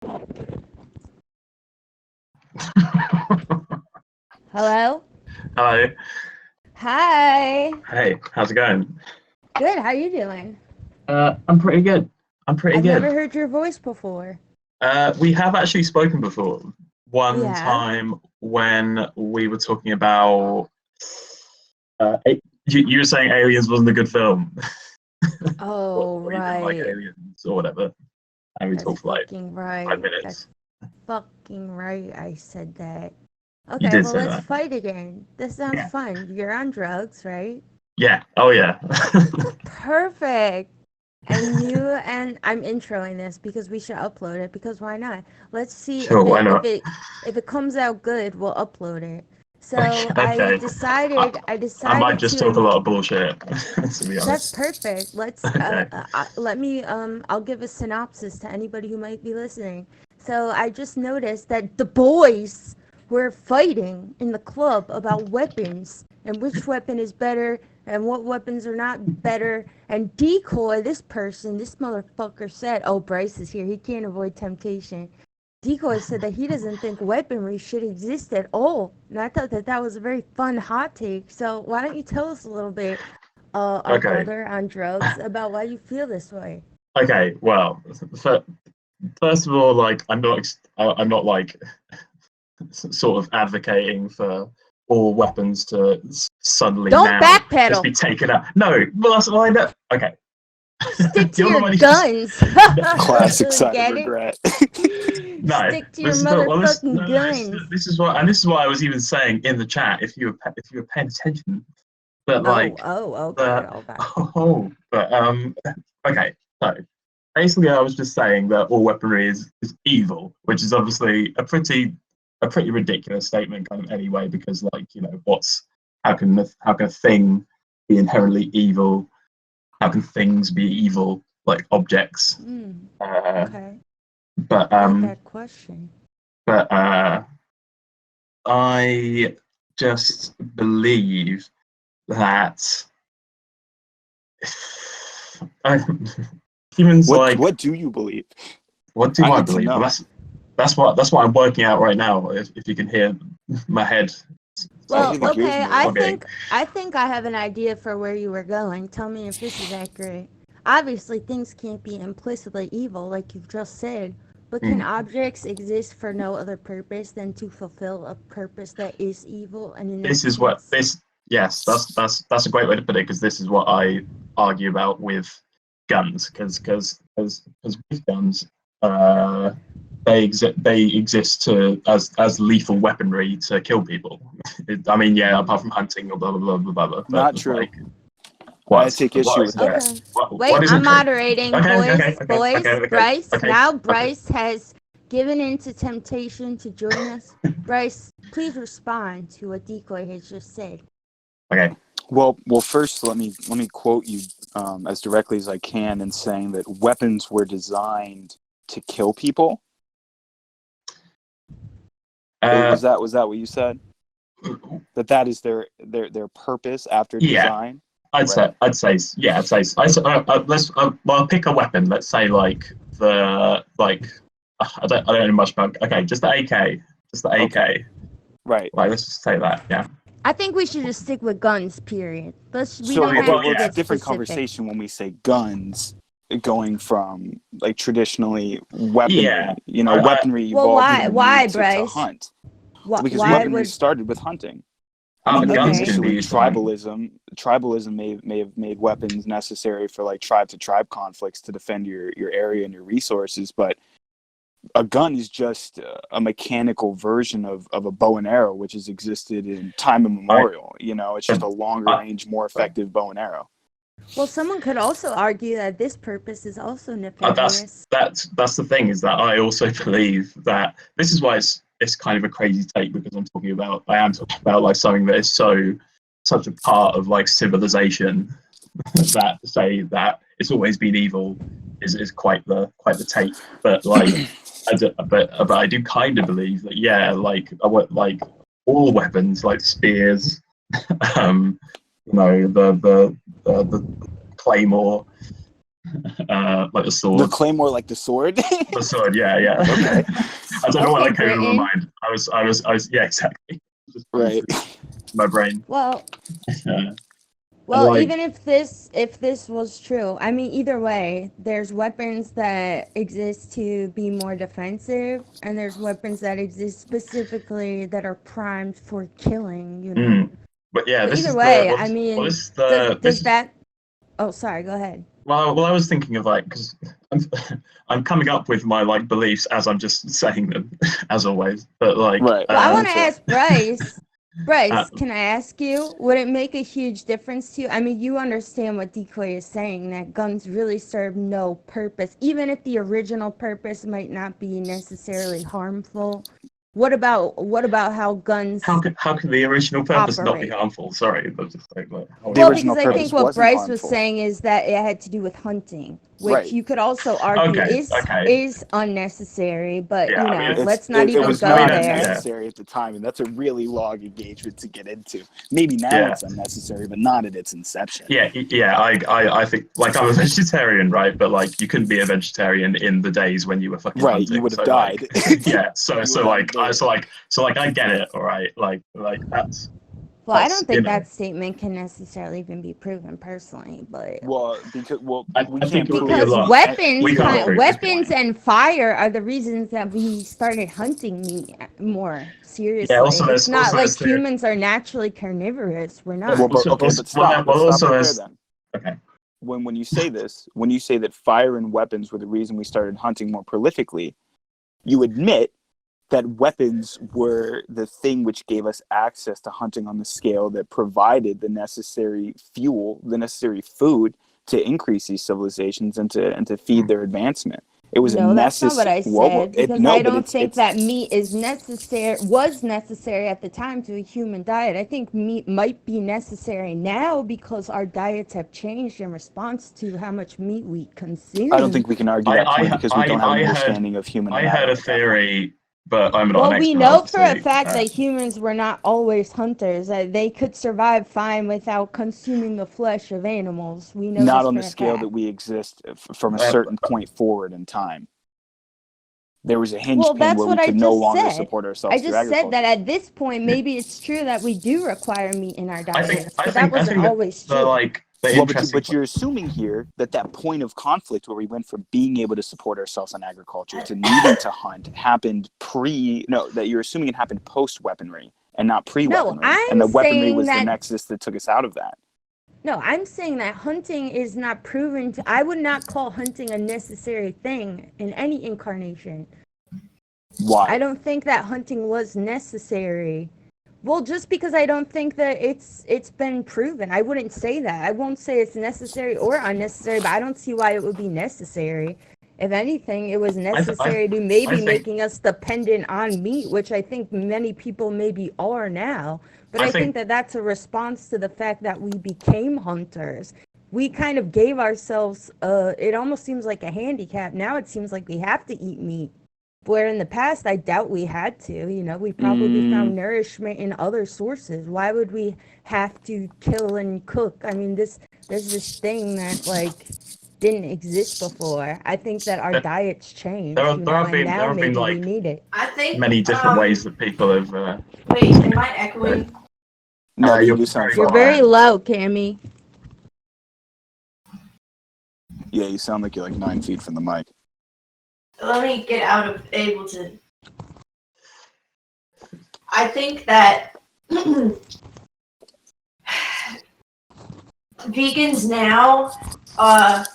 Hello? Hello. Hi. Hey, how's it going? Good, how you doing? I'm pretty good. I'm pretty I've never good. heard your voice before. We have actually spoken before. We One have? time when we were talking about, you were saying Aliens wasn't a good film, Oh, or you didn't like right. Aliens or whatever, and we That's talked for like fucking 5 right. That's minutes. fucking right. I said that. You Okay, did well, say let's that. fight again. This sounds Yeah. fun. You're on drugs, right? Yeah. Oh yeah. Perfect. And I'm introing this because we should upload it because why not? Let's see Sure. Why not? if it comes out good, we'll upload it. So Okay. I, I I might decided just talk a to lot of bullshit, to be That's honest. perfect. Okay. Let me I'll give a synopsis to anybody who might be listening. So I just noticed that the boys were fighting in the club about weapons and which weapon is better and what weapons are not better. And Decoy, this motherfucker said, "Oh, Bryce is here. He can't avoid temptation." Decoy said that he doesn't think weaponry should exist at all. And I thought that that was a very fun hot take. So why don't you tell us a little bit, our Okay. brother on drugs, about why you feel this way? Okay. Well, first of all, like I'm not like sort of advocating for all weapons to suddenly Don't now just backpedal. be taken out. No, well that's what I know. Okay, Stick to you're the your one who's just guns. Classic sign of Get it? regret. no. Stick to your This is not well. This motherfucking no, no. guns. This is what, and this is what I was even saying in the chat. If you were paying attention, but like Okay, the okay. but okay. So basically, I was just saying that all weaponry is evil, which is obviously a pretty ridiculous statement, kind of anyway, because like what's how can a thing be inherently evil? How can things be evil like objects? Uh, Okay. but I like um, that question. but I just believe that humans What like what do you believe? what do I I need to believe? Well, know. that's what I'm working out right now. If you can hear my head I Well, hear the like gears okay, moving. I think I have an idea for where you were going. Tell me if this is accurate. Obviously, things can't be implicitly evil, like you've just said, but can mm, objects exist for no other purpose than to fulfill a purpose that is evil and in this is what essence? this yes that's a great way to put it, because this is what I argue about with guns, because with guns they exist to as lethal weaponry to kill people. I mean, yeah, apart from hunting or blah blah blah blah blah, Not but true. like I what take what issue is with there? this. Okay. What Wait, isn't I'm true? moderating, Okay, okay, boys. okay, okay, Boys, okay, Bryce. okay, Now okay. Bryce has given in to temptation to join us. Bryce, please respond to what Decoy has just said. Okay. Well, first let me quote you as directly as I can in saying that weapons were designed to kill people. Uh, Was that what you said? That is their purpose after yeah, design, I'd right? say, yeah, let's well, pick a weapon. Let's say like the like I don't know much about. Okay, just the AK, just the Okay, AK. right. Like let's just say that. Yeah. I think we should just stick with guns, period. We So don't Okay. have Well, to it's a yeah. get different specific. conversation when we say guns, going from like traditionally Yeah. weaponry. I Weaponry Well, evolved from why? the Why, need to Bryce? hunt. Well, because Why weaponry would? started with hunting. but guns can be Okay. Initially, used to hunt. tribalism may have made weapons necessary for like tribe to tribe conflicts to defend your area and your resources, but a gun is just a mechanical version of a bow and arrow, which has existed in time I, immemorial. It's just but a longer I, range, more effective bow and arrow. Well, someone could also argue that this purpose is also that's nefarious. that's the thing, is that I also believe that this is why it's kind of a crazy take, because I am talking about like something that is such a part of like civilization, that to say that it's always been evil is quite the take. But like but I do kind of believe that, yeah, like all weapons like spears, um the claymore, like the The sword. claymore, like the sword. The sword, yeah. Okay. I don't know what Okay, that came in my Britain. mind. I was, yeah, exactly. Just going Right. through my brain. Well, And well, like, even if this was true, I mean, either way, there's weapons that exist to be more defensive, and there's weapons that exist specifically that are primed for killing. You know. but yeah, So this either is the way, well, I well mean, this is does the this does is that? Oh, sorry. Go ahead. well, I was thinking of like because I'm I'm coming up with my like beliefs as I'm just saying them as always. But like, Right. Well, I want to That's ask Bryce. uh, Bryce, can I ask you, would it make a huge difference to you? I mean, you understand what Decoy is saying, that guns really serve no purpose, even if the original purpose might not be necessarily harmful. What about how guns how can the original purpose not be operate? harmful? Sorry, but just like how The Well, original because I think purpose what wasn't Bryce was harmful. saying is that it had to do with hunting, which Right. you could also argue Okay, is okay. is unnecessary, but Yeah, I mean, let's not It even was go not there. unnecessary at the time, and that's a really long engagement to get into. Maybe now yeah. it's unnecessary, but not at its inception. Yeah. I think like I'm a vegetarian, right? But like you couldn't be a vegetarian in the days when you were fucking Right, you hunting. would have So died. like, yeah. So You so would have like I died. so like I get it. All right. Like Well, I that's don't think that statement can necessarily even be proven personally, but Well, because we I think can't it would be a prove because lot. weapons We can't kind prove this weapons point. and fire are the reasons that we started hunting meat more Yeah. seriously. Also, It's not there's like the humans are naturally carnivorous. We're not. but stop. Let's stop also right there there's then. okay. When you say this, when you say that fire and weapons were the reason we started hunting more prolifically, you admit that weapons were the thing which gave us access to hunting on the scale that provided the necessary fuel, the necessary food to increase these civilizations and to feed their advancement. It was a No, that's not what necessary. I said, because No, I but don't think it's that meat was necessary at the time to a human diet. I think meat might be necessary now because our diets have changed in response to how much meat we I don't consume. think we can argue that point because we don't have an I heard understanding of human I heard anatomy a at that point. theory, but I'm not an Well, we expert, know for a obviously. fact that humans were not always hunters. They could survive fine without consuming the flesh of animals. We know Not this on for the a scale that fact. we exist from a Uh, certain point forward in time. There was a hinge Well, pin that's where we what I could no just longer said. support I ourselves through just said that agriculture. at this point, maybe it's true that we do require meat in our diets, but that I wasn't think that always the true. like the Well, interesting. you're assuming here that point of conflict where we went from being able to support ourselves on agriculture to needing to hunt happened that you're assuming it happened post weaponry and not pre No, weaponry, and I'm the weaponry saying was the that. nexus that took us out of that. No, I'm saying that hunting is not proven to. I would not call hunting a necessary thing in any incarnation. I Why? don't think that hunting was necessary. Well, just because I don't think that it's been proven. I wouldn't say that. I won't say it's necessary or unnecessary, but I don't see why it would be necessary. If anything, it was necessary to I maybe think making us dependent on meat, which I think many people maybe are now. But I I think think that that's a response to the fact that we became hunters. We kind of gave ourselves it almost seems like a handicap. Now it seems like we have to eat meat. Where in the past, I doubt we had to. We probably Mm, found nourishment in other sources. Why would we have to kill and cook? I mean, there's this thing that like didn't exist before. I think that our that diets changed, and there now have been maybe we like need it. I think, many different ways that people have. wait, am I echoing? no, but you You're do sound very You're far very off. quiet. low, Cammy. Yeah, you sound like you're like 9 feet from the mic. Let me get out of able to. I think that vegans now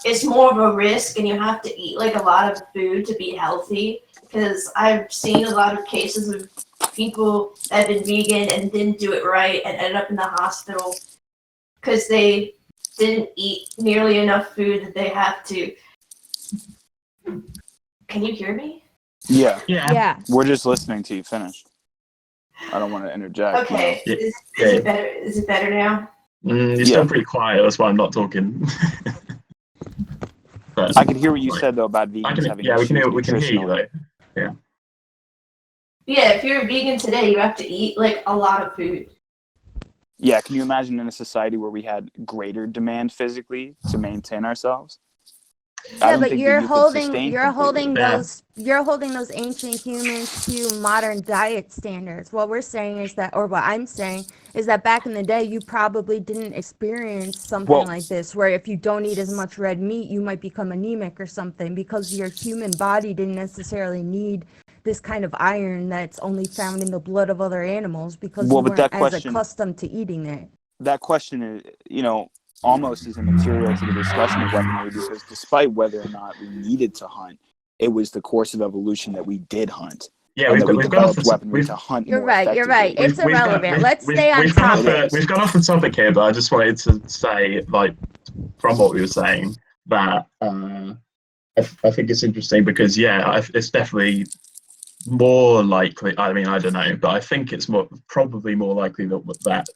it's more of a risk, and you have to eat like a lot of food to be healthy. Because I've seen a lot of cases of people that have been vegan and didn't do it right and ended up in the hospital because they didn't eat nearly enough food that they have to. Can you hear me? Yeah, Yeah. Yeah. we're just listening to you finish. I don't want to interject. Okay, Yeah. is Yeah. it better? Is it better now? You're Yeah. still pretty quiet. That's why I'm not talking. But I could hear what you like, said though about vegans having yeah, issues we can hear you nutritionally. though. Yeah, if you're a vegan today, you have to eat like a lot of food. Yeah, can you imagine in a society where we had greater demand physically to maintain ourselves? I Yeah, don't but think that you could sustain completely. Yeah. you're holding those ancient humans to modern diet standards. What we're saying is that, or what I'm saying is that back in the day, you probably didn't experience something Well, like this, where if you don't eat as much red meat, you might become anemic or something, because your human body didn't necessarily need this kind of iron that's only found in the blood of other animals, because you but weren't as accustomed to eating it. that question is, almost is immaterial to the discussion of weaponry, because despite whether or not we needed to hunt, it was the course of evolution that we did hunt, Yeah, and that we we've gone off developed the weaponry we've to hunt You're more right. You're right. effectively. It's irrelevant. Let's stay on we've gone off topic. is. we've gone off the topic here, but I just wanted to say, like, from what we were saying, that I think it's interesting because it's definitely more likely. I mean, I don't know, but I think it's probably more likely that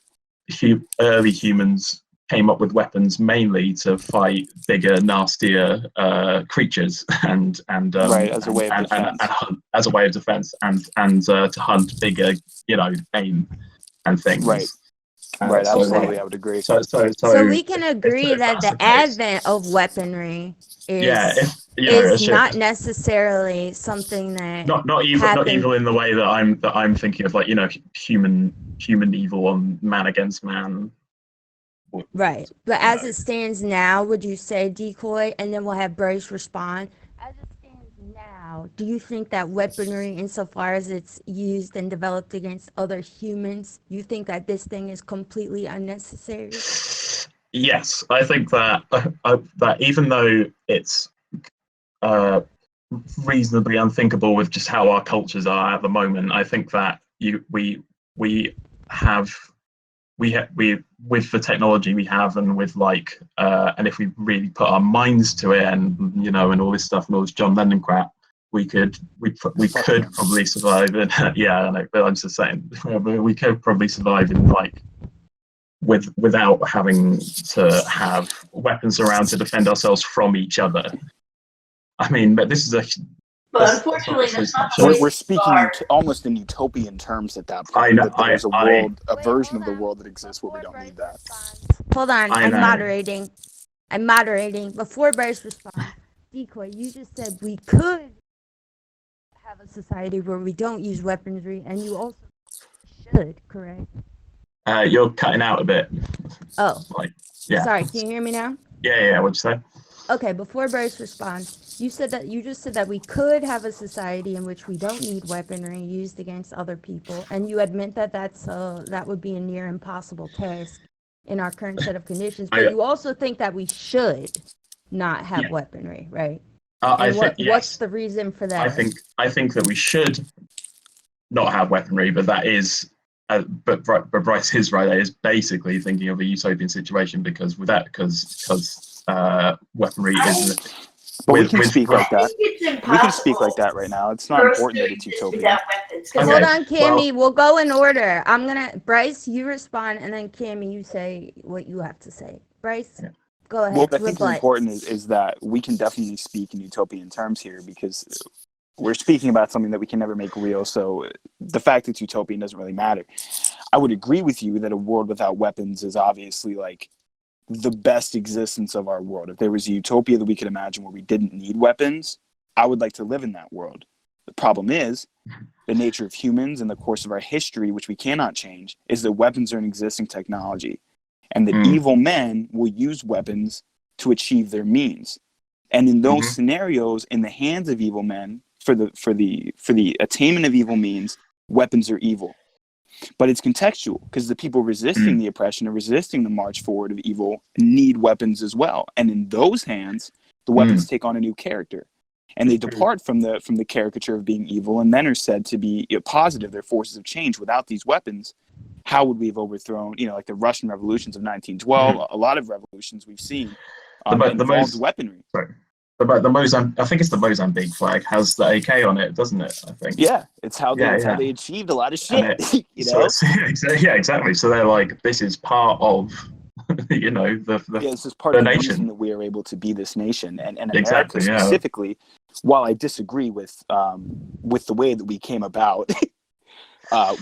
early humans came up with weapons mainly to fight bigger, nastier creatures Right, as a way of and defense. hunt as a way of defense and to hunt bigger, game and Right, things. right, So Okay. absolutely, I would agree. So we can agree if that that's the the case, advent of weaponry yeah, is if a is ship, not necessarily something that not happened. evil in the way that I'm thinking of, like, human evil on man against man. Right. But You as know, it stands now, would you say decoy? And then we'll have Bryce respond. As it stands now, do you think that weaponry, insofar as it's used and developed against other humans, you think that this thing is completely unnecessary? yes, I think that that even though it's uh, reasonably unthinkable with just how our cultures are at the moment, I think that we have we with the technology we have, and with, like, and if we really put our minds to it, and and all this stuff and all this John Lennon crap, we Fuck could him. probably survive in yeah, I know, but I'm just saying we could probably survive in, like, without having to have weapons around to defend ourselves from each other. I mean, but this is But that's unfortunately, obviously that's not the sure. way We're things speaking are. almost in utopian terms at that I point. know, That there's a Wait, version hold of the on. world that exists where we Before don't Bryce need that. responds, hold on. I I'm know. moderating. I'm moderating. Before Bryce responds, decoy, you just said we could have a society where we don't use weaponry, and you also should, correct? You're cutting out a bit. Oh, Like, yeah, sorry. Can you hear me now? yeah. What'd you say? Okay, before Bryce responds, you just said that we could have a society in which we don't need weaponry used against other people, and you admit that that would be a near impossible task in our current set of conditions. But I you also think that we should not have Yeah. weaponry, right? I And think what's yes. the reason for I that? think I think that we should not have weaponry, but that is. But Bryce is right. That is basically thinking of a utopian situation, because with that, because weaponry is But we can with speak like I that. think it's We can speak like impossible that right now. It's not for us important that to it's exist utopian. without weapons. Because Hold okay. on, Well, Cammy. We'll go in order. I'm gonna Bryce, you respond, and then Cammy, you say what you have to say. Bryce, yeah. go Well, ahead. what I think is Rebut. important is that we can definitely speak in utopian terms here, because we're speaking about something that we can never make real. So the fact that it's utopian doesn't really matter. I would agree with you that a world without weapons is obviously, like, the best existence of our world. If there was a utopia that we could imagine where we didn't need weapons, I would like to live in that world. The problem is, the nature of humans and the course of our history, which we cannot change, is that weapons are an existing technology, and that Mm. evil men will use weapons to achieve their means. And in those Mm-hmm. scenarios, in the hands of evil men, for the attainment of evil means, weapons are evil. But it's contextual, because the people resisting Mm. the oppression or resisting the march forward of evil need weapons as well. And in those hands, the weapons take on a new character, and they depart from the caricature of being evil, and then are said to be positive. They're forces of change. Without these weapons, how would we have overthrown, like the Russian revolutions of 1912? Mm. A lot of revolutions we've seen The involved most weaponry. sorry. The Mozambique, I think it's the Mozambique flag, has the AK on it, doesn't it? I think. Yeah, it's how Yeah, they achieved a lot of and shit. it so it's yeah, exactly. So they're like, this is part of the Yeah, this is part of the the reason nation. that we are able to be this nation, and America Exactly. Yeah. specifically. While I disagree with the way that we came about,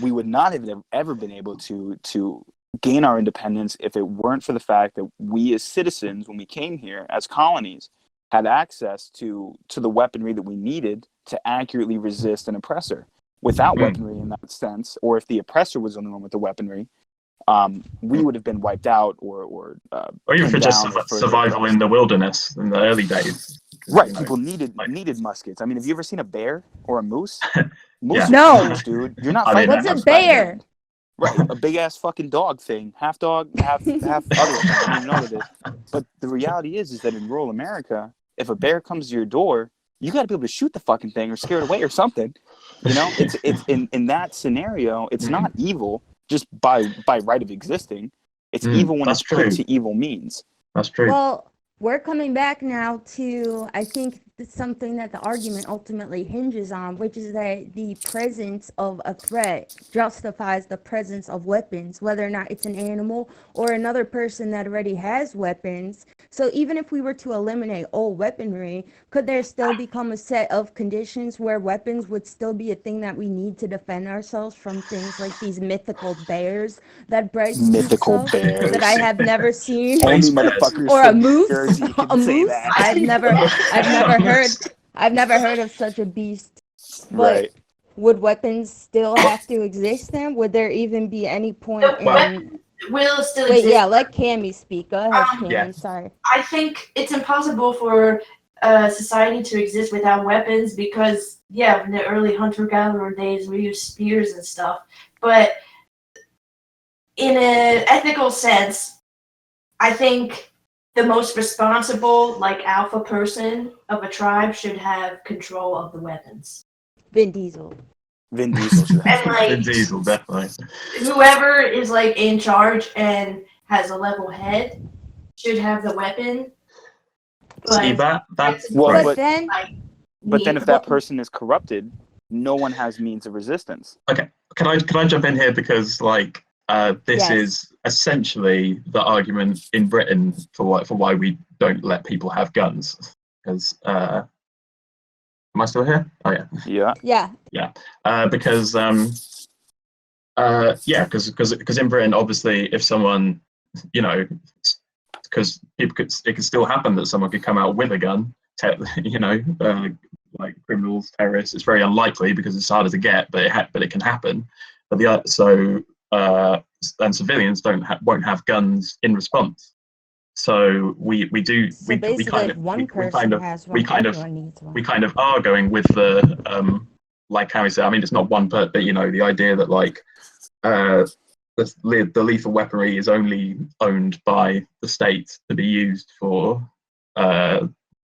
we would not have ever been able to gain our independence if it weren't for the fact that we as citizens, when we came here as colonies, had access to the weaponry that we needed to accurately resist an oppressor. Without weaponry in that sense, or if the oppressor was the only one with the weaponry, we would have been wiped out or even for pinned just down or further survival in oppressed. the wilderness in the early days. Right, You know, people needed muskets. I mean, have you ever seen a bear or a moose? Moose Yeah. are No. huge, dude. You're not I mean, fighting What's a them back bear? then. Right, a big ass fucking dog thing, half dog, half other thing. I don't even know what it is. But the reality is that in rural America, if a bear comes to your door, you got to be able to shoot the fucking thing or scare it away or something. You know, it's in that scenario, it's not evil just by right of existing. It's evil when that's it's put true. to evil means. That's true. Well, we're coming back now to, I think, something that the argument ultimately hinges on, which is that the presence of a threat justifies the presence of weapons, whether or not it's an animal or another person that already has weapons. So even if we were to eliminate all weaponry, could there still become a set of conditions where weapons would still be a thing that we need to defend ourselves from things like these mythical bears that Bryce speaks Mythical of bears. that I have never seen? Only Space bears. motherfuckers Or a from New moose? Jersey A can say moose? that. I've never heard of such a beast. But Right. would weapons still have to exist then? Would there even be any point The Well, in will still Wait, exist. yeah, let Cammy speak. Go ahead, Cammy, Yeah. sorry. I think it's impossible for society to exist without weapons because, yeah, in the early hunter-gatherer days, we used spears and stuff. But in an ethical sense, I think the most responsible, like, alpha person of a tribe should have control of the weapons. Vin Diesel. Vin Diesel should have. And, like, Vin Diesel, definitely. whoever is, like, in charge and has a level head should have the weapon. See But that's Well, right. But then, But then if Well- that person is corrupted, no one has means of resistance. Okay, can I jump in here because like this Yes. is essentially the argument in Britain for why we don't let people have guns. Because am I still here? Oh yeah. Yeah. Because because in Britain, obviously, if someone, you know, because it could still happen that someone could come out with a gun, you know, like criminals, terrorists. It's very unlikely because it's harder to get, but it can happen. But and civilians won't have guns in response. So we basically kind if of one we person kind of has we one, kind of everyone needs one. we kind of are going with the like Harry said. I mean, it's not one per, but you know, the idea that like the lethal weaponry is only owned by the state to be used for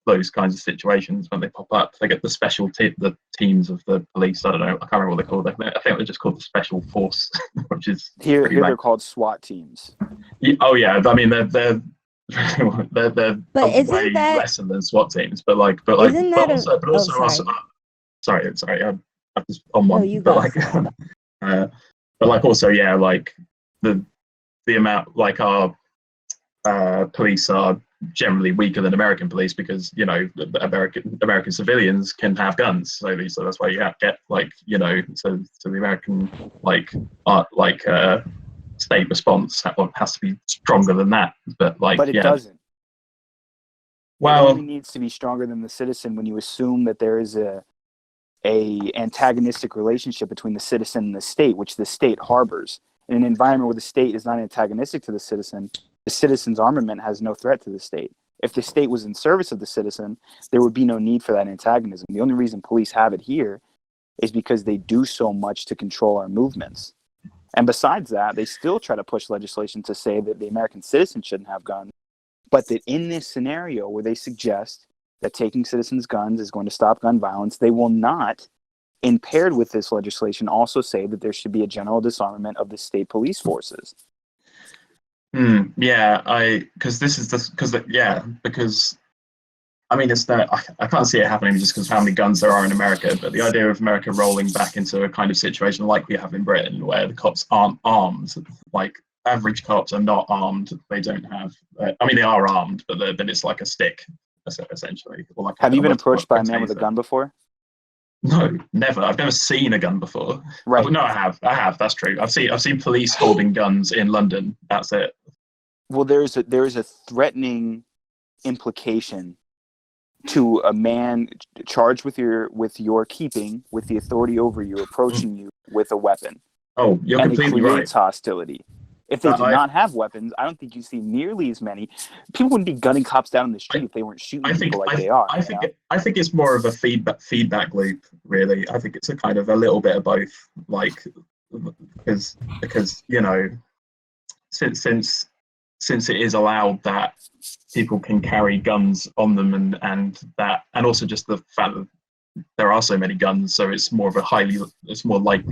those kinds of situations when they pop up. They get the the teams of the police. I don't know. I can't remember what they're called. I think they're just called the special force, which is Here pretty they're called SWAT teams. Oh yeah, I mean they're But isn't way that- lesser than SWAT teams, but Isn't that also sorry, I'm just on No, one, you but go. like but like also yeah, like the amount like our police are generally weaker than American police because you know American civilians can have guns, so that's why you have to get like you know so the American state response has to be stronger than that. But But it doesn't. Well, it only needs to be stronger than the citizen when you assume that there is a antagonistic relationship between the citizen and the state, which the state harbors. In an environment where the state is not antagonistic to the citizen's armament has no threat to the state. If the state was in service of the citizen, there would be no need for that antagonism. The only reason police have it here is because they do so much to control our movements. And besides that, they still try to push legislation to say that the American citizen shouldn't have guns, but that in this scenario where they suggest that taking citizens' guns is going to stop gun violence, they will not, in paired with this legislation, also say that there should be a general disarmament of the state police forces. Because I mean, it's that I can't see it happening just because of how many guns there are in America. But the idea of America rolling back into a kind of situation like we have in Britain, where the cops aren't armed, like average cops are not armed. They don't have. I mean, they are armed, but it's like a stick, essentially. Or like Have you been approached by a man with a gun before? No, never. I've never seen a gun before. Right. No, I have. That's true. I've seen police holding guns in London. That's it. Well, there is a threatening implication to a man charged with your keeping, with the authority over you, approaching you with a weapon. Oh, you're And it completely right. creates hostility. If they did I- not have weapons, I don't think you see nearly as many. People wouldn't be gunning cops down in the street if they weren't shooting people like they are. I think it's more of a feedback loop, really. I think it's a kind of a little bit of both, like because since it is allowed that people can carry guns on them and also just the fact that there are so many guns, so it's more likely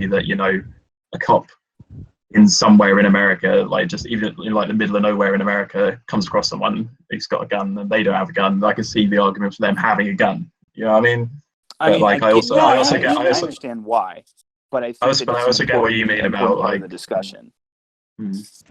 that a cop in somewhere in America, like just even in like the middle of nowhere in America, comes across someone who's got a gun and they don't have a gun. I can see the argument for them having a gun. You know what I mean? I understand why, but I think I also get what you mean about part of the discussion.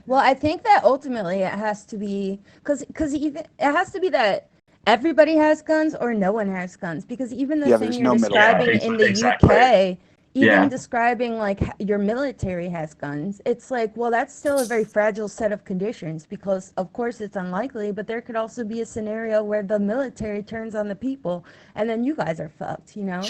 Well, I think that ultimately it has to be because even it has to be that everybody has guns or no one has guns, because even the thing you're describing in the UK, even describing like your military has guns, it's like, well, that's still a very fragile set of conditions, because of course it's unlikely, but there could also be a scenario where the military turns on the people and then you guys are fucked, So at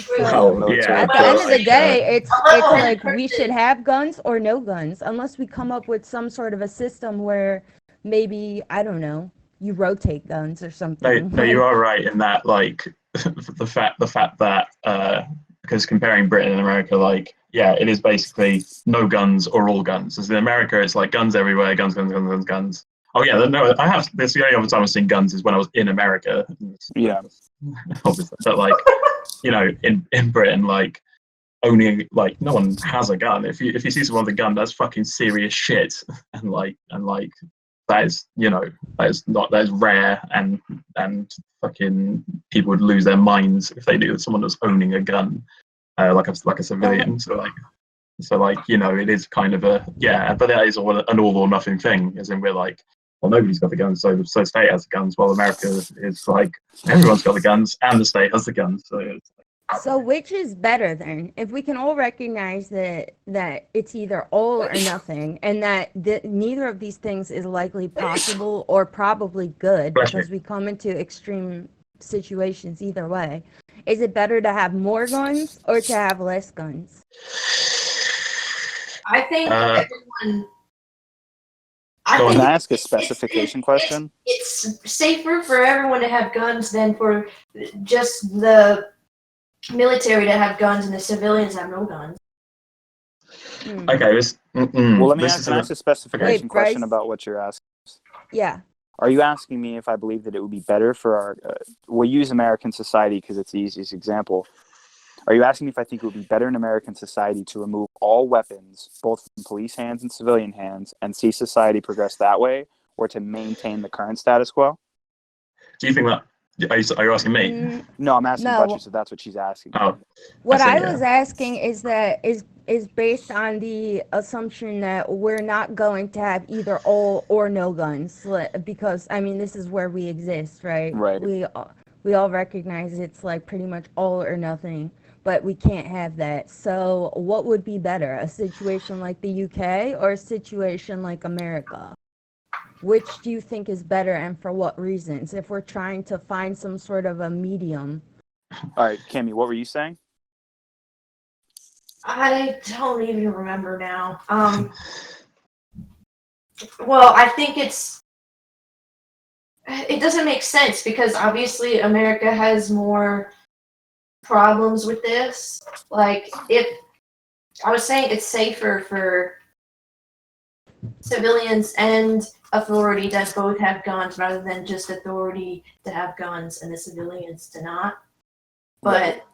the end of the day, it's like we should have guns or no guns, unless we come up with some sort of a system where maybe, I don't know, you rotate guns or something. No, you are right in that, like the fact that because comparing Britain and America, like, yeah, it is basically no guns or all guns. As in America, it's like guns everywhere, guns. Oh yeah, no, I have. This the only other time I've seen guns is when I was in America. Yeah, obviously, but like, in Britain, like, owning, like, no one has a gun. If you see someone with a gun, that's fucking serious shit, and that is rare, and fucking people would lose their minds if they knew that someone was owning a gun, like a civilian. So it is kind of but that is an all or nothing thing, as in we're like, well, nobody's got the guns, so the state has the guns. While America is like, everyone's got the guns and the state has the guns. So which is better then? If we can all recognize that it's either all or nothing, and that neither of these things is likely possible or probably good, because we come into extreme situations either way, is it better to have more guns or to have less guns? I think everyone. Can I ask a specification question? It's safer for everyone to have guns than for just the military to have guns and the civilians have no guns. Okay, well, let me ask a specification question about what you're asking. Yeah. Are you asking me if I believe that it would be better for our we'll use American society because it's the easiest example. Are you asking me if I think it would be better in American society to remove all weapons, both from police hands and civilian hands, and see society progress that way, or to maintain the current status quo? Do you think that? Are you asking me? No, I'm asking Butcher, so that's what she's asking. Oh, what I was asking is based on the assumption that we're not going to have either all or no guns, because I mean this is where we exist, right? Right. We all recognize it's like pretty much all or nothing, but we can't have that. So what would be better, a situation like the UK or a situation like America? Which do you think is better, and for what reasons, if we're trying to find some sort of a medium? All right, Cammy, what were you saying? I don't even remember now. Well, I think it doesn't make sense, because obviously America has more problems with this. Like, if I was saying it's safer for civilians and authority that both have guns rather than just authority to have guns and the civilians to not. But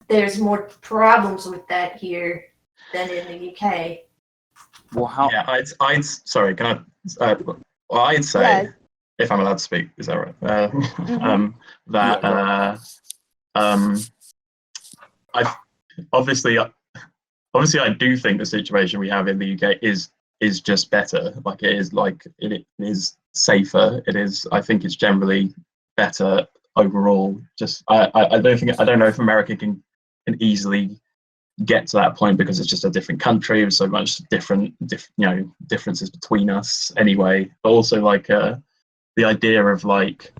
there's more problems with that here than in the UK. Well, how? Yeah, I'd sorry, can I? Well, I'd say, if I'm allowed to speak, is that right? I obviously I do think the situation we have in the UK is just better. Like, it is safer. I think it's generally better overall. Just I don't know if America can easily get to that point, because it's just a different country with so much differences between us anyway. But also, like, the idea of, like,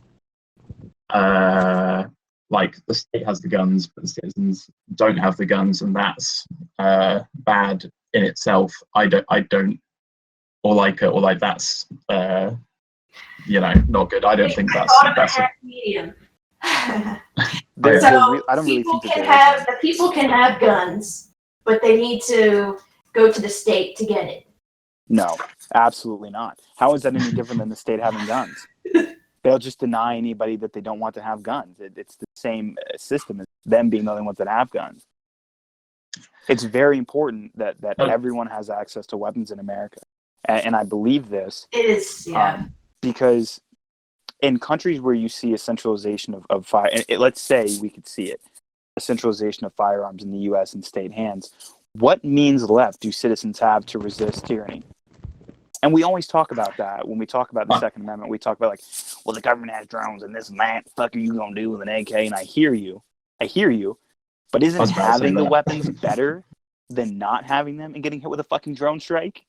like the state has the guns, but the citizens don't have the guns, and that's bad in itself. I don't, or like that's not good. I don't think I that's thought of a that's. happy medium. I I don't really think that the people can have guns, but they need to go to the state to get it. No, absolutely not. How is that any different than the state having guns? They'll just deny anybody that they don't want to have guns. It's the same system as them being the only ones that have guns. It's very important that everyone has access to weapons in America. And I believe this. It is, yeah. Because in countries where you see a centralization of fire, let's say we could see it, a centralization of firearms in the U.S. in state hands, what means left do citizens have to resist tyranny? And we always talk about that when we talk about the Second Amendment. We talk about like, well, the government has drones and this and that. The fuck are you gonna do with an AK? And I hear you, but isn't having the weapons better than not having them and getting hit with a fucking drone strike?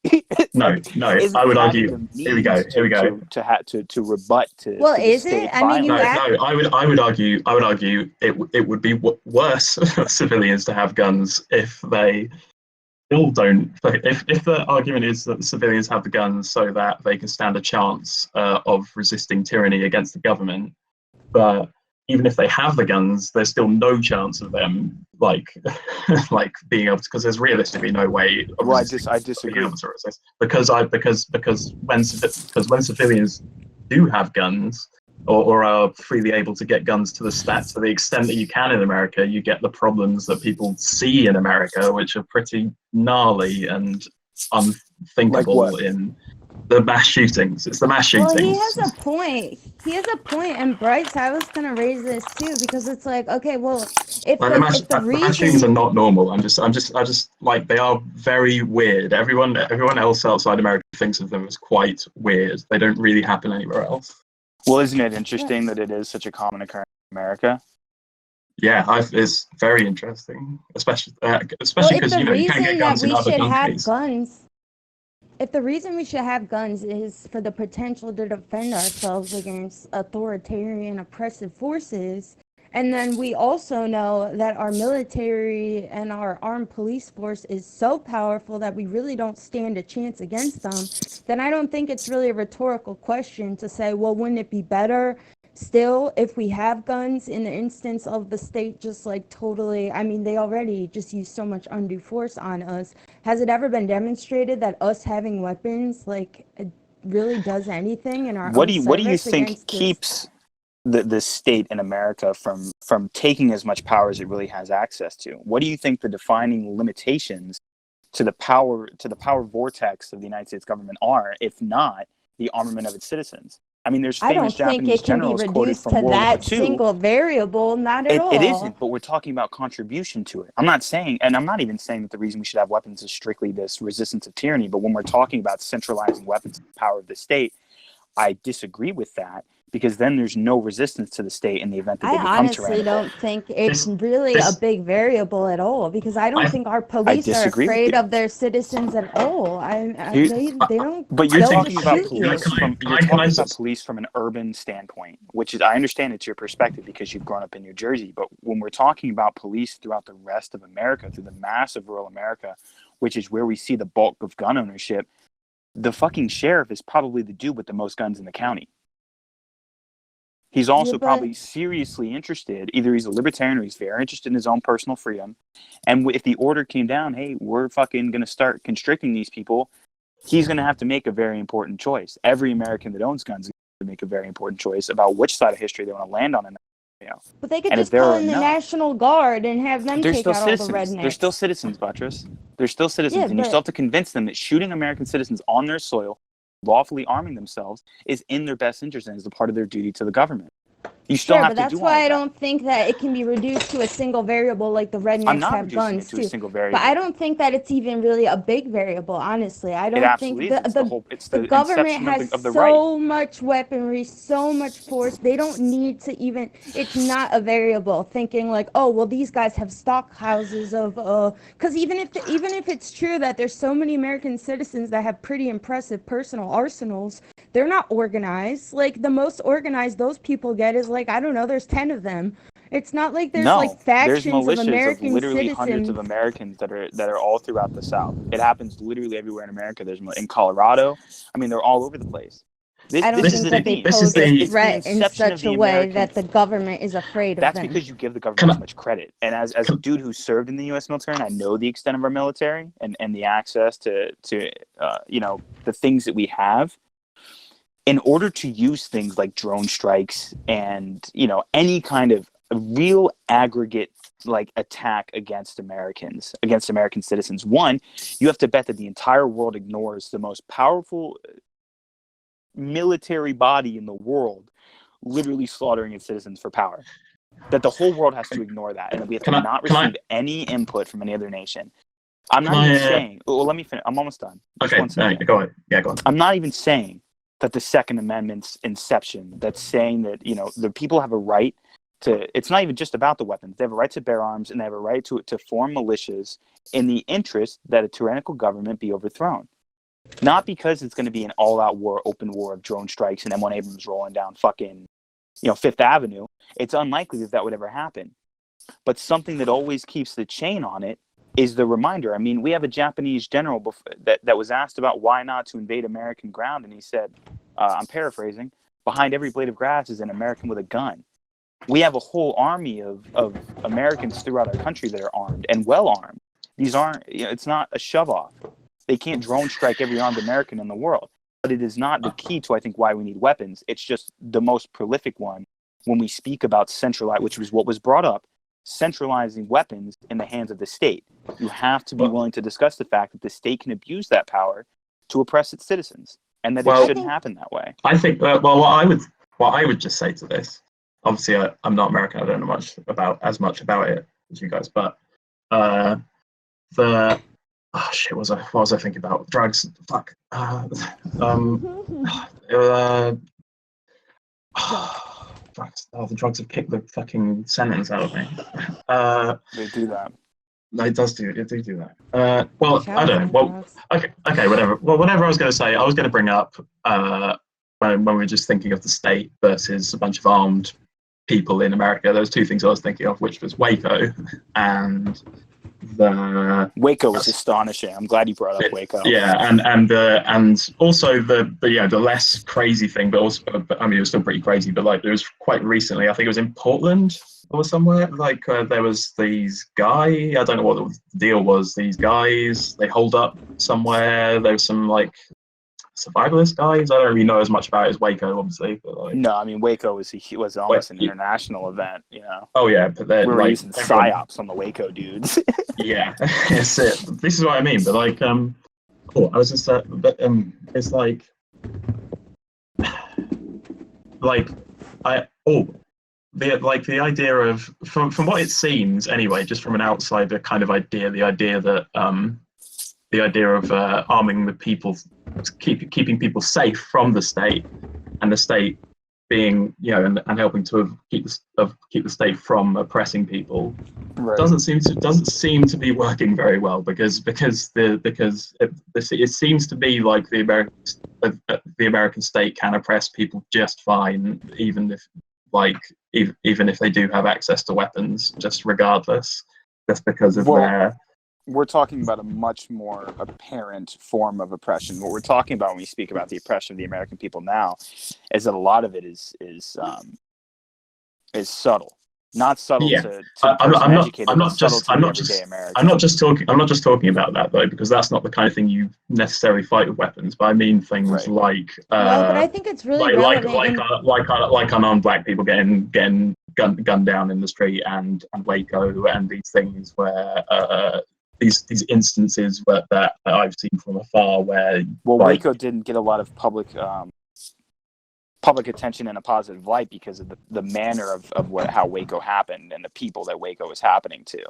No. I would argue. Here we go. To rebut to. Well, to is it? I mean, I would argue. It would be worse for civilians to have guns if they still don't. If the argument is that the civilians have the guns so that they can stand a chance of resisting tyranny against the government, but even if they have the guns, there's still no chance of them like being able to, because there's realistically no way. Well, I disagree. Because when civilians do have guns or are freely able to get guns to the extent that you can in America, you get the problems that people see in America, which are pretty gnarly and unthinkable in the mass shootings. It's the mass shootings. Well, he has a point. And Bryce, I was gonna raise this too, because it's like, okay, well, if the mass shootings are not normal. I'm just like, they are very weird. Everyone else outside America thinks of them as quite weird. They don't really happen anywhere else. Well, isn't it interesting that it is such a common occurrence in America? Yeah, it's very interesting, especially because you can get guns in other countries. If the reason we should have guns is for the potential to defend ourselves against authoritarian oppressive forces, and then we also know that our military and our armed police force is so powerful that we really don't stand a chance against them, then I don't think it's really a rhetorical question to say, well, wouldn't it be better still if we have guns in the instance of the state just like totally, I mean, they already just use so much undue force on us. Has it ever been demonstrated that us having weapons like really does anything in our what do you think keeps the state in America from taking as much power as it really has access to? What do you think the defining limitations to the power vortex of the United States government are, if not the armament of its citizens? I mean, there's famous Japanese generals quoted from World War II. I don't think it can be reduced to that single variable, not at all. It isn't, but we're talking about contribution to it. I'm not saying, and I'm not even saying that the reason we should have weapons is strictly this resistance of tyranny, but when we're talking about centralizing weapons and the power of the state, I disagree with that, because then there's no resistance to the state in the event that they become tyrannical. I honestly don't think it's really a big variable at all, because I don't think our police are afraid of their citizens at all. They don't. But you're talking about police from an urban standpoint, which is, I understand it's your perspective because you've grown up in New Jersey. But when we're talking about police throughout the rest of America, through the mass of rural America, which is where we see the bulk of gun ownership, the fucking sheriff is probably the dude with the most guns in the county. He's also probably seriously interested, either he's a libertarian or he's very interested in his own personal freedom. And if the order came down, hey, we're fucking going to start constricting these people, he's going to have to make a very important choice. Every American that owns guns is going to make a very important choice about which side of history they want to land on. But they could just call in the National Guard and have them take out all the rednecks. They're still citizens, Buttress. They're still citizens, and you still have to convince them that shooting American citizens on their soil, lawfully arming themselves, is in their best interest and is a part of their duty to the government. You still have to do all that. That's why I don't think that it can be reduced to a single variable like the rednecks have guns too. But I don't think that it's even really a big variable, honestly. I don't think the government has so much weaponry, so much force. They don't need to even, it's not a variable thinking like, oh, well, these guys have stock houses of, because even if it's true that there's so many American citizens that have pretty impressive personal arsenals, they're not organized. Like the most organized those people get is like like, I don't know, there's 10 of them. It's not like there's No, like there's factions of militias of American literally hundreds citizens. of Americans that are all throughout the South. It happens literally everywhere in America. There's in Colorado. I mean, they're all over the place. I don't This is think that the they this is pose a the It's the threat in inception of such the a way American. that the government is afraid of That's them. because you give the Can government I- too much credit. And as a dude who served in the U.S. military, and I know the extent of our military and the access to the things that we have. In order to use things like drone strikes and any kind of real aggregate like attack against American citizens, one, you have to bet that the entire world ignores the most powerful military body in the world literally slaughtering its citizens for power. That the whole world has to ignore that, and that we have to not receive any input from any other nation. I'm not even saying. Well, let me finish. I'm almost done. Just Okay, 1 second. go ahead. Yeah, go on. I'm not even saying that the Second Amendment's inception, that's saying that the people have a right to. It's not even just about the weapons. They have a right to bear arms, and they have a right to form militias in the interest that a tyrannical government be overthrown. Not because it's going to be an all-out war, open war of drone strikes and M1 Abrams rolling down fucking, Fifth Avenue. It's unlikely that would ever happen. But something that always keeps the chain on it is the reminder. I mean, we have a Japanese general that was asked about why not to invade American ground, and he said, I'm paraphrasing, behind every blade of grass is an American with a gun. We have a whole army of Americans throughout our country that are armed and well armed. These aren't, it's not a shove-off. They can't drone strike every armed American in the world. But it is not the key to, I think, why we need weapons. It's just the most prolific one when we speak about centralized, which was what was brought up, centralizing weapons in the hands of the state. You have to be willing to discuss the fact that the state can abuse that power to oppress its citizens, and that it shouldn't happen that way. I think. What I would just say to this. Obviously, I'm not American. I don't know as much about it as you guys. But what was I thinking about? Drugs. Fuck. The drugs have kicked the fucking sentence out of me. They do that. No, it do that. Well, I don't know. Well, okay, whatever. Well, whatever I was going to say, I was going to bring up when we were just thinking of the state versus a bunch of armed people in America. There was two things I was thinking of, which was Waco and Waco was astonishing. I'm glad you brought up Waco. Yeah, and also the less crazy thing, but also, I mean, it was still pretty crazy. But like, it was quite recently. I think it was in Portland or somewhere. Like, there was these guy. I don't know what the deal was. These guys, they hold up somewhere. There was some like survivalist guys. I don't really know as much about it as Waco, obviously. But like, no, I mean Waco was almost an international event. Oh yeah, but we were like, using psyops on the Waco dudes. Yeah, it's it. This is what I mean. But like, I was just it's like the idea of from what it seems anyway, just from an outsider kind of idea, the idea that arming the people, keeping people safe from the state, and the state being and helping to keep the state from oppressing people, right. doesn't seem to be working very well because it seems to be like the American state can oppress people just fine, even if they do have access to weapons, just regardless, just because of their. We're talking about a much more apparent form of oppression. What we're talking about when we speak about the oppression of the American people now is that a lot of it is subtle. Not subtle to the person educated, but subtle to the everyday American. I'm not just talking about that though, because that's not the kind of thing you necessarily fight with weapons. But I mean things like but I think it's really relevant. Like unarmed black people getting gunned down in the street, and Waco, and these things where these instances that I've seen from afar where Waco didn't get a lot of public attention in a positive light because of the manner of how Waco happened and the people that Waco was happening to.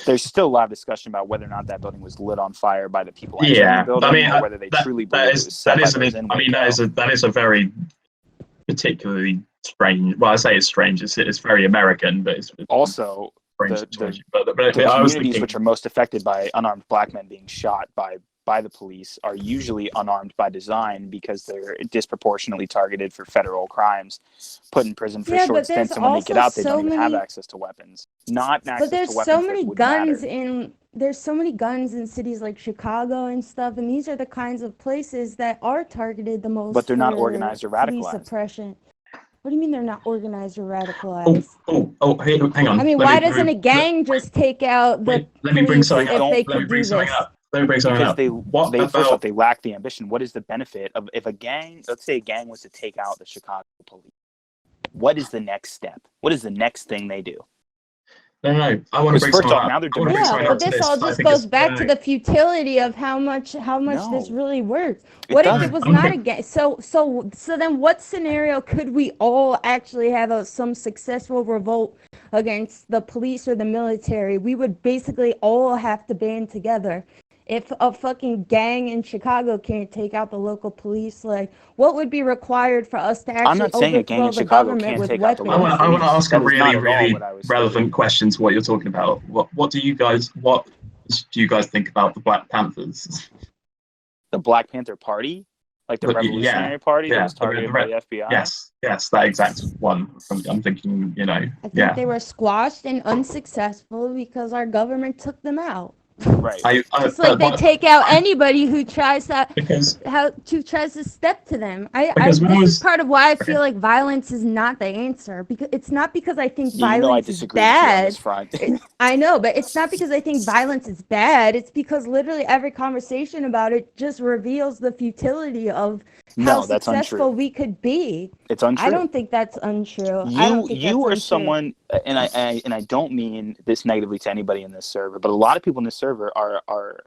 There's still a lot of discussion about whether or not that building was lit on fire by the people entering the building, or whether they truly believe it was set by those in Waco. That is a very particularly strange. Well, I say it's strange. It's very American, but it's also strange the but communities which are most affected by unarmed black men being shot by by the police are usually unarmed by design because they're disproportionately targeted for federal crimes, put in prison for short stints, and when they get out, they don't even have access to weapons. Not access But to weapons that would matter. there's so many guns in cities like Chicago and stuff, and these are the kinds of places that are targeted the most. But they're not for organized or police radicalized. suppression. What do you mean they're not organized or radicalized? Hey, hang on. I mean, why doesn't a gang just take out the let me bring police something if up. they Let me could do bring something this? up. Let me bring something Because up. they first off, they lack the ambition. What is the benefit of if a gang, let's say a gang was to take out the Chicago police? What is the next step? What is the next thing they do? No. I want to bring something up. Now they're Yeah, but this all just goes back to the futility of how much this really works. What if it was not a gang? So then what scenario could we all actually have some successful revolt against the police or the military? We would basically all have to band together. If a fucking gang in Chicago can't take out the local police, like, what would be required for us to actually overthrow the government with weapons? I want to ask a really relevant question to what you're talking about. What do you guys think about the Black Panthers? The Black Panther Party? Like the Revolutionary Party that was targeted by the FBI? Yes, that exact one. I'm thinking, I think they were squashed and unsuccessful because our government took them out. Right. Just like they take out anybody who tries to step to them. This is part of why I feel like violence is not the answer. Because it's not because I think violence is bad. I know, but it's not because I think violence is bad. It's because literally every conversation about it just reveals the futility of how successful we could be. It's untrue. I don't think that's untrue. You are someone, and I don't mean this negatively to anybody in this server, but a lot of people in this server are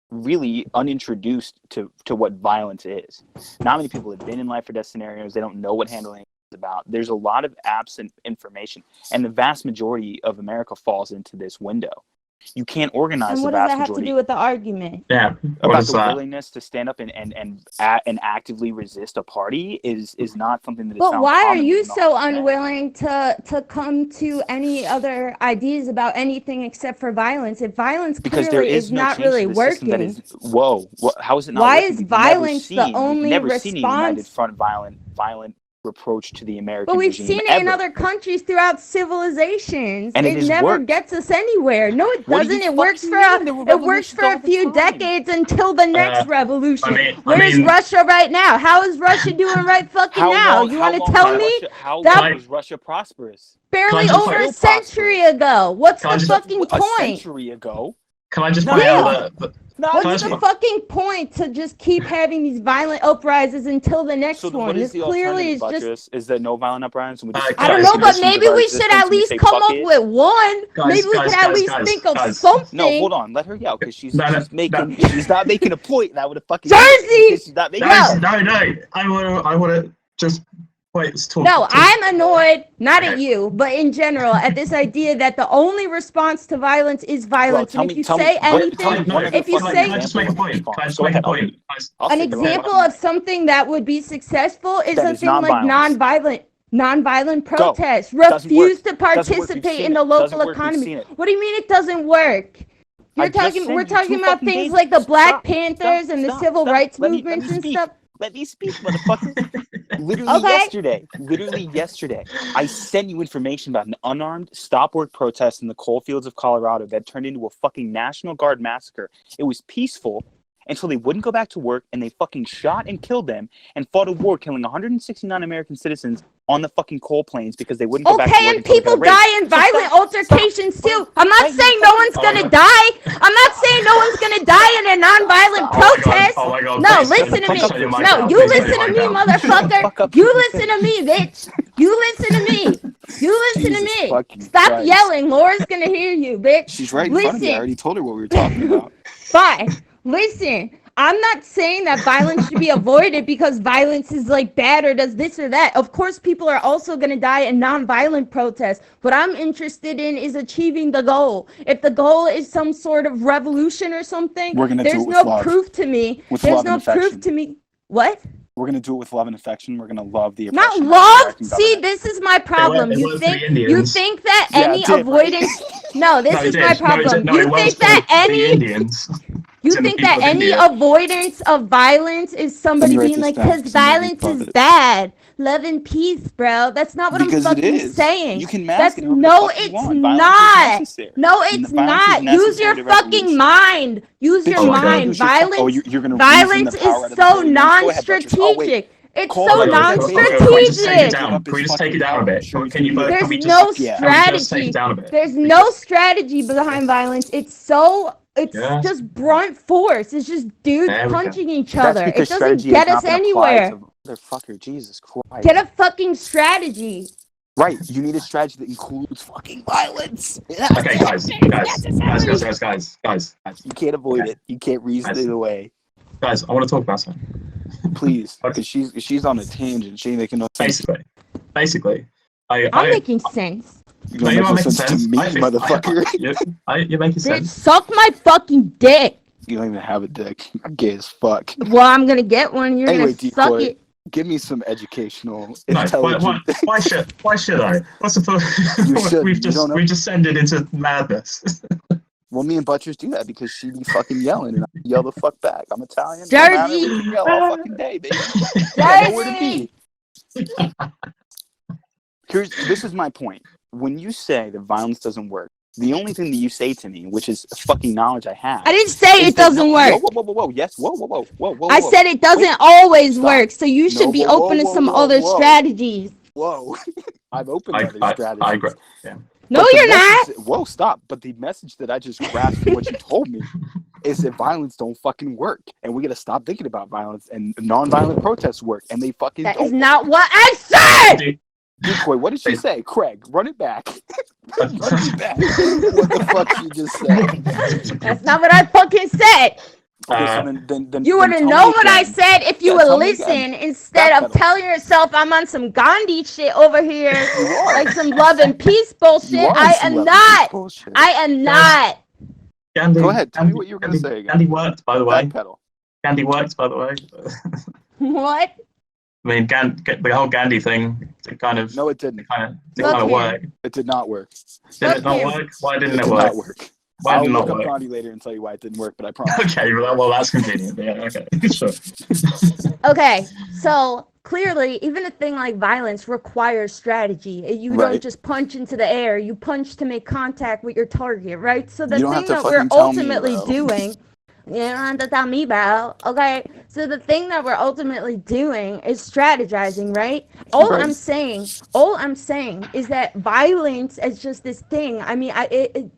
really unintroduced to what violence is. Not many people have been in life or death scenarios. They don't know what handling is about. There's a lot of absent information, and the vast majority of America falls into this window. You can't organize. And what does that have to do with the argument? Yeah, about the willingness to stand up and actively resist a party is not something that is. But why are you so unwilling to come to any other ideas about anything except for violence? If violence clearly is not really working, how is it not? Why working? is violence the only response? Seen a united front violent reproach to the American But we've regime seen it in other countries throughout civilizations. And it never gets us anywhere. No, it doesn't. It works for a few decades until the next revolution. Where's Russia right now? How is Russia doing right fucking now? You want to tell me? How long was Russia prosperous? Barely over a century ago. What's the fucking point? A century ago? Can I just point out that? What's the fucking point to just keep having these violent uprisings until the next one? This clearly is just... Is there no violent uprisings? I don't know, but maybe we should at least come up with one. Maybe we could at least think of something. No, hold on. Let her yell, because she's not making a point. That would have fucking... Jersey! No. I want to just... I'm annoyed, not at you, but in general, at this idea that the only response to violence is violence. And if you say anything, Can I just make a point? An example of something that would be successful is something like nonviolent protest. Refuse to participate in the local economy. What do you mean it doesn't work? We're talking about things like the Black Panthers and the civil rights movements and stuff. Let me speak, motherfucker. Literally yesterday, I sent you information about an unarmed stop work protest in the coal fields of Colorado that turned into a fucking National Guard massacre. It was peaceful until they wouldn't go back to work, and they fucking shot and killed them and fought a war, killing 169 American citizens on the fucking coal plains because they wouldn't go back to work. Okay, and people die in violent altercations too. I'm not saying no one's gonna die. I'm not saying no one's gonna die in a non-violent protest. No, listen to me. No, you listen to me, motherfucker. You listen to me, bitch. You listen to me. You listen to me. Stop yelling. Laura's gonna hear you, bitch. She's right in front of me. I already told her what we were talking about. Fine. Listen, I'm not saying that violence should be avoided because violence is like bad or does this or that. Of course, people are also going to die in non-violent protests. What I'm interested in is achieving the goal. If the goal is some sort of revolution or something, there's no proof to me. There's no proof to me. What? We're going to do it with love and affection. We're going to love the oppression. Not love? See, this is my problem. You think that any avoidance... No, this is my problem. You think that any... You in the think people that of any India. avoidance of violence is somebody write being this like, down, because 'cause I'm gonna violence think is about it. bad. Love and peace, bro. That's not what I'm Because it fucking is. saying. You can mask That's it however the no, fuck you it's want. Violence is not. necessary. No, it's Violence is not. Use necessary your to fucking revolution. mind. Use your Bitch, Oh my mind. God. use your Violence. you're gonna reason the Violence power is out of the so podiums. Go ahead, Buttress. Oh wait, non-strategic. It's call so for Can execution. we just take it non-strategic. Give down? up Can we his just take fucking it down a power. I'm bit? sure he's Can you gonna do both? it. Can There's we no just? Yeah. Can we just take it strategy. down a bit? There's no strategy behind violence. It's Yes. just brunt force. It's just dudes There we go. punching each That's other. It because doesn't strategy get has us not been applied anywhere. to motherfucker. Jesus Christ. Get a fucking strategy. Right, you need a strategy that includes fucking violence. Okay, guys. You can't avoid Okay. it. You can't reason Guys. it away. Guys, I want to talk about something. Please, Okay. because she's on a tangent. She ain't making no sense. Basically, I'm making sense. You're not making sense to me, motherfucker. You're making Bitch, sense. suck my fucking dick. You don't even have a dick. You're gay as fuck. Well, I'm gonna get one. You're Anyway, gonna suck Decoy, it. give me some educational, No, intelligent. why should I? What's the point? You should. We've You don't know. descended into madness. Well, me and Butchers do that because she be fucking yelling and I yell the fuck back. I'm Italian. No matter, we can yell all fucking day, baby. You got nowhere to be. This is my point. When you say that violence doesn't work, the only thing that you say to me, which is fucking knowledge I have, I didn't say it doesn't work. Whoa, yes, whoa. I said it doesn't always work, so you should be whoa, open to whoa, some whoa, other whoa. strategies. Whoa, I've opened other strategies. I agree. Yeah. No, you're not. Whoa, stop. But the message that I just grasped from what you told me is that violence don't fucking work. And we got to stop thinking about violence and nonviolent protests work. And they fucking That don't is not what I said! Decoy, what did she say? Craig, run it back. Run it back. What the fuck she just said? That's not what I fucking said. Okay, so then You wouldn't know what I said if you would listen instead of Backpedal. telling yourself I'm on some Gandhi shit over here, You are. like some love and peace bullshit. You are I some am love and peace not. bullshit. I am not. Gandhi, Go ahead, tell me what you were going to say again. Gandhi worked, by the way. Backpedal. Gandhi worked, by the way. What? I mean, the whole Gandhi thing, it kind of No, it didn't. work. It did not work. Did it not work? Why didn't it did work? not work. Why I'll did it look not up work? Gandhi later and tell you why it didn't work, but I promise. Okay, well, that's convenient. Yeah, okay, sure. Okay, so clearly, even a thing like violence requires strategy. You Right. don't just punch into the air. You punch to make contact with your target, right? So the You don't thing have to that we're fucking tell me, ultimately bro. doing, you don't have to tell me, bro. Okay, so the thing that we're ultimately doing is strategizing, right? All Right. I'm saying is that violence is just this thing. I mean,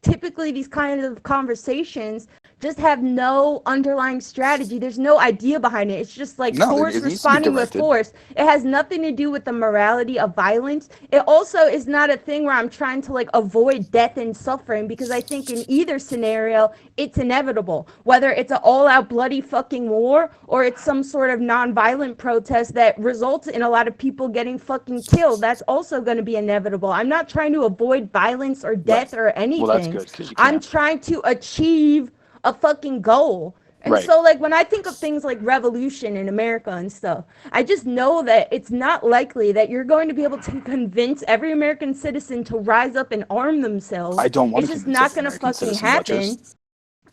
typically these kind of conversations just have no underlying strategy. There's no idea behind it. It's just like No, force it needs to be responding with directed. force. It has nothing to do with the morality of violence. It also is not a thing where I'm trying to like avoid death and suffering, because I think in either scenario it's inevitable. Whether it's an all-out bloody fucking war or it's some sort of non-violent protest that results in a lot of people getting fucking killed, that's also going to be inevitable. I'm not trying to avoid violence or death or anything. Well, that's good, 'cause you I'm can't. trying to achieve a fucking goal. And Right. so like when I think of things like revolution in America and stuff, I just know that it's not likely that you're going to be able to convince every American citizen to rise up and arm themselves. I don't want It's to just convince not every going to American fucking citizen, happen. Butchers.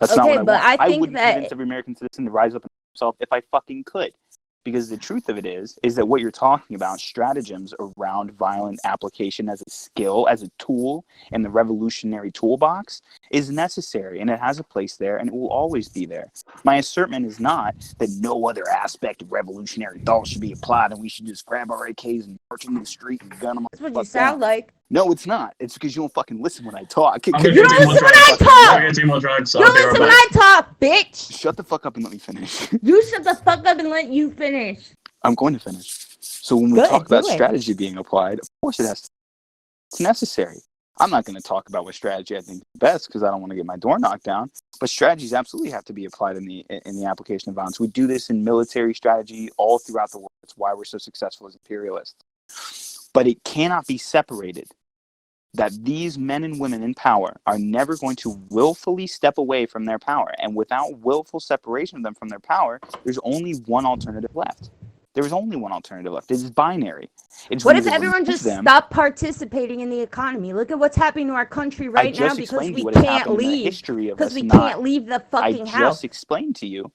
That's not Okay, what but I want. I think wouldn't that convince every American citizen to rise up himself if I fucking could. Because the truth of it is that what you're talking about, stratagems around violent application as a skill, as a tool in the revolutionary toolbox, is necessary, and it has a place there, and it will always be there. My assertion is not that no other aspect of revolutionary thought should be applied, and we should just grab our AKs and march into the street and gun them. that's what you sound like. No, it's not. It's because you don't fucking listen when I talk. I'm gonna You go don't do more listen when drugs. I talk! I'm gonna do more drugs. You I'll be listen right when back. I talk, bitch! Shut the fuck up and let me finish. You shut the fuck up and let you finish. I'm going to finish. So when we Good, talk about do it. strategy being applied, of course it's necessary. I'm not going to talk about what strategy I think is best because I don't want to get my door knocked down. But strategies absolutely have to be applied in the application of violence. We do this in military strategy all throughout the world. It's why we're so successful as imperialists. But it cannot be separated that these men and women in power are never going to willfully step away from their power. And without willful separation of them from their power, there's only one alternative left. There is only one alternative left. It is binary. It's What we if either everyone remove just them. stopped participating in the economy? Look at what's happening to our country I right now just because explained to we you what has can't happened in the leave. history of Because us we not. can't leave the I fucking house. just explained to you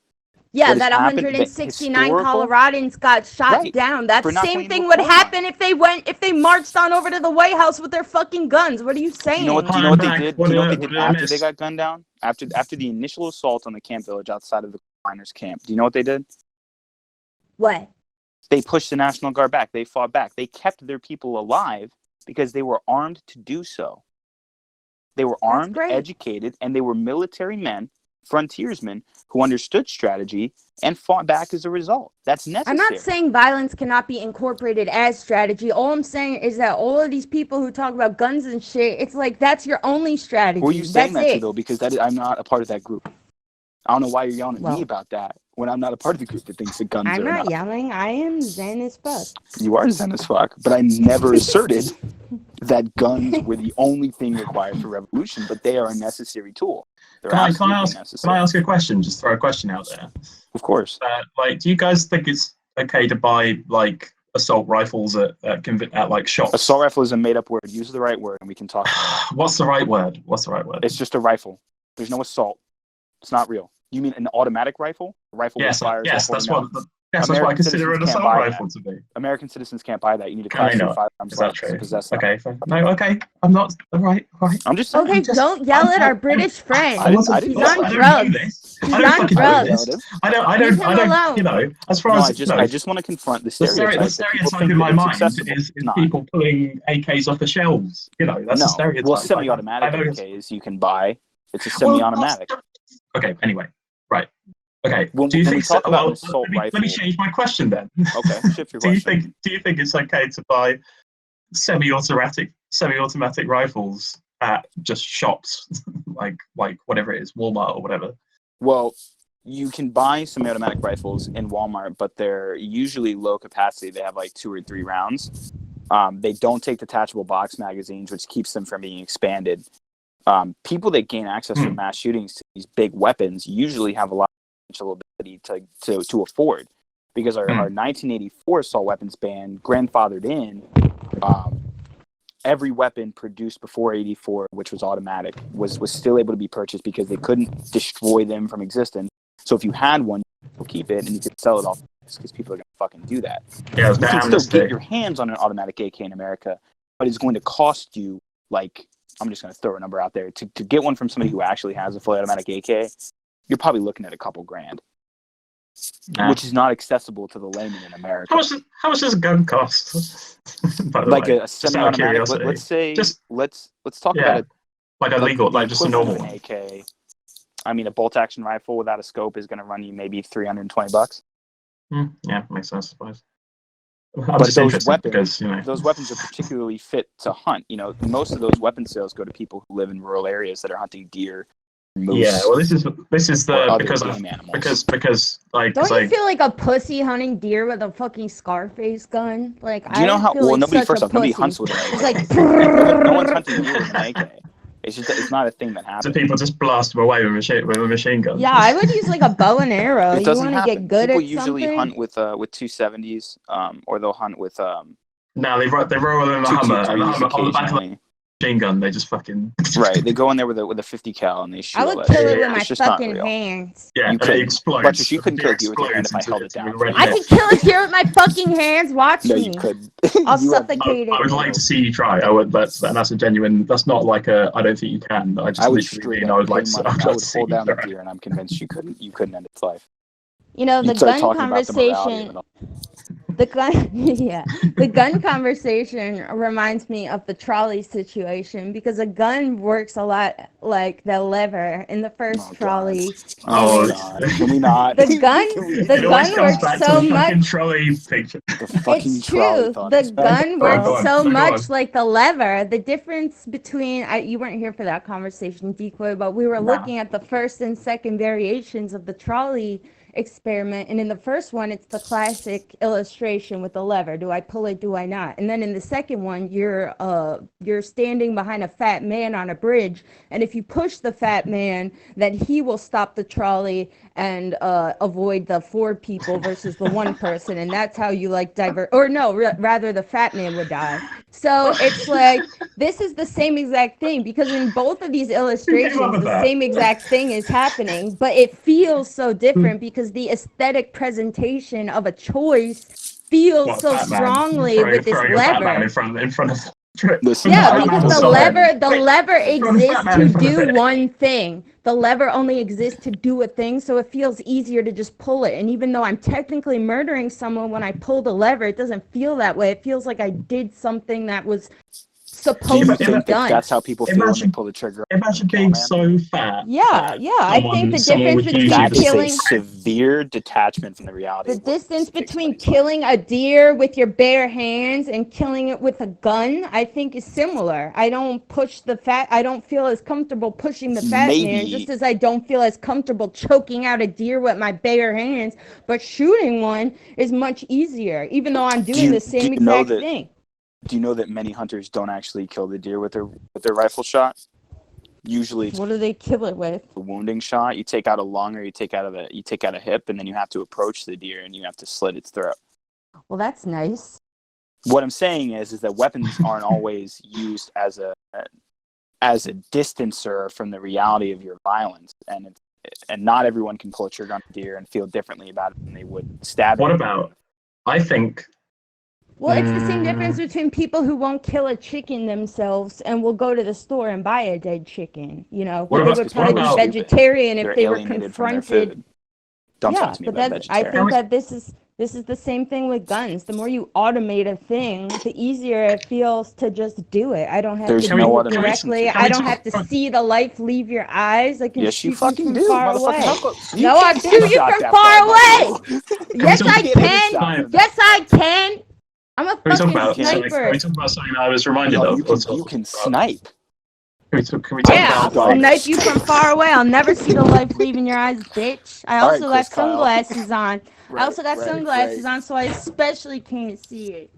Yeah, what has that happened. The 169 historical, Coloradans got shot right, down. That for not same going to a thing would coal happen mine. if they marched on over to the White House with their fucking guns. What are you Do you know what? saying? Do you know I'm what they back. did? What Do you know what did they I, did what did I after they miss? got gunned down? After the initial assault on the camp village outside of the miners' camp. Do you know what they did? What? They pushed the National Guard back. They fought back. They kept their people alive because they were armed to do so. They were That's armed, great. educated, and they were military men, frontiersmen who understood strategy and fought back as a result. That's necessary. I'm not saying violence cannot be incorporated as strategy. All I'm saying is that all of these people who talk about guns and shit, it's like that's your only strategy. Who are you saying That's that to, it. though? Because I'm not a part of that group. I don't know why you're yelling at me Well, about that when I'm not a part of the group that thinks that guns I'm are not enough. yelling. I am zen as fuck. You are zen as fuck, but I never asserted that guns were the only thing required for revolution, but they are a necessary tool. They're Can I absolutely ask? Can necessary. I ask a question? Just throw a question out there. Of course. Like, do you guys think it's okay to buy like assault rifles at like shops? Assault rifle is a made-up word. Use the right word, and we can talk. What's the right word? What's the right word? It's just a rifle. There's no assault. It's not real. You mean an automatic rifle? A rifle Yes, that fires yes, off that's ordinary. what. Yes, that's what I American consider an citizens can't assault buy rifle that. to be. American citizens can't buy that. You need a Can I class 3 not? firearms Is that license to true? possess that. Okay, no, okay. I'm not. All right, all right. I'm just saying. Okay, don't yell at our British friend. I didn't He's know on that. I don't know drugs. this. He's I don't on fucking know drugs. this. Relative. Leave him alone. You know, as far No, as I just want to confront the the stereotype that people stereotype think in that my it's mind accessible. is It's not. people pulling AKs off the shelves. You know, that's a No. stereotype. Well, Like, semi-automatic I know- AKs you can buy. It's a Well, semi-automatic. okay. Anyway, right. Okay. When Do you we think? talk about an assault let me rifle, change my question then. okay, shift your Do you question. think it's okay to buy semi-automatic rifles at just shops, like whatever it is, Walmart or whatever? Well, you can buy semi-automatic rifles in Walmart, but they're usually low capacity. They have like 2 or 3 rounds. They don't take detachable box magazines, which keeps them from being expanded. People that gain access from mass shootings to these big weapons usually have a lot of financial ability to afford, because our 1984 assault weapons ban grandfathered in every weapon produced before 84, which was automatic, was still able to be purchased because they couldn't destroy them from existence. So if you had one, you could keep it and you could sell it off because people are going to fucking do that. Yeah, You can still get your hands on an automatic AK in America, but it's going to cost you, like, I'm just going to throw a number out there. To get one from somebody who actually has a fully automatic AK, you're probably looking at a couple grand, which is not accessible to the layman in America. How much does a gun cost? By the Like way, a semi-automatic. Let's say. Let's talk about it. Like a legal, like just a normal one. AK. I mean, a bolt-action rifle without a scope is going to run you maybe $320. Yeah, makes sense, I suppose. But those weapons are particularly fit to hunt. You know, most of those weapon sales go to people who live in rural areas that are hunting deer, moose. Yeah, well, this is the because like. Don't you feel like a pussy hunting deer with a fucking Scarface gun? Like, do you know how? Feel Well, like nobody. such First a off, nobody pussy. hunts with an AK. It's like no one's hunting deer with an AK. It's not a thing that happens. So people just blast them away with a machine gun. Yeah, I would use like a bow and arrow. It doesn't you want to get good people at usually something? hunt with 270s, or they'll hunt with No, they roll in the Hummer, and the Hummer on the back of the machine gun. They just fucking right. They go in there with a 50 cal and they shoot. I would kill it with my fucking hands. Yeah, you could explodes. But you couldn't kill a deer with your hand if I held it down. I could kill a deer with my fucking hands. Watch no, me. you couldn't. I'll suffocate it. I would like to see you try. I would. That's a genuine. That's not like a. I don't think you can. I would straight mean, up. I would like to. I would hold down the deer, and I'm convinced you couldn't end its life. You know, the gun conversation. The gun conversation reminds me of the trolley situation, because a gun works a lot like the lever in the first trolley. Oh, can we not? The gun works so much. Trolley picture. It's true. The gun works so much like the lever. The difference between you weren't here for that conversation, Decoy, but we were looking at the first and second variations of the trolley experiment. And in the first one, it's the classic illustration with the lever. Do I pull it? Do I not? And then in the second one, you're standing behind a fat man on a bridge, and if you push the fat man, then he will stop the trolley and avoid the 4 people versus the 1 person, and that's how you like divert. Or no, rather the fat man would die. So it's like this is the same exact thing, because in both of these illustrations, the same exact thing is happening, but it feels so different because the aesthetic presentation of a choice feels so strongly with this lever. In front of. Listen, Yeah, because the lever exists to do one thing. The lever only exists to do a thing, so it feels easier to just pull it. And even though I'm technically murdering someone when I pull the lever, it doesn't feel that way. It feels like I did something that was supposed to be done. That's how people feel when they pull the trigger. Imagine being so fat. Yeah. I think the difference between killing severe detachment from the reality. The distance between killing a deer with your bare hands and killing it with a gun, I think, is similar. I don't feel as comfortable pushing the fat man, just as I don't feel as comfortable choking out a deer with my bare hands. But shooting one is much easier, even though I'm doing the same exact thing. Do you know that many hunters don't actually kill the deer with their rifle shot? Usually, what do they kill it with? A wounding shot. You take out a lung, or you take out a hip, and then you have to approach the deer and you have to slit its throat. Well, that's nice. What I'm saying is that weapons aren't always used as a distancer from the reality of your violence, and not everyone can pull a trigger on a deer and feel differently about it than they would stab it. What about? I think. Well, it's the same difference between people who won't kill a chicken themselves and will go to the store and buy a dead chicken. You know, they would probably be vegetarian if they were confronted. Don't talk to me about vegetarian. I think that this is the same thing with guns. The more you automate a thing, the easier it feels to just do it. I don't have to do it directly. I don't have to see the life leave your eyes. I can shoot you from far away. No, I shoot you from far away. Yes, I can. Yes, I can. I'm a fucking sniper. Can we talk about something that I was reminded of? You can snipe. Can we talk about? I'll snipe you from far away. I'll never see the life leaving your eyes, bitch. I also got sunglasses on. I also got sunglasses on, so I especially can't see it.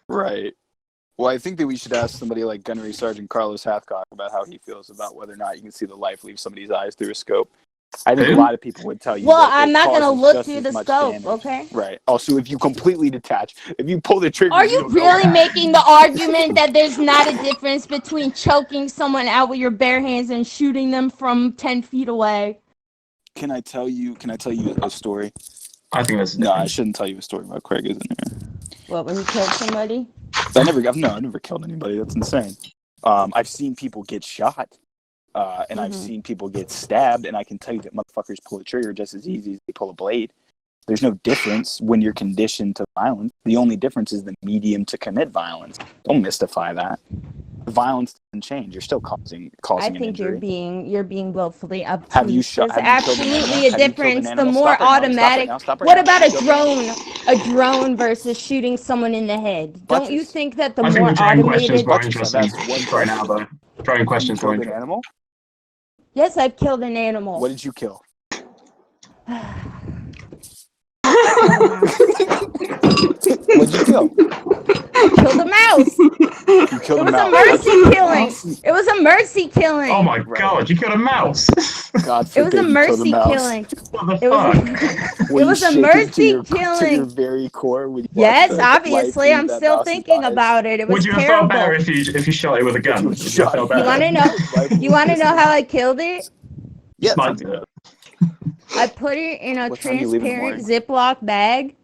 Right. Well, I think that we should ask somebody like Gunnery Sergeant Carlos Hathcock about how he feels about whether or not you can see the life leave somebody's eyes through a scope. I think a lot of people would tell you. Well, I'm not going to look through the scope, okay? Right. Also, if you completely detach, if you pull the trigger... Are you really making the argument that there's not a difference between choking someone out with your bare hands and shooting them from 10 feet away? Can I tell you a story? I think that's... No, I shouldn't tell you a story about Craig, isn't here. What, when he killed somebody? I never killed anybody. That's insane. I've seen people get shot. And I've seen people get stabbed, and I can tell you that motherfuckers pull a trigger just as easy as they pull a blade. There's no difference when you're conditioned to violence. The only difference is the medium to commit violence. Don't mystify that. Violence doesn't change. You're still causing an injury. you're being willfully obtuse. Have you shot? There's absolutely a difference. The more automatic. What about a drone versus shooting someone in the head? Don't you think that the more automated? More interesting right now, though. Throwing questions. Killed an animal? Yes, I've killed an animal. What did you kill? What did you kill? I killed a mouse. You killed a mouse. It was a mercy killing. It was a mercy killing. Oh my god, you killed a mouse. God forbid. It was a mercy killing. What the fuck? It was a mercy killing. To your very core. Yes, obviously. I'm still thinking about it. It was terrible. Would you have felt better if you shot it with a gun? You want to know how I killed it? Yes. I put it in a transparent Ziploc bag,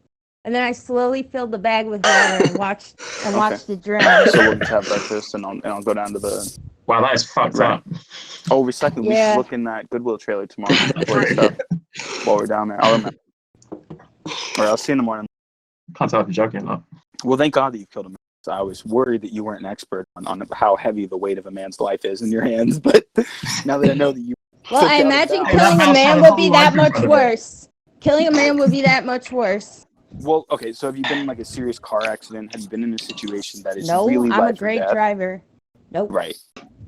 and then I slowly filled the bag with water and watched it drown. So we'll just have breakfast, and I'll go down to the. Wow, that is fucked up. Oh, recycling. We should look in that Goodwill trailer tomorrow stuff while we're down there. I'll see you in the morning. Can't tell if you're joking though. Well, thank God that you killed him. I was worried that you weren't an expert on how heavy the weight of a man's life is in your hands, but now that I know that you. Well, I imagine killing a man would be that much worse. Killing a man would be that much worse. Well, okay, so have you been in like a serious car accident? Have you been in a situation that is really life or death? No, I'm a great driver. Nope. Right.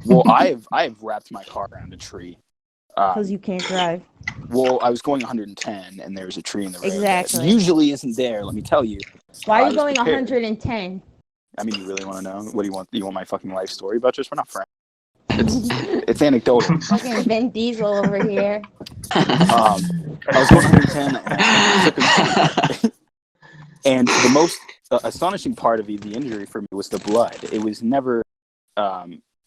Well, I've wrapped my car around a tree. Because you can't drive. Well, I was going 110, and there was a tree in the road. Exactly. That usually isn't there. Let me tell you. Why I are you was going prepared. 110? I mean, you really want to know? What do you want? You want my fucking life story, Butchers? We're not friends. It's anecdotal. Fucking Vin Diesel over here. I was going 110, and I took a tree. And the most astonishing part of the injury for me was the blood. It was never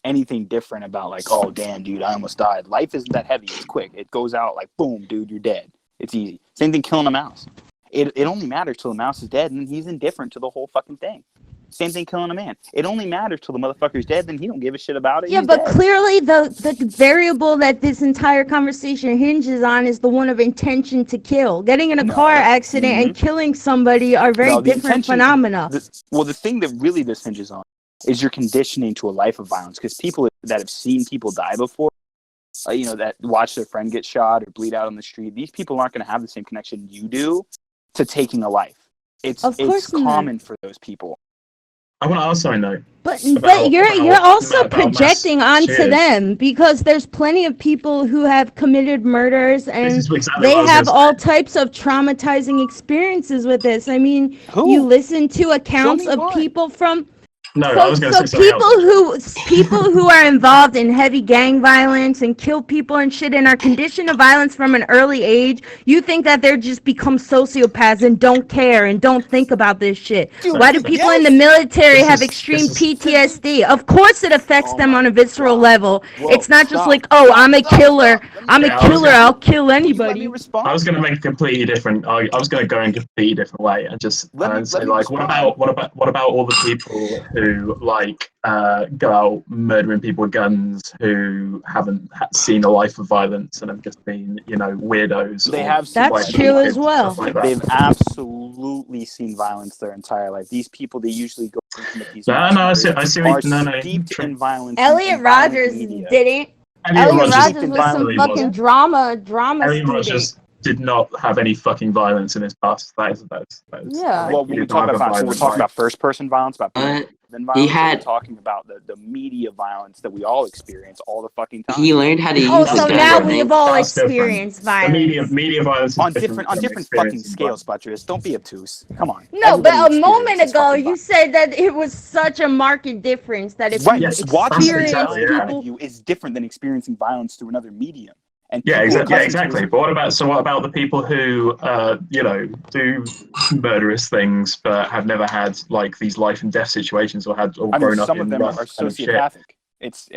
anything different about like, oh, damn, dude, I almost died. Life isn't that heavy. It's quick. It goes out like, boom, dude, you're dead. It's easy. Same thing killing a mouse. It only matters till the mouse is dead, and then he's indifferent to the whole fucking thing. Same thing killing a man. It only matters till the motherfucker's dead, then he don't give a shit about it. Yeah, He's but dead. clearly the variable that this entire conversation hinges on is the one of intention to kill. Getting in a No. car accident and killing somebody are very No, the different intention- phenomena. The thing that really this hinges on is your conditioning to a life of violence. Because people that have seen people die before, that watch their friend get shot or bleed out on the street, these people aren't going to have the same connection you do to taking a life. It's common for those people. I want to ask something though. But you're also projecting onto them, because there's plenty of people who have committed murders and they have all types of traumatizing experiences with this. I mean, you listen to accounts of people from people who are involved in heavy gang violence and kill people and shit and are conditioned to violence from an early age. You think that they're just become sociopaths and don't care and don't think about this shit. Why do people in the military have extreme PTSD? Of course it affects them on a visceral level. It's not just like, oh, I'm a killer. I'll kill anybody. I was going to make a completely different. I was going to go in a completely different way and just say like, what about all the people who like go out murdering people with guns who haven't seen a life of violence and have just been weirdos? They have. That's true as well. Like They've absolutely seen violence their entire life. These people, they usually go into these. I see. Steeped in violence. Elliot Rodgers didn't. Elliot Rodgers was some fucking drama Elliot student. Rodgers did not have any fucking violence in his past. That is yeah. Well, when we talk about violence, we're talking about first-person violence, about violence. We're talking about the media violence that we all experience all the fucking time. He learned how to use a gun. So now we've all experienced violence. Media violence is on different fucking scales, Butchers. Don't be obtuse. Come on. No, but a moment ago you said that it was such a marked difference that if you experience people is different than experiencing violence through another medium. And exactly. But what about the people who do murderous things but have never had like these life and death situations or grown up in some of them are sociopathic. It's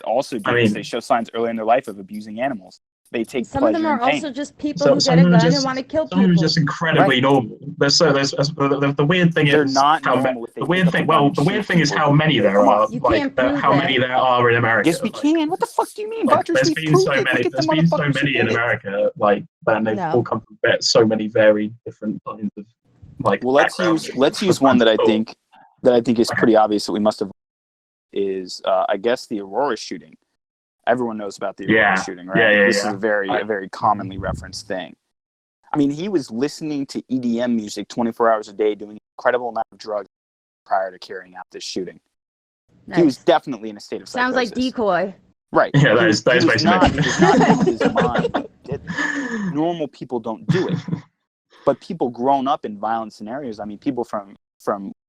also dangerous. They show signs early in their life of abusing animals. They take some of them are also just people who get a gun and want to kill people. Some are just incredibly normal. The weird thing they're is not normal. The weird thing is how many there are. Many there are in America. Yes, we can. What the fuck do you mean, Butchers? There's been so many in America. And they've all come from so many very different kinds of Well, let's use one that I think is pretty obvious that we must have is I guess the Aurora shooting. Everyone knows about the Aurora shooting, right? This is a very commonly referenced thing. I mean, he was listening to EDM music 24 hours a day, doing an incredible amount of drugs prior to carrying out this shooting. Nice. He was definitely in a state of psychosis. Sounds like decoy. Right. Yeah, that is basically. He was not in his mind. Normal people don't do it. But people grown up in violent scenarios, I mean, people from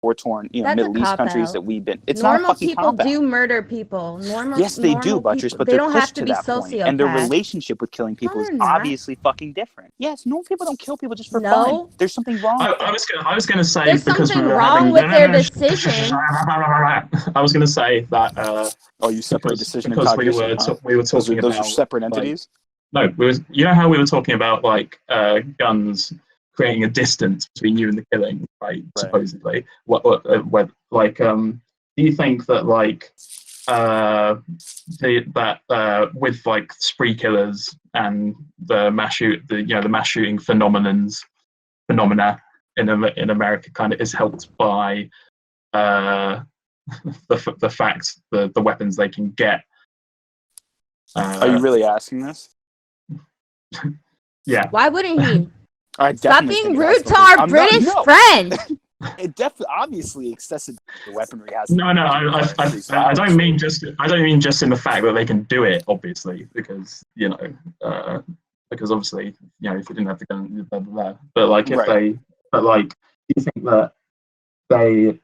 war-torn, Middle East countries that we've been. It's normal not a fucking people cop-out. do murder people. Yes, they do, Butchers, but they're don't pushed have to be that point, sociopaths. and their relationship with killing people is obviously fucking different. Yes, normal people don't kill people just for fun. There's something wrong. I was going to say there's because something wrong with their decision. I was going to say that. You separate decision and because cognition. we were talking about those are separate entities. No, you know how we were talking about guns creating a distance between you and the killing, right? Supposedly, do you think that with spree killers and the mass shooting phenomena in America kind of is helped by the fact the weapons they can get? Are you really asking this? Yeah. Why wouldn't he? Stop being rude to our British friend. It definitely, obviously, excessive weaponry has. No. I don't mean just in the fact that they can do it, obviously, because because obviously, you know, if you didn't have the gun, blah, blah, blah. But like, if Right. they, but like, do you think that they,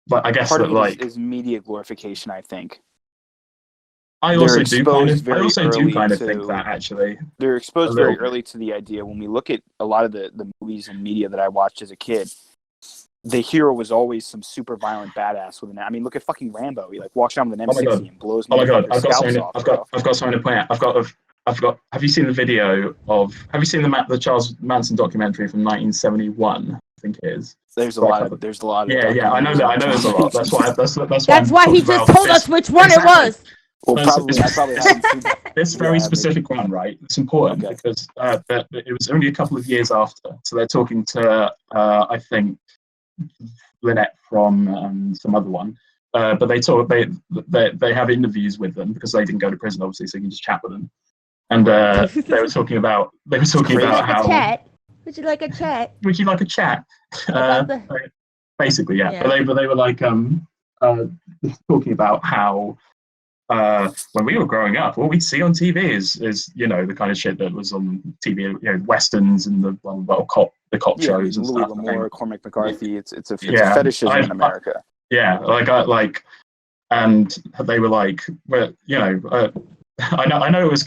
like, I guess Part that of it like, is media glorification, I think. I They're also do kind exposed of, I very also do early kind of to- think that actually They're a exposed little very bit. early to the idea. When we look at a lot of the movies and media that I watched as a kid, the hero was always some super violent badass with an. I mean, look at fucking Rambo. He like walks around with an Oh my God. M60 and blows Oh my God, motherfuckers' scalps off. I've got something to point out. I've got. Have you seen the video of? Have you seen the Charles Manson documentary from 1971? I think it is. There's a Like, lot of yeah. I know that. I know there's a lot. That's why. That's why. That's why he just told us which one it was. Well, But probably I probably haven't seen this very specific one, right? It's important Okay. because it was only a couple of years after. So they're talking to I think Lynette from some other one. But they have interviews with them because they didn't go to prison, obviously, so you can just chat with them. And they were talking about how Chat. Would you like a chat? would you like a chat? About the- Basically, yeah. Yeah. But they were like talking about how when we were growing up, what we'd see on TV is you know the kind of shit that was on TV, you know, westerns and the cop shows and Louis stuff. L'Amour, Cormac McCarthy. It's a Yeah. fetishism in America. Yeah, and they were like, well, you know, I know it's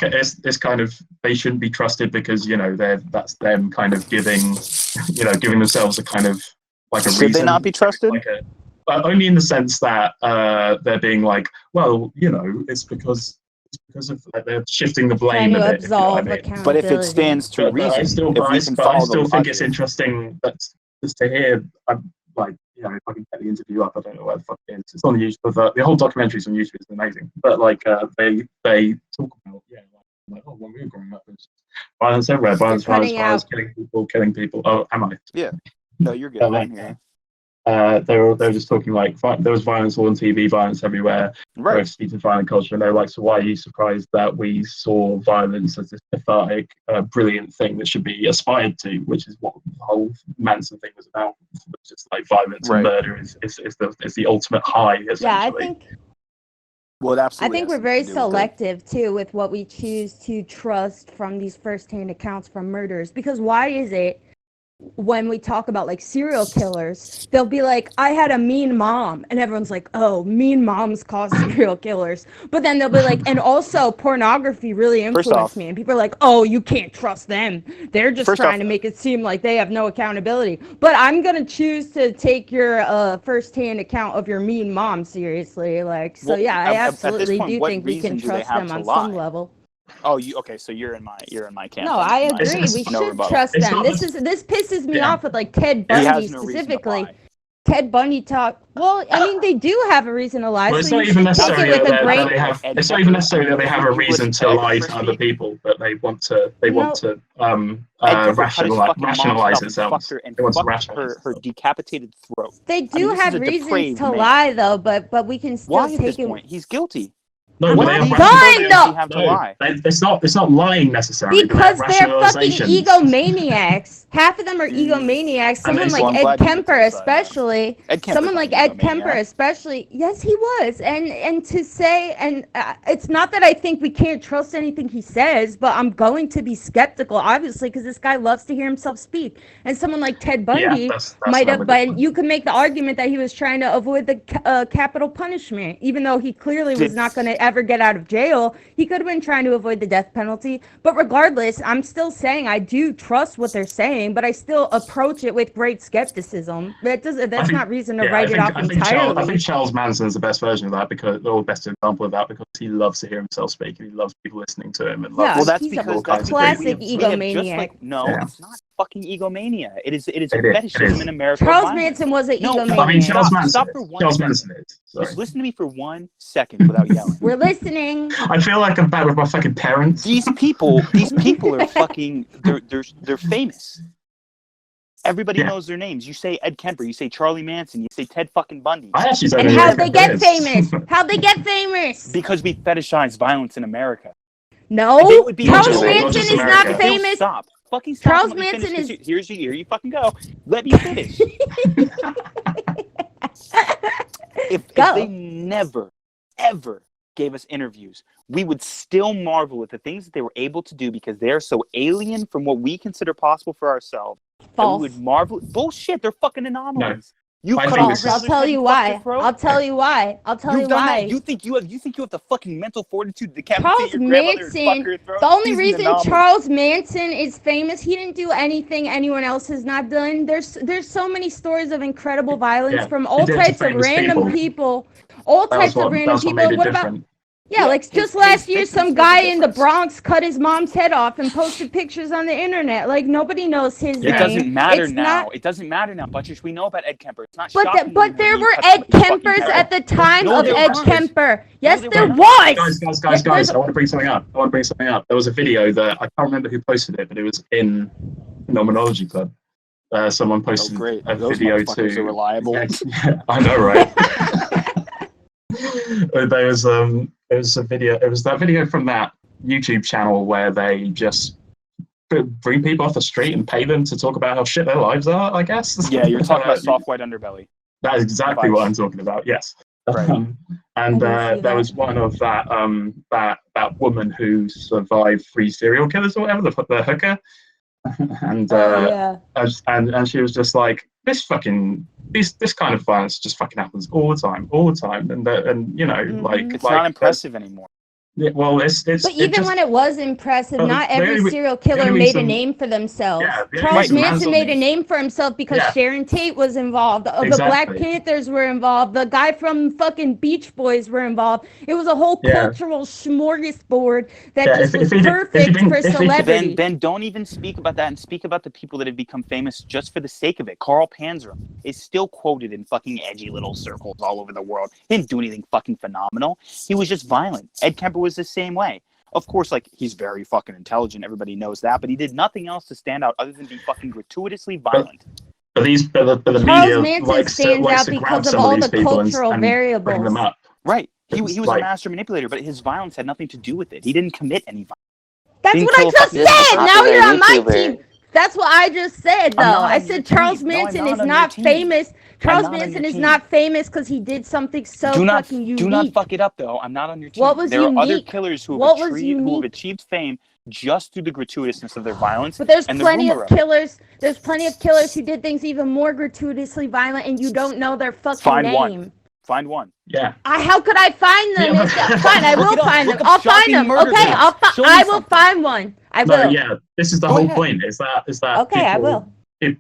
kind of they shouldn't be trusted because you know that's them kind of giving themselves a kind of like a Should reason. they not be trusted? Only in the sense that they're being like, well, you know, it's because of like, they're shifting the blame Trying to a bit. If you know what I absolve mean. accountability. But if it stands to But I reason, still, if but we I, can but I follow still the think it's logic, interesting that just to hear, like, you know, if I can get the interview up, I don't know where the fuck it is. It's on YouTube. The whole documentary's on YouTube. It's amazing. But like, they talk about like oh, when we were growing up, there's violence everywhere, violence, killing people. Oh, am I? Yeah. No, you're good. I'm here. They were just talking like there was violence all on TV, violence everywhere. Right. Speaking of violent culture, and they were like, so why are you surprised that we saw violence as this cathartic, brilliant thing that should be aspired to, which is what the whole Manson thing was about. It's just like violence and murder is the ultimate high, essentially. Yeah, I think. Well, it absolutely. I think we're very selective too with what we choose to trust from these first-hand accounts from murders. Because why is it when we talk about like serial killers, they'll be like, I had a mean mom, and everyone's like, oh, mean moms cause serial killers. But then they'll be like, and also pornography really influenced me, and people are like, oh, you can't trust them, they're just trying to make it seem like they have no accountability. But I'm gonna choose to take your first-hand account of your mean mom seriously. Like, so yeah, I absolutely do think we can trust them on some level. Oh, okay? So you're in my camp. No, I agree. We should trust them. This pisses me off with like Ted Bundy specifically. Ted Bundy talk. Well, I mean, they do have a reason to lie. Well, it's so not you even should take it with a grain. It's not even necessarily that they have a reason to lie to other people, but they want to rationalize themselves. They want to rationalize her decapitated throat. They do have reasons to lie, though, but we can still take it. Why at this point? He's guilty. No, I'm not done though. It's not lying necessarily. Because they're fucking egomaniacs. Half of them are egomaniacs. Someone like Ed Kemper, especially. Someone like Ed Kemper, especially. Yes, he was. And to say, and it's not that I think we can't trust anything he says, but I'm going to be skeptical, obviously, because this guy loves to hear himself speak. And someone like Ted Bundy might have, but you could make the argument that he was trying to avoid the capital punishment, even though he clearly was not going to ever get out of jail. He could have been trying to avoid the death penalty. But regardless, I'm still saying I do trust what they're saying, but I still approach it with great skepticism. That's not reason to write it off entirely. I think Charles Manson is the best version of that, or best example of that, because he loves to hear himself speak and he loves people listening to him. And he's a classic egomaniac. It's not fucking egomania. It is fetishism in America. Charles Manson was an egomaniac. I mean, Charles Manson is. Just listen to me for 1 second without yelling. We're listening. I feel like I'm back with my fucking parents. These people are fucking. They're famous. Everybody knows their names. You say Ed Kemper, you say Charlie Manson, you say Ted fucking Bundy. And how'd they get famous? How'd they get famous? Because we fetishize violence in America. No, Charles Manson is not famous. Stop. Fucking stop. Charles Manson is. Here you fucking go. Let me finish. If they never, ever gave us interviews, we would still marvel at the things that they were able to do because they're so alien from what we consider possible for ourselves. False. We would marvel. Bullshit, they're fucking anomalies. You I cut think off this your is- I'll brother's tell head you and fuck why. your throat? I'll tell you why. I'll tell You've you done why. that. You think you have the fucking mental fortitude to decapitate Charles your grandmother and Manson, fuck her throat? the only He's an reason anomaly. Charles Manson is famous, he didn't do anything anyone else has not done. There's so many stories of incredible violence Yeah, from he all did to types of famous random people. all That was types of random what people. made And it what about different. yeah, like his just last year, victims some made the guy in the difference. Bronx cut his mom's head off and posted pictures on the internet. Like nobody knows his Yeah. It name. doesn't matter It's now. not. It doesn't matter now, Butchers. We know about Ed Kemper. It's not But shocking. but there anymore were that you Ed cut somebody's fucking Kempers head at off. the time No, of there Ed weren't. Kemper. Yes, there there weren't. was. Guys, I want to bring something up. There was a video that I can't remember who posted it, but it was in Phenomenology Club. Someone Oh, posted great. a Those video motherfuckers to. are reliable. Yeah, I know, right? There was a video. It was that video from that YouTube channel where they just bring people off the street and pay them to talk about how shit their lives are. I guess. Yeah, you're talking about soft white underbelly. That is exactly what I'm talking about. Yes. Right. And I didn't see there that. was one of that woman who survived 3 serial killers or whatever, the hooker, and Yeah. and she was just like, this kind of violence just fucking happens all the time, and you know, Mhm. It's not impressive anymore. Yeah, well, it's But even when it was impressive, Well, not the every only- serial the killer only made a reason- name for themselves. Yeah, the only Charles reason Manson Manson made a is- name for himself because Yeah. Sharon Tate was involved. The Black Exactly. Panthers were involved. The guy from fucking Beach Boys were involved. It was a whole Yeah. cultural smorgasbord that Yeah, just if was he did- perfect for if he- celebrity. Ben, don't even speak about that and speak about the people that have become famous just for the sake of it. Carl Panzer is still quoted in fucking edgy little circles all over the world. He didn't do anything fucking phenomenal. He was just violent. Ed Kemper was the same way. Of course, like, he's very fucking intelligent. Everybody knows that. But he did nothing else to stand out other than be fucking gratuitously violent. But the Charles media Manson likes stands out to grab because of some of all these the people cultural and bring variables. them up. Right. He It's was like- a master manipulator, but his violence had nothing to do with it. He didn't commit any violence. That's Didn't what I kill a just fucking- said. Now popular you're on my YouTuber. team. That's what I just said, though. I'm not I on your said Charles team. No, I'm Manson not is on your not team. famous. Charles not on Manson your is team. not famous because he did something so fucking unique. Do not fuck it up, though. I'm not on your team. What was there are other unique? killers who What have, was who have unique? achieved fame just through the gratuitousness of their violence. But there's and plenty the rumor of killers. There's plenty of killers who did things even more gratuitously violent, and you don't know their fucking Find name. one. Find one. Yeah. How could I find them? Yeah, Fine, I Look will it up. find Look them. up I'll find shocking them. murder Okay, deaths. Show me I will something. find one. I No, will. yeah. This is the Go whole ahead. point. Is that Okay, I will.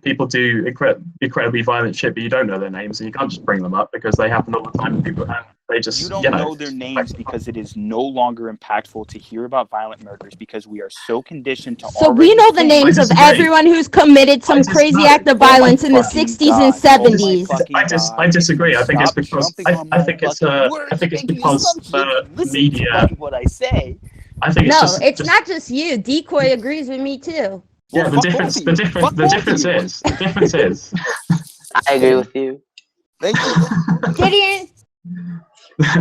people do incredibly violent shit, but you don't know their names, and you can't just bring them up because they happen all the time. People and they just You don't know know their names because it is no longer impactful to hear about violent murders because we are so conditioned to So already we know the think- names of disagree. everyone who's committed some crazy act of violence in the fucking 60s and God. Oh my 70s. fucking I disagree. I think it's Stop because jumping on my fucking words I think it's and making because assumptions. Listen media. to fucking what I say. I think No, it's it's just not just you. Decoy agrees with me too. yeah. Well, The fuck difference both of you. Fuck both of you. the difference is I agree with you. Thank you. Gideon,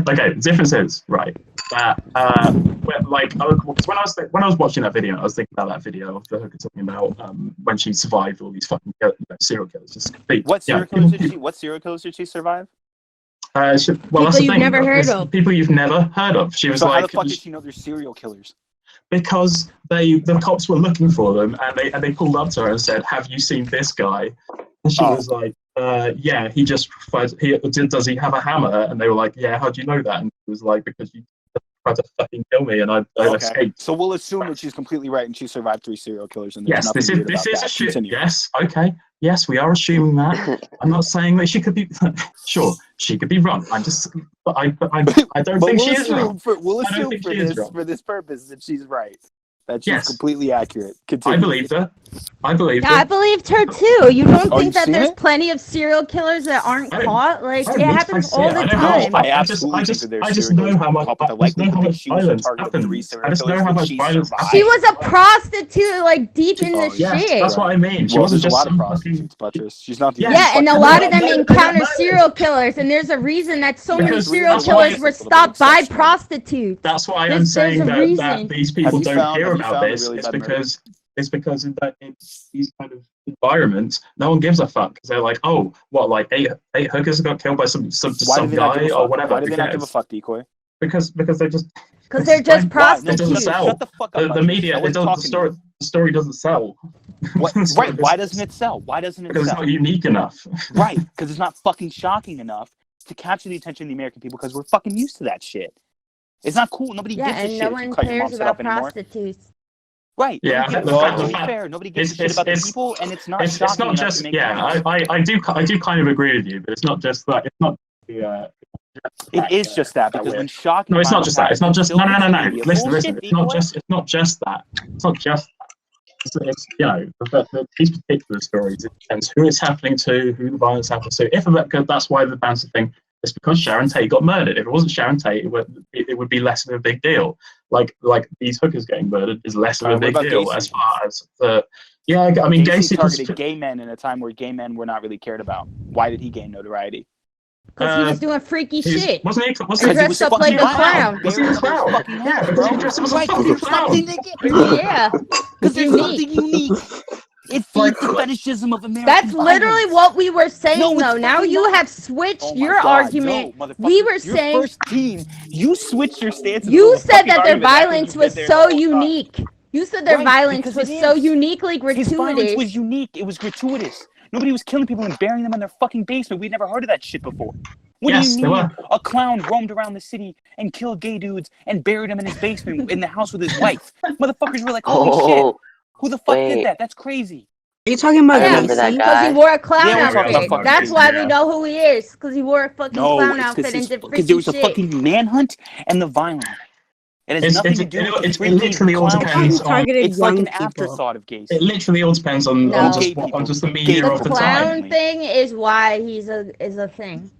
okay. The difference is right that when I was watching that video, I was thinking about that video of the hooker talking about when she survived all these fucking serial killers. It's complete. What serial yeah, killers did she survive? well, that's the you've thing. never heard of. People you've never heard of. She was So how like, the fuck did she know they're serial killers? because the cops were looking for them, and they pulled up to her and said, "Have you seen this guy?" And she was like, "Yeah, he just does he have a hammer?" And they were like, "Yeah, how do you know that?" And she was like, "Because you tried to fucking kill me, and I escaped." So we'll assume that she's completely right and she survived 3 serial killers and there's Yes, nothing this weird is about that. a shit. Continue. Yes, okay. Yes, we are assuming that. I'm not saying that she could be. Sure, she could be wrong. I don't But think she is wrong. we'll I don't assume think for she is this wrong. for this purpose that she's right. That she's Yes. completely accurate. Continue. I believed her. I believed yeah, I her. believed her too. You don't Oh, think you've that seen there's it? plenty of serial killers that aren't I don't- caught? Like, I it don't need to happens see all it. the I don't know. time. I absolutely think that there's I just serial know killers how much. pop up. The I just know likelihood how that much she was a violence target of 3 happens. serial I just know killers how that much she violence survived. She was a prostitute, like, deep in the Yes, shit. that's what I mean. She Well, wasn't there's a just lot of some prostitutes, Buttress. She's not the Yeah, only Yeah, and a fucking lot one. of them no, encounter no. serial killers, and there's a reason that so many Because serial that's why- killers were It's a little bit stopped by exceptional. prostitutes. That's why There's- I'm saying there's a that reason. these people you don't found- hear have you about found a this. really It's bad murder? because in these kind of environments, no one gives a fuck. Because they're like, oh, what, like eight hookers got killed by some Why did they not guy give a or fuck? whatever. Why did Who they not give a cares? fuck, Decoy? because they just Because they're just Why? It doesn't prostitutes. sell. Shut the fuck up. The media, it doesn't. The story doesn't sell. What? Right? Why doesn't it sell? Why doesn't it Because sell? it's not unique enough. Right? Because it's not fucking shocking enough to capture the attention of the American people. Because we're fucking used to that shit. It's not cool. Nobody gives a and shit no if you one cut your cares mom's head off about anymore. prostitutes. Right? Yeah, Nobody the cares. fact- Fair. Nobody gives a shit it's- about the it's- people, and it's not It's shocking not enough just to make yeah. news. I do kind of agree with you, but it's not just that. It's not the. It is just that because when shocking. No, it's not violence just that. It's not happens, just it still no. hits the media. Listen. Bullshit, It's not decoy. just. It's not just that. It's not just that. It's you know these particular stories. It depends who it's happening to, who the violence happens to. Because that's why the bouncer thing. It's because Sharon Tate got murdered. If it wasn't Sharon Tate, it would be less of a big deal. Like these hookers getting murdered is less of a big deal Gacy? as far as the. Yeah, I mean, Gacy Gacy targeted gay men in a time where gay men were not really cared about. Why did he gain notoriety? Because he was doing freaky shit. Wasn't he? He Because he dressed was up fucking like a violent. clown. Was he a clown? Fucking Yeah, heads, because bro. he dressed up as a Right, fucking because clown. something to get. Yeah. Because there's unique. something unique. It feeds Like- the fetishism of American That's literally violence. what we were saying, No, it's though. Now fucking you not. have switched Oh my your God, argument. no, motherfucker. We were Your saying first team, you switched your stance. you said that their violence was so unique. You said their Right, violence because was it so is. uniquely His violence gratuitous. was unique. It was gratuitous. Nobody was killing people and burying them in their fucking basement. We'd never heard of that shit before. What Yes, do they you were. mean? A clown roamed around the city and killed gay dudes and buried them in his basement in the house with his wife. Motherfuckers were like, holy shit. Oh, Who the fuck did wait. that? That's crazy. Are you talking about I remember Yeah, that Gacy? because he guy. wore a clown Yeah, we're talking about outfit. fucking That's Gacy, why yeah. we know who he is. Because he wore a fucking No, clown it's outfit and did because freaky there was a shit. fucking manhunt and the violence. It has nothing to do with the it freaking literally all clown depends shit. on. Targeted It's like young an people. afterthought of Gacy. It literally all depends on No. Gay people. on just the Gay media The of the clown time. thing is why he's is a thing.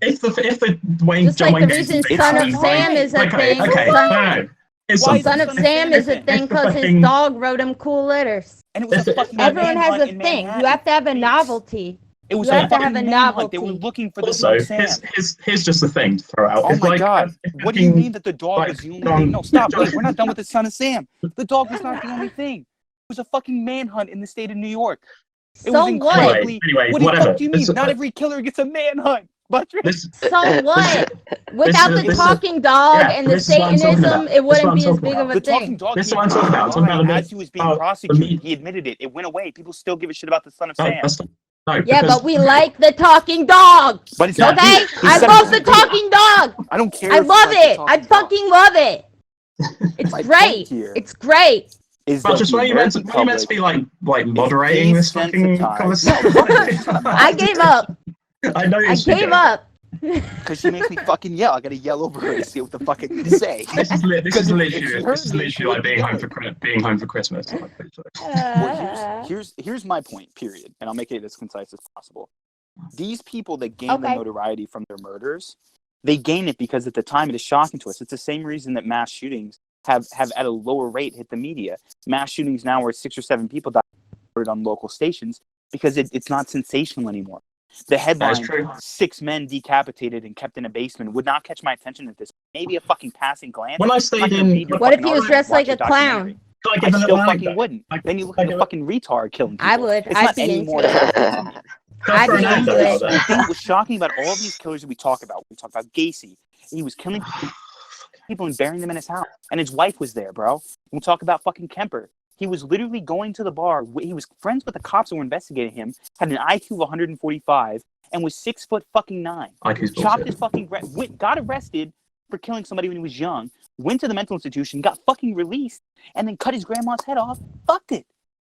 If the Wayne Just John like Wayne the Gacy reason thing Son of happened, Sam like- is a thing. Okay, no. It's Why is Son something. of Sam is a thing because his fucking- dog wrote him cool letters. And it was a fucking Everyone has manhunt a in thing. Manhattan. You have to have a Thanks. novelty. It was You a have to have fucking a manhunt. They were novelty. looking for the Also, Son of Sam. here's just the thing to throw out. Oh If, my like, God. if What do you fucking- mean that the dog like, was the only John- thing? No, stop. John- Wait, we're not done with the Son of Sam. The dog was not the only thing. It was a fucking manhunt in the state of New York. It So was what? incredibly... Anyway, what the whatever. fuck do you mean? This- Not every killer gets a manhunt. Buttrick. This, So what? Without this the is- talking dog yeah, and the this is what I'm talking Satanism, about. it This is what wouldn't I'm be as talking big of about. a The thing. talking dog This is came what I'm talking about. I'm talking about online the- as he was being the prosecuted. me- He admitted it. It went away. People still give a shit about the Son of no, Sam. no, Yeah, because- but we like the talking dog. But it's Yeah. not Okay? good. He I said love it's the not good. talking dog. I don't care. I if you love like the it. I talking dog. fucking love it. It's My point great. here It's great. is But that just the why you meant to American be public like moderating this fucking desensitized. conversation. I gave up. I know I you gave up. Because she makes me fucking yell. I gotta yell over her to see what the fuck I need to say. This is Because if she literally heard me, she like would being be home for Christmas. Well, here's my point, period. And I'll make it as concise as possible. These people that gain the Okay. notoriety from their murders, they gain it because at the time it is shocking to us. It's the same reason that mass shootings have at a lower rate hit the media. Mass shootings now where 6 or 7 people died on local stations because it's not sensational anymore. The headline, true. 6 men decapitated and kept in a basement, would not catch my attention at this. Maybe a fucking passing glance. When I I'm stayed not gonna in, read your What if fucking he was article dressed and watch like a a documentary. clown? like I if still like fucking that. wouldn't. Like- Then you look like like a a- fucking retard killing people. I would. It's I'd not be any into more it. shocking to me. I'd for be an into actor, it. though. The thing that was shocking about all these killers that we talk about Gacy. He was killing people and burying them in his house. And his wife was there, bro. We'll talk about fucking Kemper. He was literally going to the bar. He was friends with the cops that were investigating him, had an IQ of 145, and was 6'9". IQ's Chopped bullshit. his fucking got arrested for killing somebody when he was young, went to the mental institution, got fucking released, and then cut his grandma's head off. Fucked it.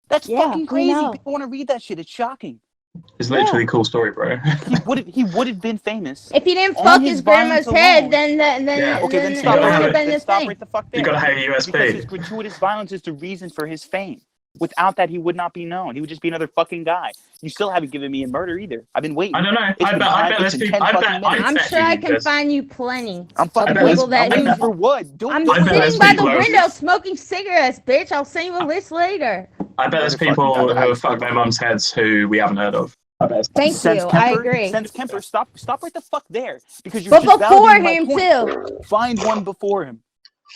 That's Yeah, fucking we crazy. know. People want to read that shit. It's shocking. It's literally a cool story, bro. He would have been famous. If he didn't On fuck his his grandma's violence head, alone. then Yeah. Okay, then it stop would right have there. been Then the stop thing. right the fuck there. You gotta have a Because his USP. gratuitous violence is the reason for his fame. Without that, he would not be known. He would just be another fucking guy. You still haven't given me a murder either. I've been waiting. I don't know. It's I been bet five- there's it's been people. 10 I fucking bet. minutes. I'm bet sure I you can there's- find you plenty. I'm fucking bet people waiting. that I'm waiting use- for what? Don't I'm do I bet sitting there's by the people who- window smoking cigarettes, bitch. I'll send you a list later. I bet there's Motherfucking people God, who I- have fucked their mum's heads who we haven't heard of. I bet. Thank Sense you. Kemper, I agree. Sense Kemper, stop right the fuck there. Because you're But just before validating my him point. too. Find one before him.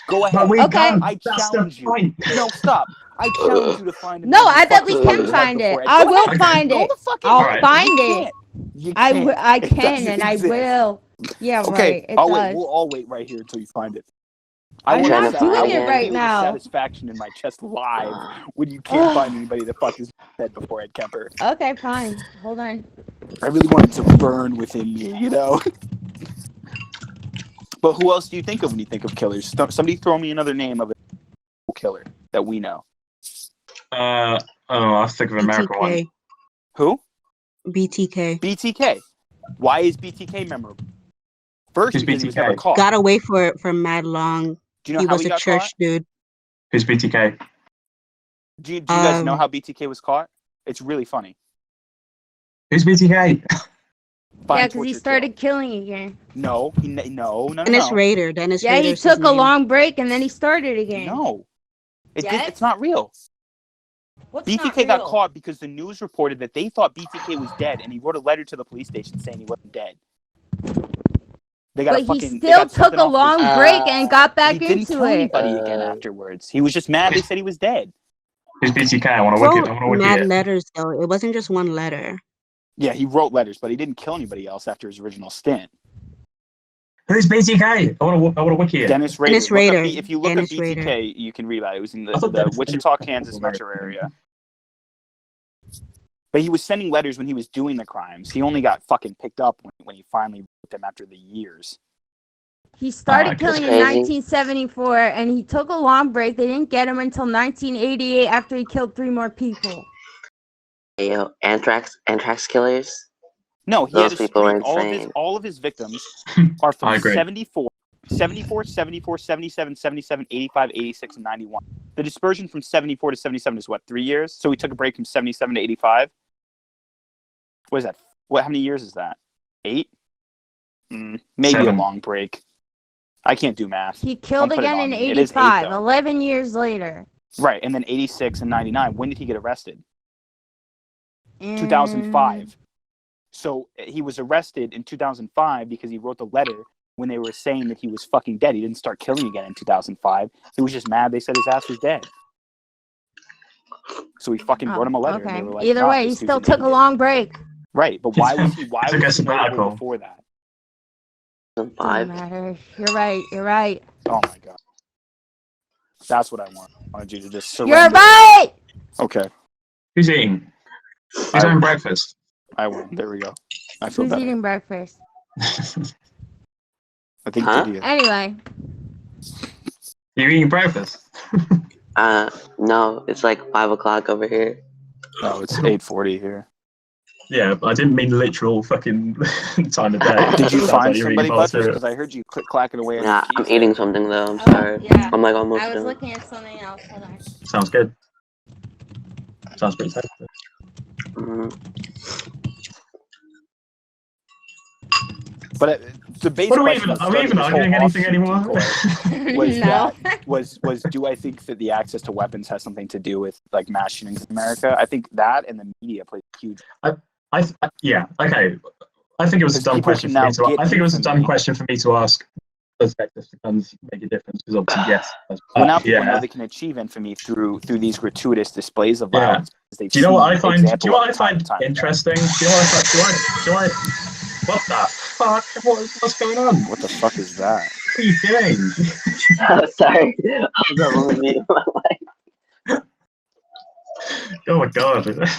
Go ahead. But we Okay. don't. I That's the challenge you. point. No, stop. I challenge you to find No, another I bet we fucking can one find it. before I Go will ahead. find Go it. the fuck I'll ahead. Alright. find You it. can't. You can't. I It can doesn't and I exist. will. Yeah, Okay, right. It I'll does. wait. We'll all wait right here until you find it. I'm trying not to doing find it it. right feel the now. satisfaction in my chest live when you can't find anybody that fuck is dead before Ed Kemper. Okay, fine. Hold on. I really wanted to burn within me, you know. But who else do you think of when you think of killers? Somebody throw me another name of a killer that we know. I don't know. I'll think of an American one. BTK. Who? BTK. BTK. Why is BTK memorable? First, Who's because he was BTK? never caught. Got away for mad long. Do you know He how was he a got church caught? dude. Who's BTK? Do you guys know Um, how BTK was caught? It's really funny. Who's BTK? Yeah, because he started killing again. No. Dennis Rader. Dennis Yeah, he Rader's his took a name. long break and then he started again. No. Yes? It's not real. What's not BTK got real? caught because the news reported that they thought BTK was dead, and he wrote a letter to the police station saying he wasn't dead. They got But he still took a long break and got back He didn't into kill it. anybody again afterwards. He was just mad. They said he was dead. Who's BTK? I want to Wrote wiki. I want to wiki mad it. letters though. It wasn't just one letter. Yeah, he wrote letters, but he didn't kill anybody else after his original stint. Who's BTK? I want to wiki it. Dennis Rader. Dennis Rader. If you look Dennis up BTK, Rader. you can read about it. It was in I thought the Dennis Wichita, Rader Kansas was metro American. area. But he was sending letters when he was doing the crimes. He only got fucking picked up when he finally wrote them after the years. He started that's killing in crazy. 1974 and he took a long break. They didn't get him until 1988 after he killed 3 more people. Hey, yo, anthrax killers. No, he Those had a people streak. are All insane. of his victims are I from agree. 74, 77, 77, 85, 86, and 91. The dispersion from 74 to 77 is what, 3 years? So he took a break from 77 to 85? What is that? How many years is that? 8? Maybe 7. a long break. I can't do math. He killed Don't put it again on in me. It is 85, 8, though. 11 years later. Right, and then 86 and 99. When did he get arrested? And 2005. So he was arrested in 2005 because he wrote the letter when they were saying that he was fucking dead. He didn't start killing again in 2005. He was just mad they said his ass was dead. So he fucking wrote him a letter. Okay. And they were like, Either nah, way, he this dude's still an took a idiot. long break. Right, but why was he Took a notable sabbatical. before that? Doesn't 5. matter. You're right. Oh my god. That's what I want. I wanted you to just You're surrender. right! Okay, Who's eating? Who's having breakfast? I win. There we go. I feel Who's better. eating breakfast? I think Huh? Didier. Anyway. You eating breakfast? No, it's like 5 o'clock over here. No, it's 8:40 here. Yeah, but I didn't mean literal fucking time of day. Did you Sounds find like you're somebody, eating bowl of Buttress? cereal. Because I heard you clacking away at Nah, the I'm cheese eating there. something though. I'm sorry. Yeah. I'm like almost I was done. looking at something else. Hold on. Sounds good. Sounds pretty tasty. Mhm. But the base What are we question even? that Are we started even this whole arguing anything offshoot anymore? decoy was No. was do I think that the access to weapons has something to do with like mass shootings in America? I think that and the media plays a huge. Yeah. Okay. I think it was a Because dumb people question can for now me to. get I think it was a dumb infamy. question for me to ask. Does access to guns make a difference? Because obviously, yes. Well, now people know Yeah. they can achieve infamy through these gratuitous displays of Yeah. violence. Because they've Do you know what I seen find? Do example you know what I of it time find and time again. interesting? Do you know what I find? Do I? What the fuck? What's going on? What the fuck is that? What are you doing? Sorry, I was on mute. Oh my god!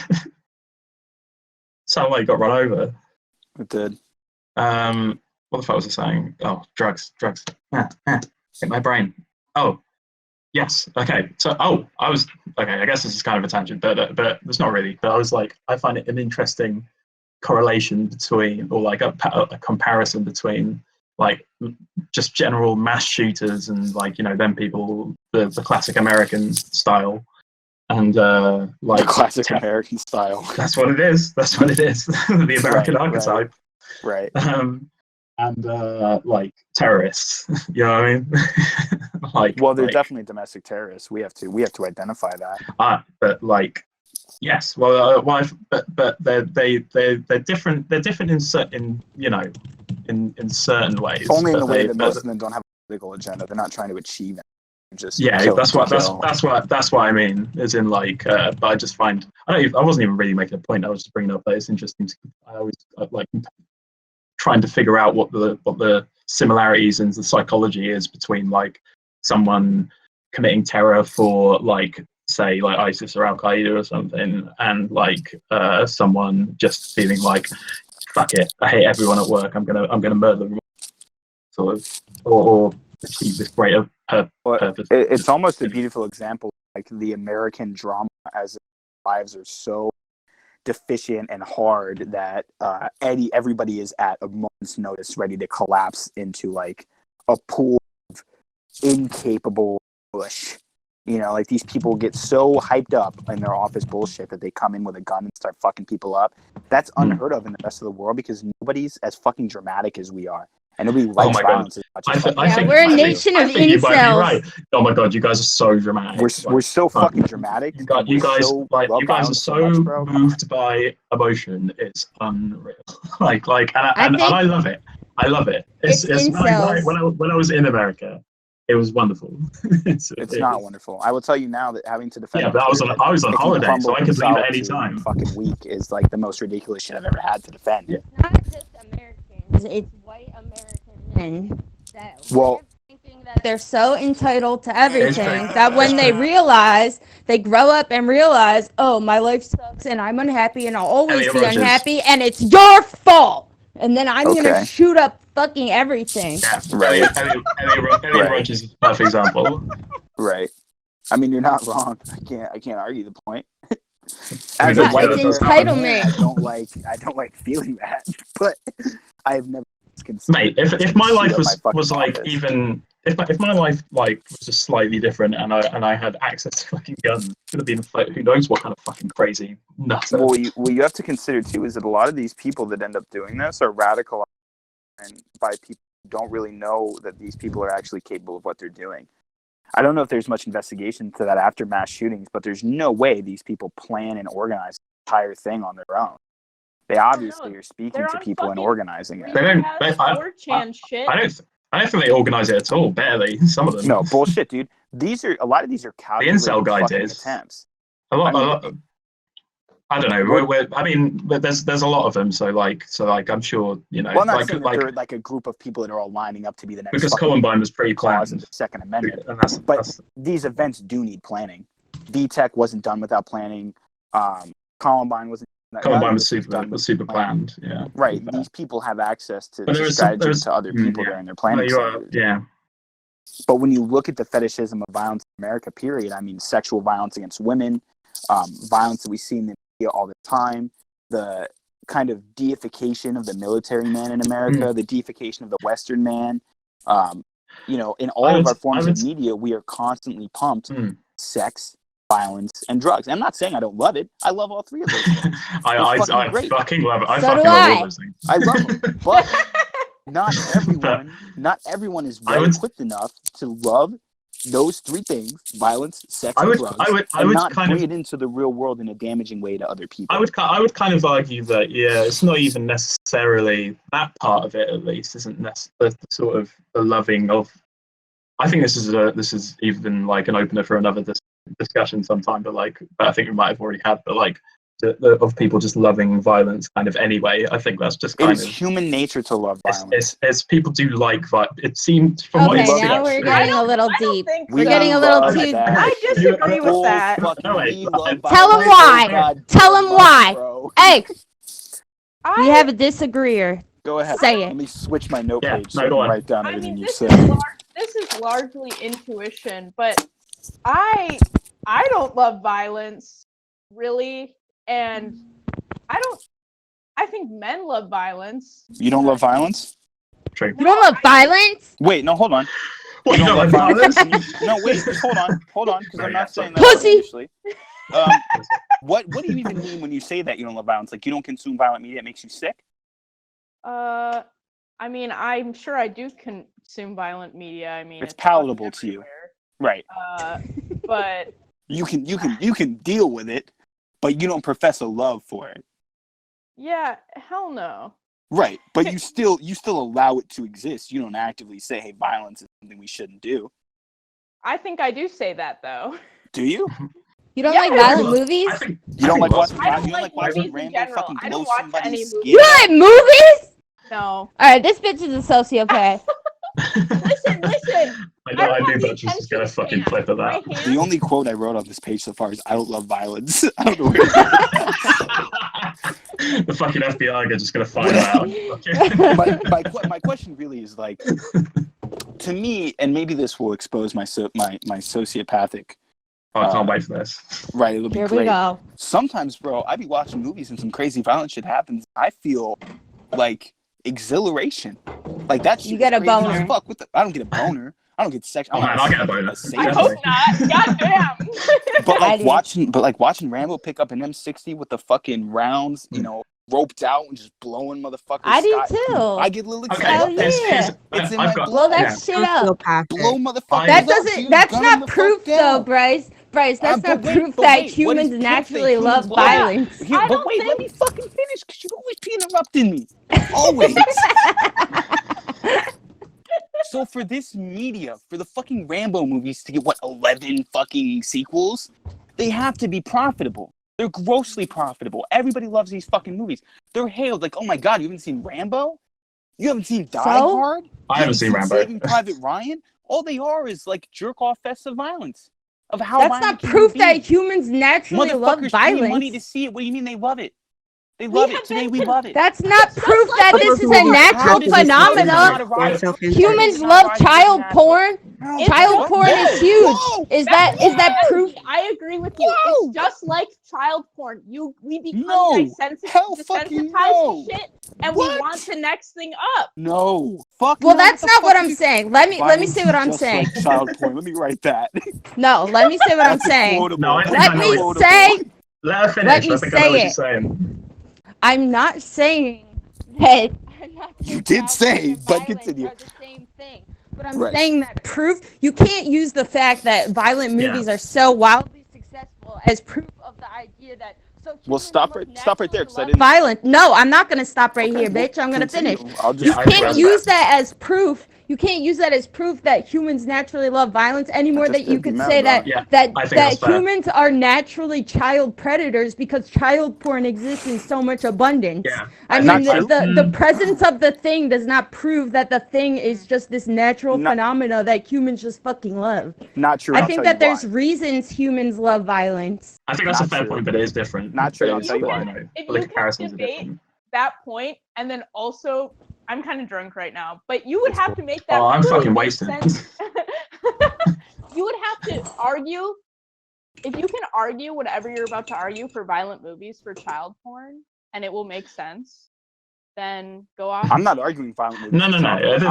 Sound like you got run over. It did. What the fuck was I saying? Oh, drugs. Hit my brain. Oh, yes. Okay. So, I was okay. I guess this is kind of a tangent, but it's not really. But I was like, I find it an interesting correlation between, or like a comparison between, like just general mass shooters and like them people, the classic American style, and like The classic American style. That's what it is. The American archetype. Right. And like terrorists. You know what I mean? Well, they're definitely domestic terrorists. We have to identify that. But like, yes. Well, but they're different. They're different in certain certain ways. Only in the but way that most of them don't have a political agenda. They're not trying to achieve it. Just that's what I mean. As in like, but I just find I wasn't even really making a point. I was just bringing up that it's interesting. I always like trying to figure out what the similarities in the psychology is between like someone committing terror for like say like ISIS or Al Qaeda or something, and like someone just feeling like fuck it, I hate everyone at work, I'm gonna murder them, sort of, or achieve this greater purpose. It's almost a beautiful example, like the American drama, as lives are so deficient and hard that everybody is at a moment's notice ready to collapse into like a pool of incapable bush. You know, like these people get so hyped up in their office bullshit that they come in with a gun and start fucking people up. That's unheard of in the rest of the world because nobody's as fucking dramatic as we are. And nobody likes violence as much as we're a nation of incels. Right. Oh my god, you guys are so dramatic. We're so fucking dramatic. You guys are so moved by emotion. It's unreal. and I love it. I love it. It's when I was in America, it was wonderful. it's not wonderful. I will tell you now that having to defend. Yeah, but I was on holiday, so I could leave at any time. Fucking week is like the most ridiculous shit I've ever had to defend. Yeah. It's not just Americans; it's white American men that thinking that they're so entitled to everything that when they grow up and realize, oh, my life sucks and I'm unhappy and I'll always be unhappy and it's your fault. And then I'm gonna shoot up fucking everything. Yeah, right. Elliot Rogers is a perfect example. Right. I mean, you're not wrong. I can't argue the point. As a white entitlement, I don't like feeling that, but I've never. Mate, if my life was like even if my life like was just slightly different and I had access to fucking guns, it could have been like, who knows what kind of fucking crazy nutter. Well, you have to consider too is that a lot of these people that end up doing this are radicalized and by people who don't really know that these people are actually capable of what they're doing. I don't know if there's much investigation to that after mass shootings, but there's no way these people plan and organize the entire thing on their own. They obviously are speaking to people and organizing it. They don't. I don't think they organize it at all. Barely. Some of them. No bullshit, dude. A lot of these are calculated the incel guy did attempts. A lot. I don't know. I mean, there's a lot of them. So I'm sure you know. Well, I'm not saying that they're like a group of people that are all lining up to be the next. Because Columbine was pretty clause in the Second Amendment. But these events do need planning. VTech wasn't done without planning. Columbine was super planned. Yeah. Right. These people have access to strategies to other people during their planning. Yeah. But when you look at the fetishism of violence in America, period, I mean, sexual violence against women, violence that we see in the media all the time, the kind of deification of the military man in America, the deification of the Western man. You know, in all of our forms of media, we are constantly pumped sex, violence, and drugs. And I'm not saying I don't love it. I love all three of those things. I fucking love it. I fucking love all those things. I love them. But not everyone is well equipped enough to love those three things: violence, sex, and drugs, and not bring it into the real world in a damaging way to other people. I would kind of argue that it's not even necessarily that part of it. At least isn't the sort of the loving of. I think this is even like an opener for another discussion sometime. But I think we might have already had. But like. Of people just loving violence kind of anyway. I think that's just kind of human nature to love violence. It's people do like violence. It seems from what you said. Okay, now we're getting a little deep. We're getting a little too. I disagree with that. No, wait, tell them why. Tell them why. Hey, we have a disagreeer. Go ahead. Say it. Let me switch my note page so I go can on. write down everything you said. This is largely intuition, but I don't love violence, really. And I think men love violence. You don't love violence? True. You don't love violence? Wait, no, hold on. What, you don't love violence? No, wait, hold on, because I'm not saying that. Pussy! Initially. What do you even mean when you say that you don't love violence? Like, you don't consume violent media, it makes you sick? I mean, I'm sure I do consume violent media. I mean, it's palatable to you. Right. But you can deal with it. But you don't profess a love for it. Yeah, hell no. Right, but you still allow it to exist. You don't actively say, "Hey, violence is something we shouldn't do." I think I do say that, though. Do you? You don't like violent movies? You don't like watching? I don't you like watching movies in Rambo general. fucking I blow don't watch somebody's any skin? You like movies? No. All right, this bitch is a sociopath. Listen. I knew that just gonna fucking clip of that. The only quote I wrote on this page so far is "I don't love violence." I don't know where to go. The fucking FBI are just gonna find out. My question really is like, to me, and maybe this will expose my sociopathic. I can't wait for this. Right, it'll be Here great. we go. Sometimes, bro, I be watching movies and some crazy violent shit happens. I feel like exhilaration. Like that shit. You get a boner. Fuck. I don't get a boner. I don't get sex. Oh man, I get a boner. I hope not. Goddamn. But like watching Rambo pick up an M60 with the fucking rounds, you know, roped out and just blowing motherfuckers. I do too. I get a little Okay, excited. Hell yeah. I've got Blow that shit up. blow motherfuckers. That up, doesn't. dude. That's Gun not the proof fuck down. though, Bryce. Bryce, that's not proof that what humans is proof naturally that love humans violence. But wait, let me fucking finish, because you always be interrupting me. Always. So for this media, for the fucking Rambo movies to get, 11 fucking sequels, they have to be profitable. They're grossly profitable. Everybody loves these fucking movies. They're hailed like, oh my god, you haven't seen Rambo? You haven't seen Die Hard? I haven't seen Rambo. Saving Private Ryan? All they are is like jerk-off fests of violence. Of how That's violent not can proof be. that humans naturally love Motherfuckers pay money violence. to see it. What do you mean they love it? They love it. Today we love it. That's not proof that this is a How natural does this phenomenon. not a riot? Humans It's not love right, it's child natural. porn. No, Child what? porn No, is huge. no, Is that proof? I agree with you. No. It's just like child porn. We become No. like Hell fucking desensitized no. to shit, and What? we want the next thing up. No. Fuck Well, no, that's the not fuck what are I'm you- saying. Let me Violence say what is I'm just saying. like child porn. Let me write that. No, let me say what I'm That's saying. quotable. No, I think Let I know me what say. Let her finish. Let me I think I know say what it. she's saying. I'm not saying that. I'm not You saying did child say, porn and but violence continue. are the same thing. But I'm Right. saying that proof. You can't use the fact that violent movies are so wildly successful as proof of the idea that. So Well, stop right there, because I didn't. Violent. No, I'm not gonna stop right here, well, bitch. I'm gonna continue. finish. I'll just You I can't agree. use that as proof. You can't use that as proof that humans naturally love violence anymore. just That you did could the say math, that bro. Yeah, that I think that that's fair. humans are naturally child predators because child porn exists in so much abundance. Yeah. I Not mean, true. the presence of the thing does not prove that the thing is just this natural Not- phenomena that humans just fucking love. Not true. I I'll think tell that you there's why. reasons humans love violence. I think that's a Not fair true. point, but it is different. Not true, It I'll is, tell you but, why. If the you can comparisons are debate different. that point, and then also, I'm kind of drunk right now, but you would have to make that. Oh, I'm really fucking make wasted. sense. You would have to argue. If you can argue whatever you're about to argue for violent movies for child porn, and it will make sense, then go off. I'm not arguing violent movies. No. I'm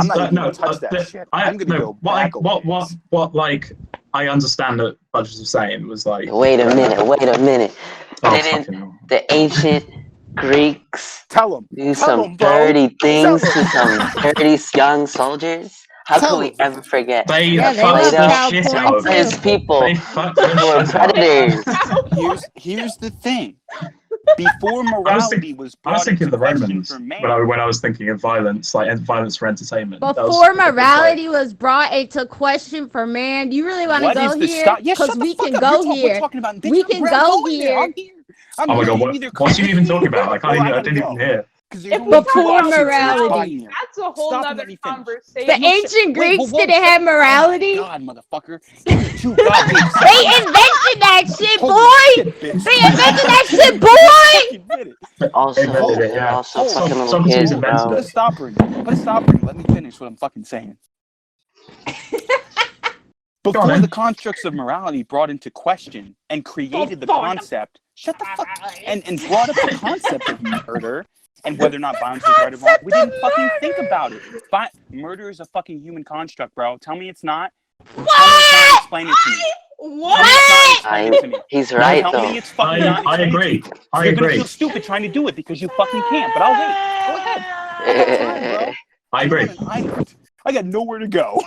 not even gonna touch that shit. I'm gonna go back. What like I understand that Budge was saying was like. Wait a minute. Oh, Didn't fucking hell. the ancient Greeks Tell him. do some dirty things to some dirty young soldiers? How Tell could we him. ever forget? They Yeah, they fucked love the child shit porn out of too. There's them. people They fucked the who are shit out of them. predators. Here's the thing. Before morality was I was brought thinking into of the question Romans for man. when I was thinking of violence, like violence for entertainment. That was Before a different morality was brought into question for man, do you really want to What go is the here? stop? Yeah, Because shut the we fuck can up. go We're here. talking about. Bitch, We can I'm go going there. here. I'm here. I'm Oh my here. god, You either what's you come even with me talking about? I or didn't gotta even go. hear. Because If we Before talk about morality. That's a whole Stop and nother let me finish. conversation. The ancient Greeks didn't have morality. Oh my god, motherfucker. Give me 2 goddamn seconds. They invented that shit, Holy boy. shit, bitch. They invented that shit, boy. Fucking minute. Also, Invented it, they're yeah. also fucking little Socrates kids, invented bro. it. Put a stopper in it. Put a stopper in it. Let me finish what I'm fucking saying. Before then. the constructs of morality brought into question and created the concept, shut the fuck, and brought up the concept of murder and whether or not violence is right or wrong, we didn't fucking think about it. Murder is a fucking human construct, bro. Tell me it's not. Tell me it's not. Explain it to me. What? Tell me it's not. Explain it to me. He's right, Tell though. me it's fucking not. I Explain it to agree. me. I You're gonna agree. feel stupid trying to do it because you fucking can't. But I'll wait. Go ahead. I got time, bro. I agree. I'm on an island. I got nowhere to go.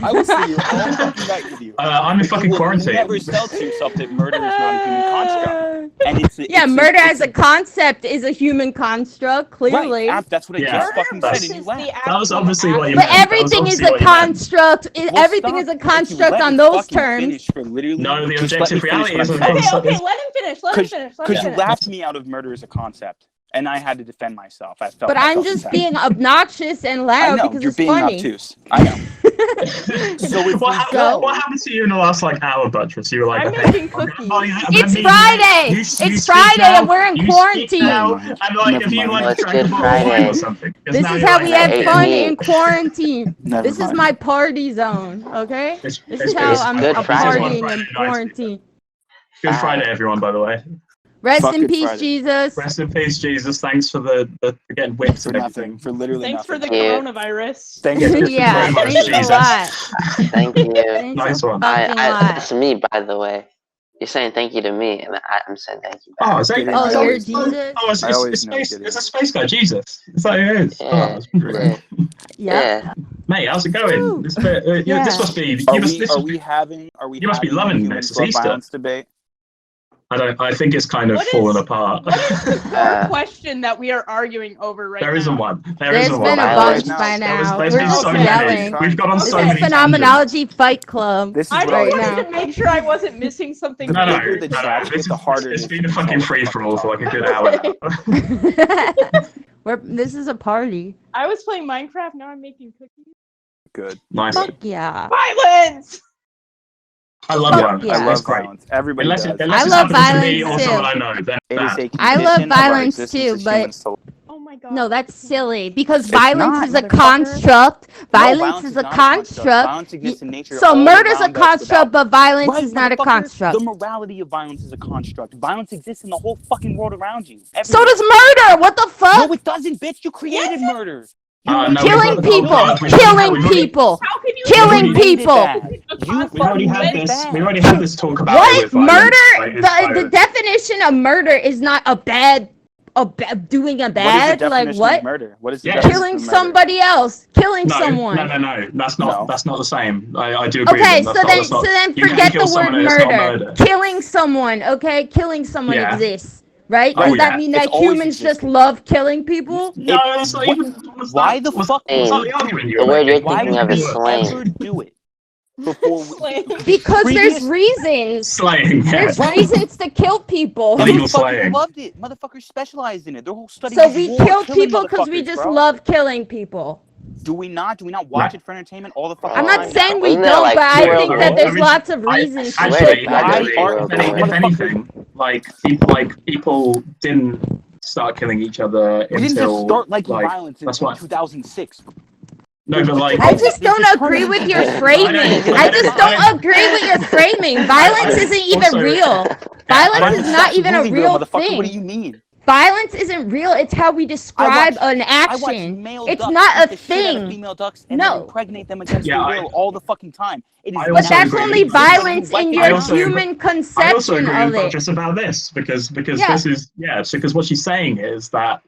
I will stay here all fucking night with you. I'm in But fucking you will quarantine. never sell to yourself that murder is not a human construct. And it's Yeah, murder as a concept is a human construct, clearly. Right, that's what I Yeah. just fucking said, and you laughed. That was obviously what you But meant. everything is a construct. Everything is a construct on those terms. No, the objective reality is a Okay, concept. let him finish. Let him finish. Because you laughed me out of murder as a concept. and I had to defend myself. I felt. But I I'm felt just attacked. being obnoxious and I loud know because you're it's being funny. obtuse. I know. So if what, we happened, go, what happened to you in the last like hour, Buttress? You were like, I'm okay, making I'm cookies. gonna It's meet Friday! You, It's you speak Friday now, and we're in you quarantine. speak now, Never mind. and like Never if you mind. like Oh, it's drank a Good bottle of wine Friday. or something. 'Cause This now is you're how like, we I have ate fun meat. in quarantine. Never This is mind. my party zone, okay? It's, This it's, is how it's, I'm Good Friday. partying in quarantine. Good Friday, everyone. By the way, Rest Fuck in Good peace, Friday. Jesus. rest in peace, Jesus. Thanks for the getting whipped For and nothing. everything. For literally Thanks for nothing. the Yeah. coronavirus. Thanks Yeah, for Yeah, very much, thanks a Jesus. lot. Thank you. Thanks Nice a one. fucking lot. That's me, by the way. You're saying thank you to me, and I'm saying thank you back. Oh, is that, Gideon, Oh, I you're always know. Jesus? Oh, I always it's know space. Gideon. It's a space guy, Jesus. Is that who it is? Oh, I Yeah, was wondering. yeah, Yep. yeah. Mate, how's it going? Woo. This bit, Yeah. this must be. Are You must. we This are must we be. having are we You must be having loving humans this. It's love Easter. violence debate? I think it's kind of What fallen is- apart. What is the core Uh, question that we are arguing over right There now? isn't one. There There's isn't been one. a Violence. bunch by There's now. been We're just so Okay. many. yelling. We've got on This so is many tangents. Phenomenology Fight Club This is I what right just I wanted now. to make sure I wasn't missing something. The No, no, bigger the no, no. chat, This the is harder it it's is to been a control fucking what the free fuck for we're all for like a talking good about. hour now. This is a party. I was playing Minecraft, now I'm making cookies. Good. Nice. Fuck yeah. Violence! I love Fuck violence. yeah. I It's love great. violence. Everybody Unless, does. unless I it's love happening to me or violence someone too. I know, then It is a I love condition of our violence existence too, as but humans to Oh my god. no, that's silly because It's violence not, is a motherfucker. construct. No, Violence is a not a construct. construct. Violence exists in nature So all murder's a around us construct, without... but violence Right, is not a motherfucker. construct. The morality of violence is a construct. Violence exists in the whole fucking world around you. So Everywhere. does murder. What the fuck? No, it doesn't, bitch. You created murder. no, Killing we've people. already- Killing people. How can you Killing You made it people. bad. You We've already fucking had made it this. bad. We've already had this talk about it What? with violence. Murder? Like, it's The violence. definition of murder is not doing a What is the bad. Like definition what? of murder? What is the Yeah, definition Killing of murder? somebody else. Killing No, someone. no. That's not. No. That's not the same. I do agree. Okay, with so them. then That's not, you can forget kill the word someone and it's not murder. Killing someone, okay? Killing someone Yeah. exists, right? Oh, Does that yeah. mean It's that always humans just existed. love killing people? No, that's not even. Why the fuck? Was that the argument you The were word making? you're Why thinking would of we is slang. ever do it? Before Slang. Because Previous- there's reasons. Slaying. Yeah. There's reasons to kill people. Illegal Motherfuckers slaying. loved it. Motherfuckers specialized in it. Their whole study So was we war, kill killing people because we motherfuckers, just bro. love killing people. Do we not? Do we not watch it for entertainment all the fucking I'm time? not saying we Wasn't there, don't, like, but two I world think that wars? there's I mean, lots of reasons to Actually, kill Why people. are if anything, like people didn't start killing each other We didn't until just start liking like violence in that's why. 2006. No, but like I just don't agree with your framing. I just don't agree with your framing. Violence isn't even also- real. Violence is not even a absolutely real motherfucker. What do you thing. mean? Violence isn't real. It's how we describe an I watch action. male It's ducks not a beat the shit out of thing. female ducks and No. then impregnate them against Yeah, their will all the fucking time. It is I But also that's agree. only violence in I your also- human I also conception agree of with it. Buttress about this because Yeah. this is because what she's saying is that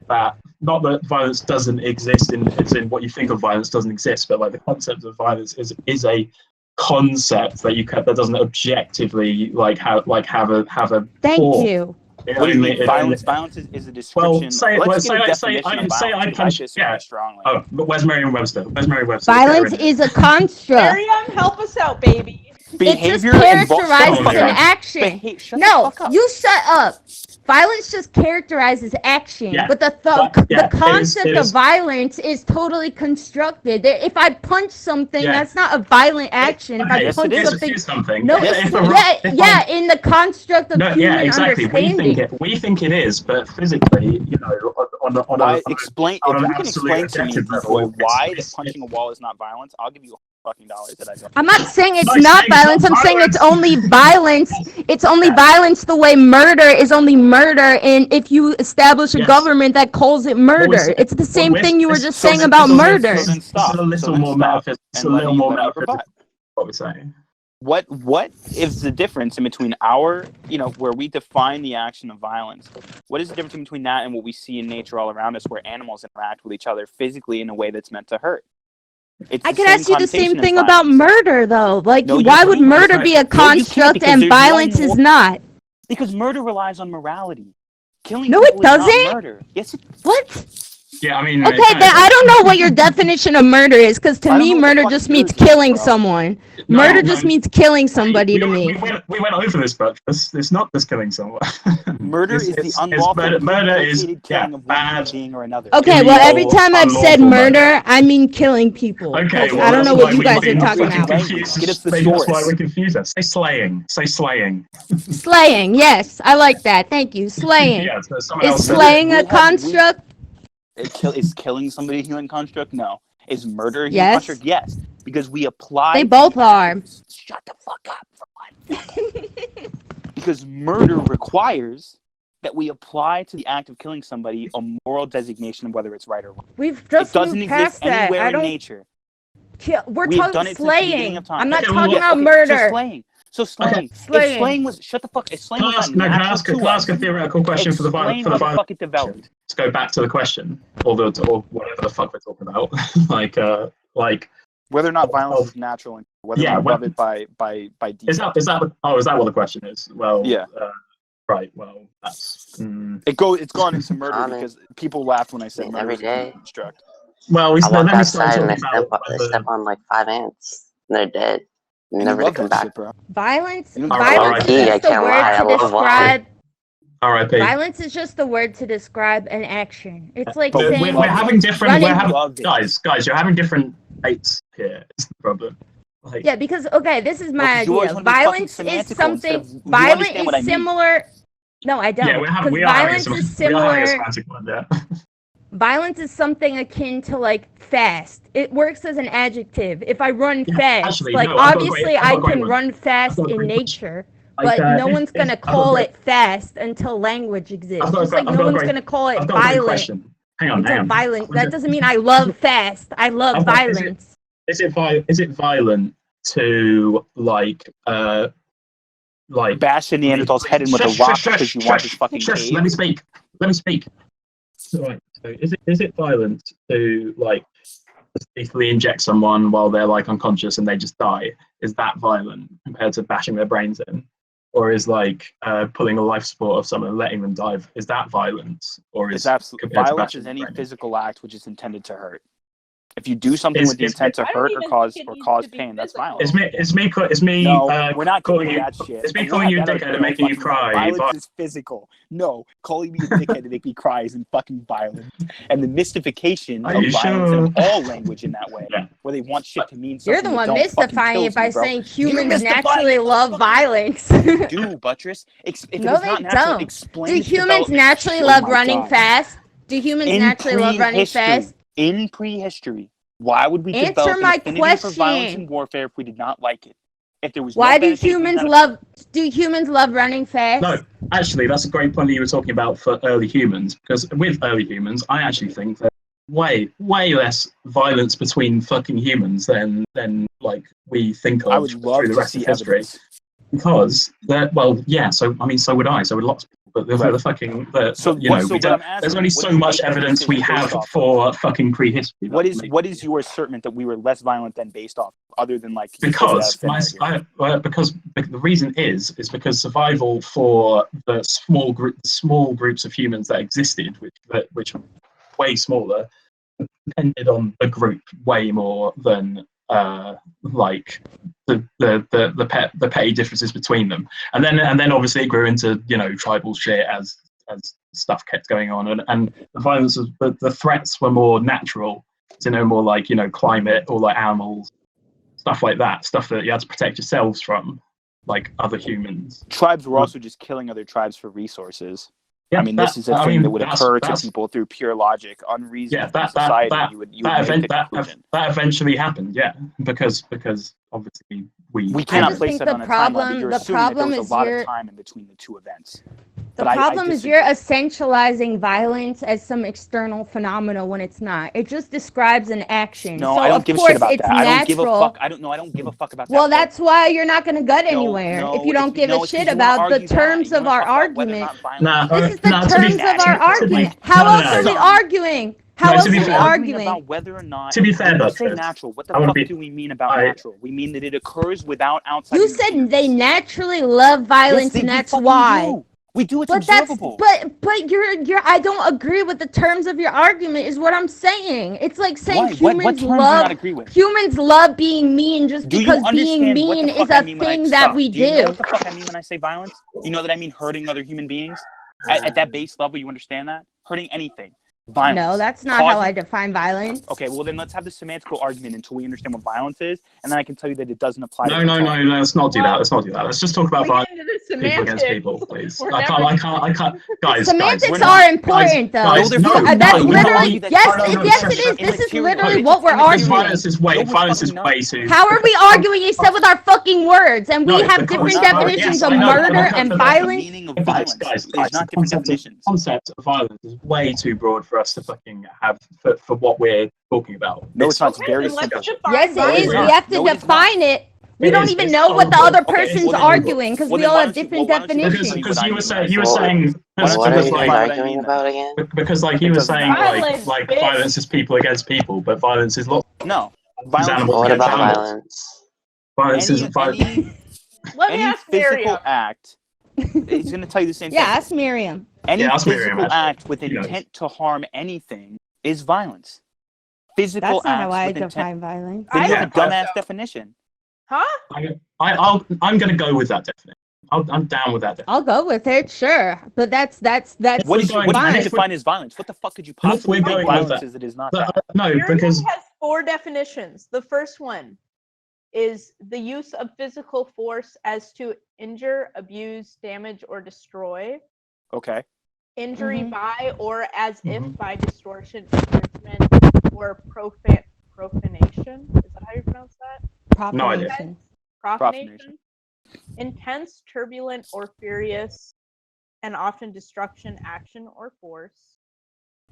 not that violence doesn't exist as in what you think of violence doesn't exist, but like the concept of violence is a concept that doesn't objectively have a Thank form. you. What do you mean? Violence is a description. Well, Let's get a definition of say I violence. punch. I disagree strongly. Oh, but where's Merriam-Webster? Violence is a construct. Miriam, help us out, baby. It just Behavior involves. characterizes Shut an up. action. Shut No, the fuck up. you shut up. Violence just characterizes action, Yeah, but the it concept is- of violence is totally constructed. If I punch something, Yeah. that's not a violent action. If I Yes, punch it is. something, It is something. no, If in the construct of human exactly. understanding. We think it is, but physically, on Why? an Explain. on If an you can absolute explain to me objective before level, why it's- that punching a wall is not violence, I'll give you fucking dollars that I don't. I'm not saying it's I'm not saying it's violence. not I'm saying it's violence. only violence. It's only violence the way murder is only murder. And if you establish a Yes. government that calls it murder, it's the same thing you were just saying about murder. So then stop. It's a little So then more stop. metaphysical. It's And a let little me- more let me metaphysical. rebut. What we're saying. What is the difference in between our, where we define the action of violence? What is the difference between that and what we see in nature all around us, where animals interact with each other physically in a way that's meant to hurt? It's I the could same ask you the same connotation as thing about violence. murder, though. Like, No, you why would can't. murder be a No, you can't, construct because and there's no violence is more- not? Because murder relies on morality. Killing No, it people is not doesn't. murder. Yes, it. What? Yeah, I mean. Okay, then I don't know what your definition of murder is, because to me, murder just means killing someone. Murder just means killing somebody to me. We went over this, but it's not just killing someone. Murder is the unlawful, murder is killing of one human being or another. Okay, well, every time I've said murder, I mean killing people. Okay, I don't know what you guys are talking about. Get us the Maybe that's why source. we confuse us. Say slaying. Say slaying. Slaying, yes, I like that. Thank you. Slaying. Yeah, so Is slaying a construct? Is killing somebody a human construct? No. Is murder a human Yes. construct? Yes. Because we apply. They both are. Shut the fuck up for 1 second. Because murder requires that we apply to the act of killing somebody a moral designation of whether it's right or wrong. We've just it doesn't moved past exist that. anywhere in nature. We're We have done talking it since the beginning slaying. of time. I'm not Okay, talking well, about So murder. slaying. So slaying. Slaying. If slaying was shut the fuck. If slaying Can was I not ask natural a theoretical question for the explain for how the the fuck it developed. to go back to the question, or whatever the fuck we're talking about, like Whether or not violence is natural and whether we love it by default. is that what the question is? Well, yeah. Right. Well, that's it's gone into murder because people laughed when I said murder every day. construct. Well, I walk outside and I step on like 5 ants. And they're dead. Never to come back. Shit, bro. Violence is R.I.P., just a word to describe. R.I.P. Violence is just the word to describe an action. It's like But saying we're having different. running. Guys, you're having different rates here. Is the problem? Like, Yeah, because okay, this is my you always idea. wanna be Violence fucking is semantical something. instead of- you Violent understand what I is mean. similar. No, I don't. yeah, we are having violence some, is we are having a similar. semantic one, yeah. Violence is something akin to like fast. It works as an adjective. If I run fast, actually, like no, I've got a obviously I've got a I great can one. run fast I've got a in great nature, Like, but no one's I've gonna got call a it fast until language exists. got a Just great- like I've no got a one's great- gonna call it I've got a great violent question. Hang on. until violent. That doesn't mean I love fast. I love I've got- violence. Is it violent to like bash a Neanderthal's head in with a rock because you want his fucking cave? Let me speak. Right. So is it violent to like lethally inject someone while they're like unconscious and they just die? Is that violent compared to bashing their brains in? Or is like pulling a life support of someone and letting them die? Is that violence? Or is It's absolutely compared to violence bashing is their any brain? physical act which is intended to hurt. If you do something with the Is- intent to I don't hurt or even cause think it or needs cause to be pain, that's physical. violence. It's me. No, we're not calling doing you. that shit. It's me And calling you a we'll have that dickhead other and making you fucking line. cry. Violence is physical. No, calling me a dickhead to make me cry isn't fucking violent. And the mystification Are of you violence sure? in all language in that way, Yeah. where they want shit to mean something. You're the that one don't fucking mystifying kills it by me, bro. saying You're humans mystifying naturally it, love motherfucker. violence. You do, Buttress. If it No, was they not natural, don't. explain Do its humans development. naturally Oh love my running God. fast? Do humans naturally love running fast? In prehistory, why would we Answer develop my an affinity for violence question. and warfare if we did not like it? If there was Why no do benefit, humans love? Do humans love running fast? No, actually, that's a great point that you were talking about for early humans. Because with early humans, I actually think that way less violence between fucking humans than like we think of I would love through the to rest of see history. evidence. Because so I mean, so would I. So would lots of people. But the fucking there's only so much evidence we have for fucking prehistory. What is your assertion that we were less violent than based off, other than like because the reason is because survival for the small groups of humans that existed, which were way smaller, depended on the group way more than like the petty differences between them, and then obviously it grew into tribal shit as stuff kept going on, and the violence was, the threats were more natural, more like climate or like animals, stuff like that, stuff that you had to protect yourselves from, like other humans. Tribes were also just killing other tribes for resources. Yeah, I mean, this is a thing that would occur to people through pure logic, unreason in society. That eventually happened, yeah, because obviously we cannot place that on a timeline. But you're assuming that there was a lot of time in between the two events. The problem is you're essentializing violence as some external phenomena when it's not. It just describes an action. No, so I don't of give a course shit about it's that. natural. I don't give a fuck. I don't give a fuck about that. Well, that's why you're not going to gut anywhere if you don't give a shit about the terms of our argument. This is the terms of our argument. How else are we arguing? How else are we arguing? About whether or not, to be fair, when we say natural, what the fuck do we mean about natural? We mean that it occurs without outside. You said they naturally love violence, and that's why. We do. It's But observable. but you're I don't agree with the terms of your argument. Is what I'm saying. It's like saying Why? What terms do you not agree with? Humans love being mean just Do you because being understand what mean the is fuck I a mean when thing I that stop? we Do you know do. what the fuck I mean when I say violence? You know that I mean hurting other human beings? At that base level, you understand that? Hurting anything. Violence. No, that's not how I define violence. Okay, well then let's have the semantical argument until we understand what violence is, and then I can tell you that it doesn't apply to No, let's not do that. Let's not do that. Let's just talk about violence. People against people, please. I can't. Guys, semantics are important, though. Guys, that's literally yes, yes, it is. This is literally It's what we're arguing. Violence is way too. How are we arguing instead with our fucking words? And we have different definitions of murder and violence. Guys, the concept of violence is way too broad for us to fucking have for what we're talking about. No, it's not. It's very simple. Yes, it is. We have to define it. We don't even know what the other person's arguing because we all have different definitions. Because you were saying what are you guys arguing about again? Because like he was saying like violence is people against people, but violence is lots. No, violence. What about violence? Violence is violence. Let me ask physical Miriam. act. He's going to tell you the same thing. Yeah, ask Miriam. Any physical act with intent to harm anything is violence. Physical That's not how I acts with define intent. violence. Then you have a dumbass definition. Huh? I'm going to go with that definition. I'm down with that definition. I'll go with it, sure. But that's What do you fine. define as violence? What the fuck could you possibly think violence is that is not that? No, Miriam because has 4 definitions. The first one is the use of physical force as to injure, abuse, damage, or destroy. Okay. Injury Mhm. by or as if by distortion, enrichment, or profanation. Is that how you pronounce that? No idea. Profanation. Intense, turbulent, or furious, and often destruction, action, or force.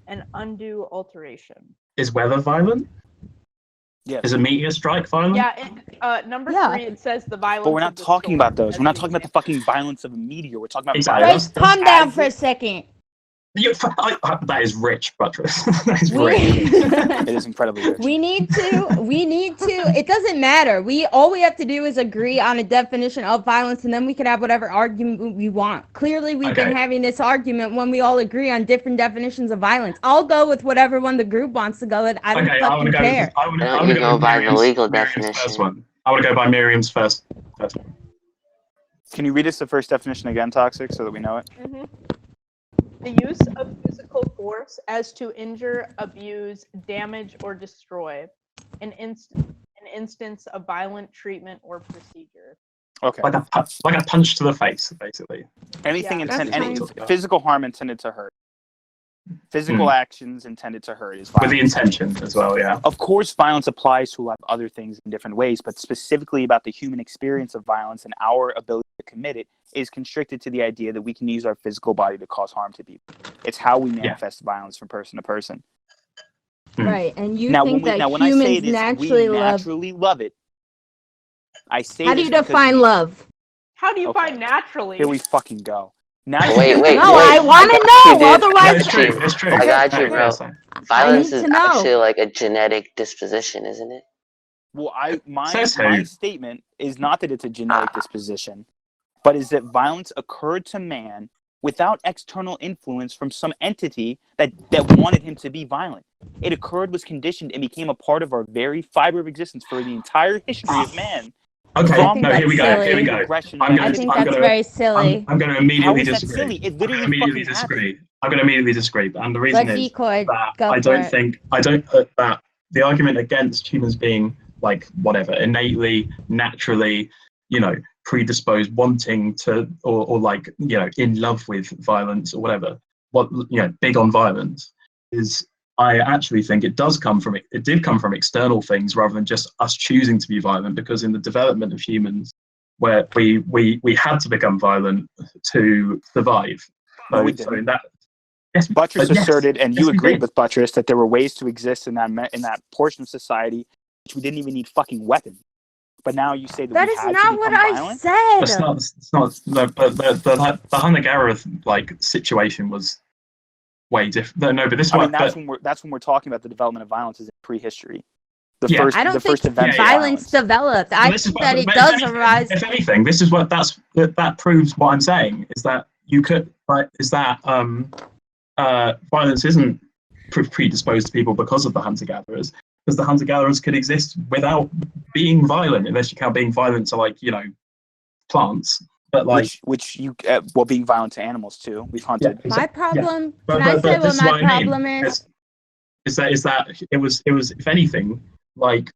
And undue alteration. Is weather violent? Yes. Is a meteor strike violent? Yeah. Number 3, it says the violence. But we're not of the talking storm about those. as We're not an talking about the example. fucking violence of a meteor. We're talking about Exactly. violence. Wait, calm down as for a second. That is rich, Buttress. That is rich. It is incredibly rich. We need to, it doesn't matter. All we have to do is agree on a definition of violence and then we can have whatever argument we want. Clearly, we've been having this argument when we all agree on different definitions of violence. I'll go with whatever one the group wants to go with. I don't fucking care. I want You to go by the legal Miriam's definition. first one. I want to go by Miriam's first one. Can you read us the first definition again, Toxic, so that we know it? Mhm. The use of physical force as to injure, abuse, damage, or destroy. An instance of violent treatment or procedure. Okay. Like a punch to the face, basically. Anything Yeah, intended, that's any fine. physical harm intended to hurt. Physical actions intended to hurt is violence. With the intention as well, yeah. Of course, violence applies to a lot of other things in different ways, but specifically about the human experience of violence and our ability to commit it is constricted to the idea that we can use our physical body to cause harm to people. It's how we manifest violence from person to person. Right, and you Now, think that when I say humans it is, naturally we love. naturally love it. I say How do this you because define love? How do you Okay. find naturally? Here we fucking go. Wait, No, I want to know. dude. Otherwise, It's true. I got you, bro. Violence need is to know. actually like a genetic disposition, isn't it? Well, my Says who? statement is not that it's a genetic disposition, but is that violence occurred to man without external influence from some entity that wanted him to be violent. It occurred, was conditioned, and became a part of our very fiber of existence for the entire history of man. Okay, I think no, here we go. that's Here we silly. go. I think that's very silly. I'm going to How immediately is that disagree. silly? It literally I'm going to immediately fucking disagree. I'm going to immediately disagree, and the reason Let is Decoy that go I for don't it. think that the argument against humans being like whatever innately, naturally, predisposed, wanting to, or like in love with violence or whatever, big on violence is. I actually think it did come from external things rather than just us choosing to be violent, because in the development of humans, where we had to become violent to survive. No, we So didn't. in that, yes, Buttress but yes, asserted, and yes, you we agreed did. with Buttress, that there were ways to exist in that portion of society which we didn't even need fucking weapons. But now you say that That we is had not to what become I violent? said. It's not. No, but the hunter-gatherer situation was way different. No, but this one. that's when we're talking about the development of violence is in prehistory. Yeah. I don't the think first events of violence developed. I think that it does arise. If anything, this is what that proves what I'm saying is that you could, but is that violence isn't predisposed to people because of the hunter-gatherers, because the hunter-gatherers could exist without being violent, unless you count being violent to, like, plants. But like, which you being violent to animals too. We've hunted. Yeah, My problem. But, Can I say what this is my what I mean. problem is? Is that it was if anything, like,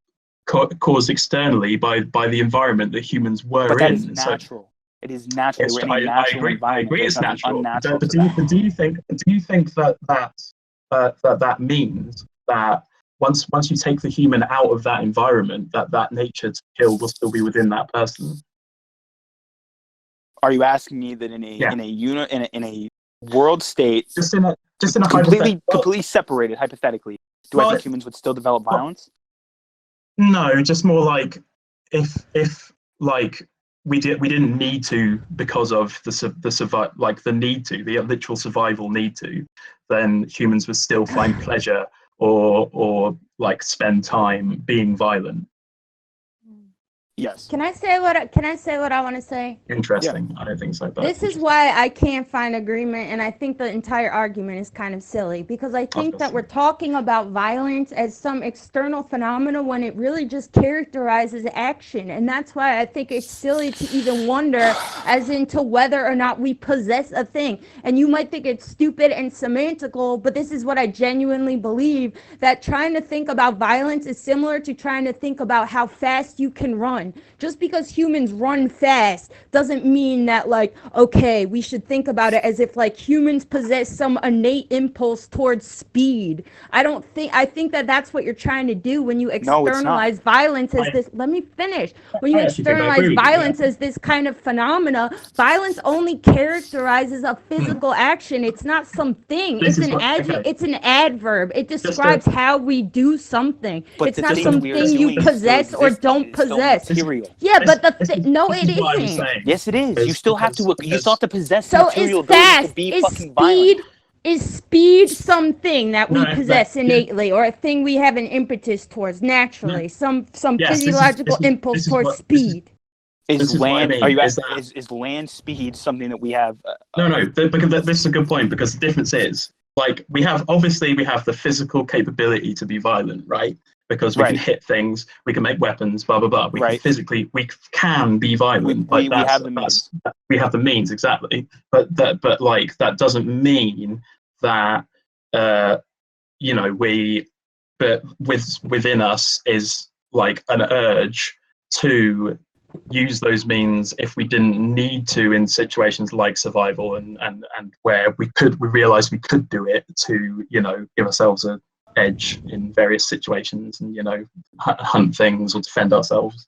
caused externally by the environment that humans were But that in. is natural. It is natural. We're in a I natural agree. environment. I agree. There's It's natural. unnatural But to that. do you think that means that once you take the human out of that environment, that nature to kill will still be within that person? Are you asking me that in a world state, just in a completely separated, hypothetically, do I think humans would still develop violence? No, just more like if like we didn't need to because of the literal survival need to, then humans would still find pleasure or like spend time being violent. Yes. Can I say what I want to say? Interesting. Yeah. I don't think so. But this is why I can't find agreement, and I think the entire argument is kind of silly, because I think that we're talking about violence as some external phenomena when it really just characterizes action, and that's why I think it's silly to even wonder as into whether or not we possess a thing. And you might think it's stupid and semantical, but this is what I genuinely believe, that trying to think about violence is similar to trying to think about how fast you can run. Just because humans run fast doesn't mean that, like, okay, we should think about it as if like humans possess some innate impulse towards speed. I think that that's what you're trying to do when you externalize violence as this. Let me finish. When you externalize violence as this kind of phenomena, violence only characterizes a physical action. It's not something. It's an adverb. It describes how we do something. It's not something you possess or don't possess. Yeah, but no, it isn't. Yes, it is. You still have to possess so material is fast, to be is fucking speed, violent. Is speed something that we possess innately, or a thing we have an impetus towards naturally? Some physiological impulse towards speed. Is land speed something that we have? No, because this is a good point, because the difference is, like, we have the physical capability to be violent, right? Because we can hit things, we can make weapons, blah blah blah. We can be violent. We have the means. We have the means, exactly. But that doesn't mean that within us is like an urge to use those means if we didn't need to in situations like survival and where we realized we could do it to give ourselves an edge in various situations and hunt things or defend ourselves,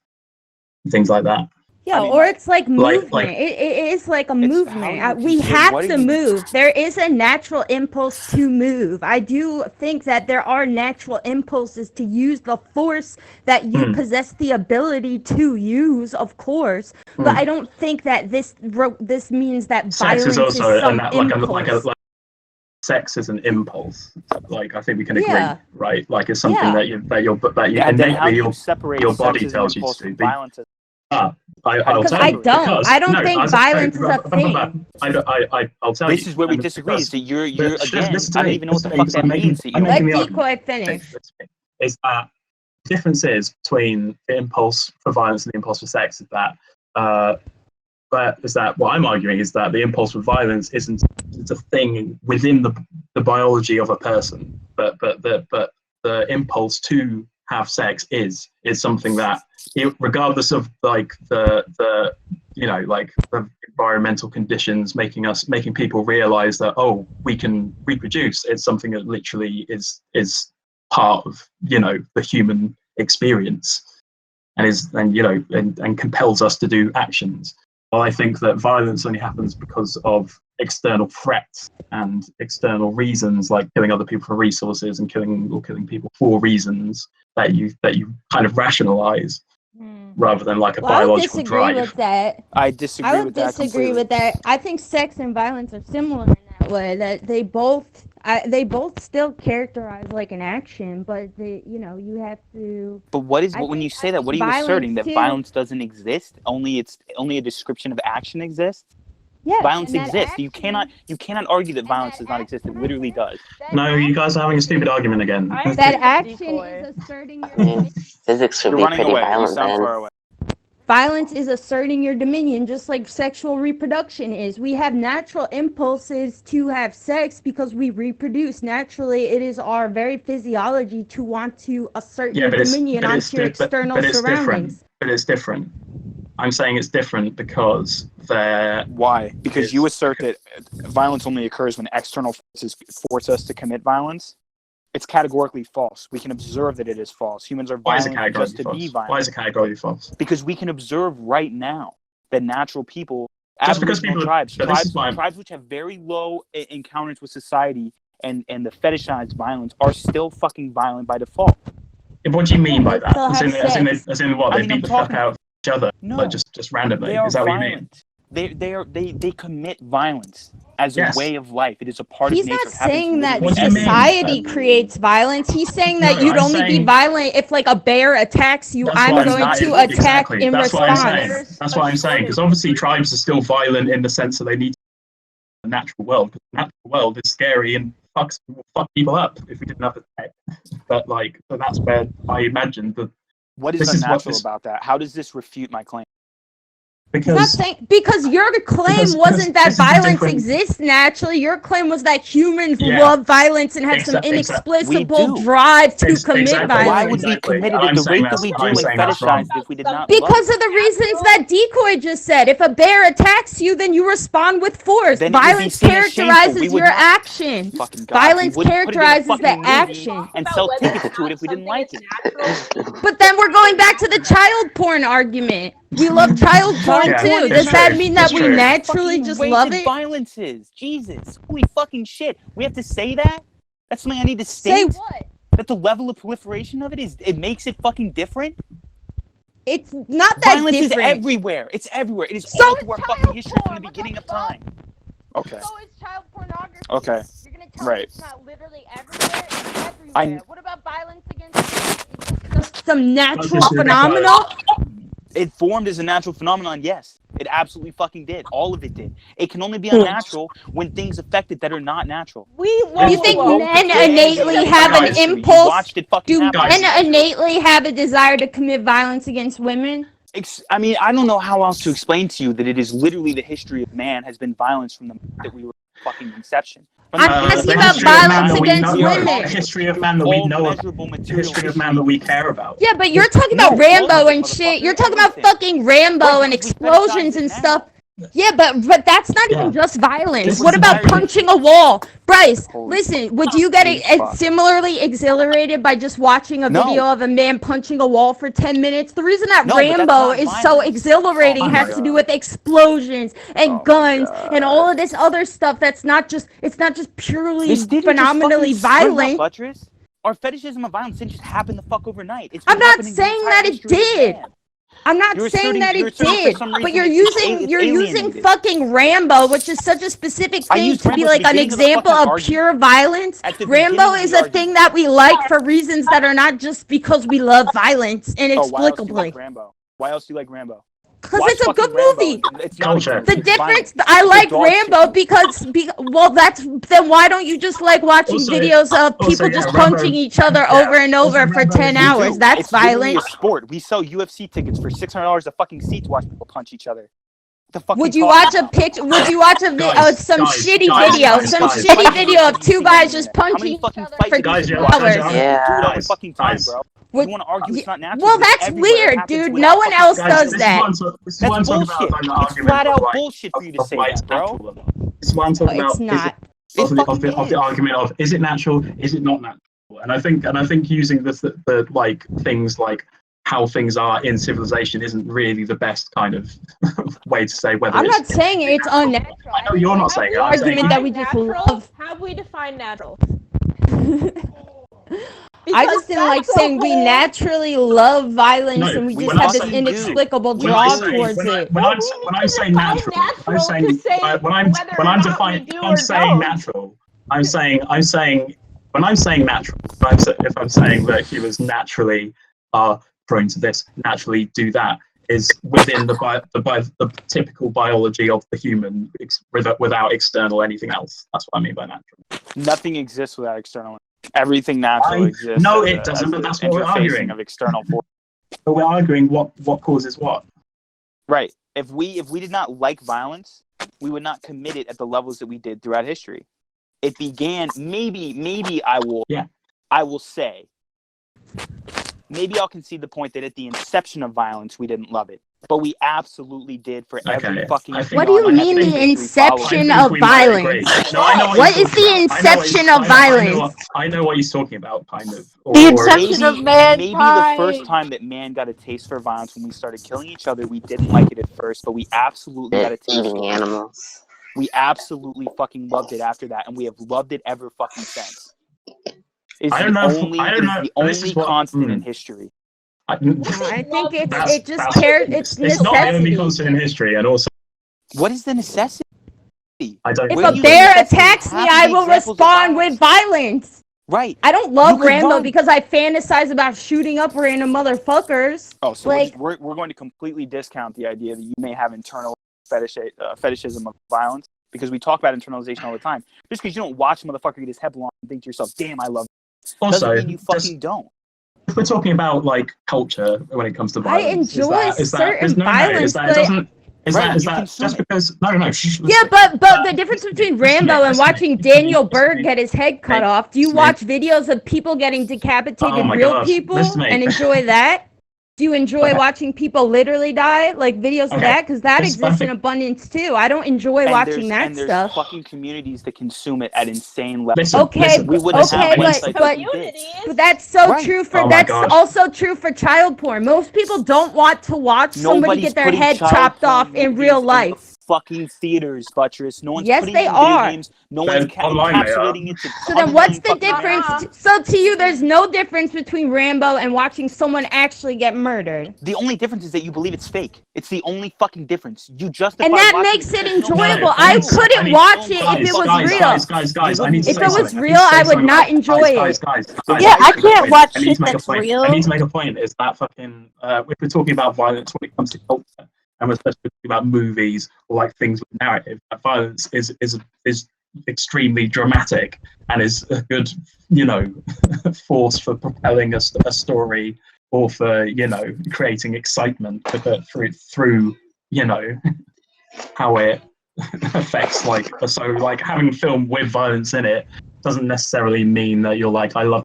things like that. Yeah, or it's like movement. It is like a movement. We have to move. There is a natural impulse to move. I do think that there are natural impulses to use the force that you possess the ability to use, of course. But I don't think that this means that violence is also some impulse. Sex is an impulse. Like, I think we can agree, right? Like, it's something that you innately your body tells you to do. I'll tell you. I don't think violence is a thing. I'll tell you. This is where we disagree. Is that you're again? I don't even know what the fuck that means. Let Decoy finish. Is that differences between the impulse for violence and the impulse for sex is that what I'm arguing is that the impulse for violence isn't a thing within the biology of a person, but the impulse to have sex is something that, regardless of like the environmental conditions making people realize that, oh, we can reproduce, it's something that literally is part of the human experience and compels us to do actions. Well, I think that violence only happens because of external threats and external reasons, like killing other people for resources and killing people for reasons that you kind of rationalize, rather than like a biological drive. I disagree with that. I would disagree with that. I think sex and violence are similar in that way. That they both still characterize like an action, but you have to. But when you say that, what are you asserting? That violence doesn't exist? Only a description of action exists? Yeah, Violence and that exists. You action- cannot argue that and violence that does not exist. It action- literally does. that No, you guys are having a action stupid is- argument again. I That agree with action Decoy. is asserting your I mean, dominion. physics would You're be running pretty away. You violent sound then. far away. Violence is asserting your dominion, just like sexual reproduction is. We have natural impulses to have sex because we reproduce. Naturally, it is our very physiology to want to assert your dominion onto your external surroundings. But it's different. I'm saying it's different because they're... Why? Because you assert that violence only occurs when external forces force us to commit violence. It's categorically false. We can observe that it is false. Humans are Why is it violent just categorically to be false? violent. Why is it categorically false? Because we can observe right now that natural people, Just because Aboriginal people- tribes, but this is why I'm- tribes which have very low encounters with society and the fetishized violence are still fucking violent by default. What do you mean by that? Still have As in what? I They mean, beat I'm the fuck talking- out of each other, No. like just randomly. They are Is that what you mean? violent. They commit violence as Yes. a way of life. It is a part He's of nature. not It happens saying that What do you literally mean? society creates violence. He's saying that No, you'd I'm only be saying- violent if, like, a bear attacks you. That's I'm what going saying. to attack Exactly. in That's what I'm response. saying. That's what I'm saying. Because obviously tribes are still violent in the sense that they need to the natural world. Because the natural world is scary and fuck people up if we didn't have the tech. But like, so that's where I imagined that. What is This is what unnatural this- about that? How does this refute my claim? He's not Because saying, because your claim because wasn't that this is a violence different- exists naturally. Your claim was that humans Yeah. love violence and have some We inexplicable do. drive to commit Exactly. violence. Why would we Exactly. commit it And at I'm the saying rate that that's- we I'm do and saying that's fetishize wrong. it if we did not love Because it? of the reasons that Decoy just said. If a bear attacks you, then you respond with force. Then it would be Violence seen as shameful. We characterizes would your not- action. Fucking God, Violence we wouldn't put it in a characterizes the fucking movie action. and About sell whether tickets or to it not if we didn't something like is it. natural. But then we're going back to the child porn argument. We love child porn Yeah, too. it's Does that true. mean that It's we true. naturally Fucking just ways love that it? violence is. Jesus. Holy fucking shit. We have to say that? That's something I need to Say state? what? That the level of proliferation of it makes it fucking different? It's not that Violence different. is everywhere. It's everywhere. It is So all is through our child fucking history porn. from the What the beginning of fuck? time. Okay. So is child pornography. Okay. You're gonna tell Right. me it's not literally everywhere? It's everywhere. I- What about violence against women? Is this some natural This is phenomenon? It formed as a natural phenomenon, yes. It absolutely fucking did. All of it did. It can only be unnatural when things affect it that are not natural. You think Whoa, men whoa. innately Yeah, have an guys, you impulse? watched it fucking Do happen. men innately have a desire to commit violence against women? I mean, I don't know how else to explain to you that it is literally the history of man has been violence from the moment that we were fucking inception. From I'm the- asking the about history of man violence that we against know- women. The history of man that we all know of. measurable The material history of man that we care about. Yeah, but you're talking No, about Rambo all of it, and shit. motherfucker, You're talking about everything. fucking Rambo Right, and because we fetishize explosions it and now. stuff. Yeah, but that's not even Yeah. just violence. This What is about entirely- punching a wall? Bryce, Holy listen, would you get Holy fuck. similarly exhilarated by just watching a No. video of a man punching a wall for 10 minutes? The reason that No, but that's Rambo not is so violence. exhilarating Oh my has to do God. with explosions and Oh my guns God. and all of this other stuff that's not just purely This didn't phenomenally just fucking spring violent. up, Buttress. Our fetishism of violence didn't just happen the fuck overnight. It's I'm been not happening the saying entire that it history of did. man. I'm not You're saying asserting- that you're it asserting for did, some but reason you're it's using alienated. fucking Rambo, which is such a specific I thing used to be Rambo at like the an beginning of the example fucking of argument. pure violence. At the Rambo beginning of is the a thing that we like for reasons that are not just because we love violence Oh, why else do you inexplicably. like Rambo? Why else do you like Rambo? Because Watch it's a fucking good Rambo. movie. It's not Culture. a good The movie. It's difference, violent. I It's like dog Rambo shit. because, well, then why don't you just like watching Also- videos of also, people yeah, just Rambo- punching each other yeah, over and also over for Rambo 10 is- we hours? do. That's It's literally violent. a sport. We sell UFC tickets for $600 a fucking seat to watch people punch each other. What the fuck Would you you talking watch a about? picture? Would you watch some Guys, shitty guys, video, guys, some guys. shitty Fight video videos of have you two seen guys on the just internet? How punching many each fucking other fight for videos Guys, do you yeah, watch? hours? guys, You Yeah. do it all the Guys, fucking time, guys. bro. Would- You want to argue it's not natural? Well, but it's that's everywhere. It weird, happens dude. without No one fucking else violence. does that. This is what That's I'm talking bullshit. about. The It's argument flat of, out like, bullshit for you to of say why it's that, bro. natural. This is what I'm talking No, about. it's not. It Of fucking the is. argument of is it natural? Is it not natural? And I think using the like things like how things are in civilization isn't really the best kind of way to say whether I'm it's not saying it's unnatural. I know you're not saying it. I'm saying Argument that we just Natural? love. How do we define natural? I just didn't like saying we naturally love violence No, and we we just have this fucking do. inexplicable We draw do. towards it. when I'm saying natural, I'm saying when I'm defining I'm saying natural. I'm saying when I'm saying natural, if I'm saying that he was naturally prone to this, naturally do that, is within the typical biology of the human without external anything else. That's what I mean by natural. Nothing exists without external. Everything natural exists. No, as it doesn't. But that's what we're interfacing arguing. of external forces. But we're arguing what causes what. Right. If we did not like violence, we would not commit it at the levels that we did throughout history. It began. Maybe I will. Yeah. I will say. Maybe I'll concede the point that at the inception of violence, we didn't love it. But we absolutely did for every fucking... What do you mean the inception of violence? No, I know what is the inception of violence? I know what he's talking about, kind of. The inception of mankind. Maybe the first time that man got a taste for violence when we started killing each other, we didn't like it at first, but we absolutely got a taste eating animals. We absolutely fucking loved it after that, and we have loved it ever fucking since. I don't know. The only constant in history. I think it's It's not the only constant in history, and also. What is the necessity? I don't. If a bear attacks me, I will respond with violence. Right. I don't love Rambo because I fantasize about shooting up random motherfuckers. Oh, so we're going to completely discount the idea that you may have internal fetishism of violence, because we talk about internalization all the time. Just because you don't watch a motherfucker get his head blown and think to yourself, "Damn, I love." Also, doesn't mean you fucking don't. If we're talking about like culture when it comes to violence, I enjoy certain violence, but is that just because? No. Yeah, but the difference between Rambo and watching Daniel Berg get his head cut off. Do you watch videos of people getting decapitated, real people, and enjoy that? Do you enjoy watching people literally die, like videos of that? Because that exists in abundance too. I don't enjoy watching that stuff. There's fucking communities that consume it at insane levels. But that's so true for that's also true for child porn. Most people don't want to watch somebody get their head chopped off in real life. Fucking theaters, Buttress. No one's putting they it in are. Video games. No one's encapsulating it. So then what's the difference? So to you, there's no difference between Rambo and watching someone actually get murdered. The only difference is that you believe it's fake. It's the only fucking difference. You justify. And that makes it enjoyable. I couldn't watch it if it was real. Guys, I need to if it was real, I would not enjoy it. Yeah, I can't watch shit that's real. I need to make a point. Is that fucking if we're talking about violence when it comes to culture, and we're especially talking about movies or like things with narrative, violence is extremely dramatic and is a good, force for propelling a story or for, creating excitement through, how it affects so having a film with violence in it doesn't necessarily mean that you're like, I love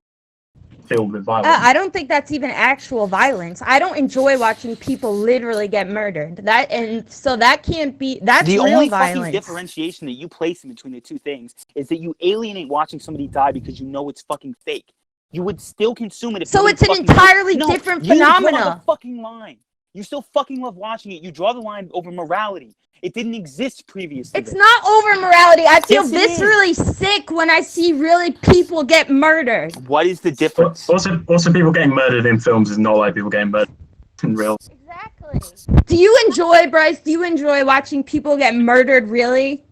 filled with violence. I don't think that's even actual violence. I don't enjoy watching people literally get murdered. That can't be. That's the real only violence. Fucking differentiation that you place in between the two things is that you alienate watching somebody die because you know it's fucking fake. You would still consume it. So it's an entirely different phenomena. You draw the fucking line. You still fucking love watching it. You draw the line over morality. It didn't exist previously. It's not over morality. I feel viscerally sick when I see really people get murdered. What is the difference? Also, people getting murdered in films is not like people getting murdered in real. Exactly. Do you enjoy, Bryce? Do you enjoy watching people get murdered? Really?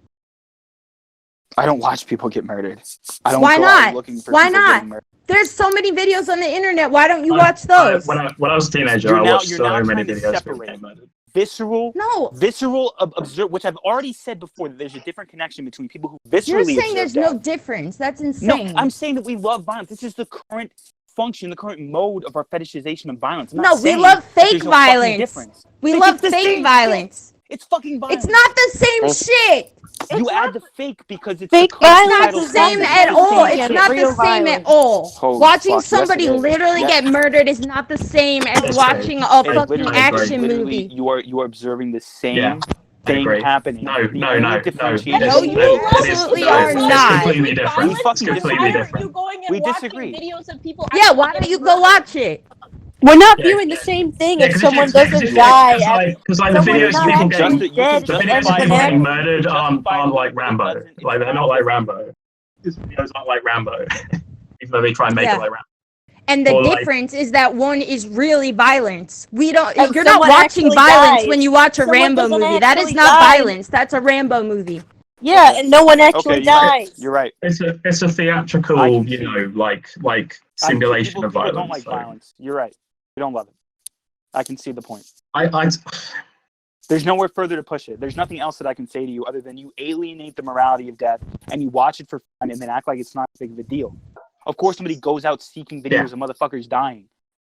I don't watch people get murdered. I don't. Why not? Why not? There's so many videos on the internet. Why don't you watch those? When I was a teenager, I watched so many videos of people getting murdered. Visceral, observe, which I've already said before, that there's a different connection between people who viscerally. You're saying there's no difference. That's insane. No, I'm saying that we love violence. This is the current function, the current mode of our fetishization of violence. No, we love fake violence. We love fake violence. It's fucking violence. It's not the same shit. You add the fake because it's fake It's violence. not the same at all. It's not the same at all. Watching somebody literally get murdered is not the same as watching a fucking action movie. You are observing the same thing happening. No. No, you absolutely are not. It's completely different. It's completely different. We disagree. Videos of people Yeah, why don't you go watch it? We're not viewing the same thing if someone doesn't die. Because the videos of people getting murdered aren't like Rambo. Like they're not like Rambo. These videos aren't like Rambo, even though they try and make it like Rambo. And the difference is that one is really violence. You're not watching violence when you watch a Rambo movie. That is not violence. That's a Rambo movie. Yeah, and no one actually dies. You're right. It's a theatrical, like simulation of violence. People don't like violence. You're right. We don't love it. I can see the point. There's nowhere further to push it. There's nothing else that I can say to you other than you alienate the morality of death and you watch it for fun and then act like it's not as big of a deal. Of course, somebody goes out seeking videos of motherfuckers dying.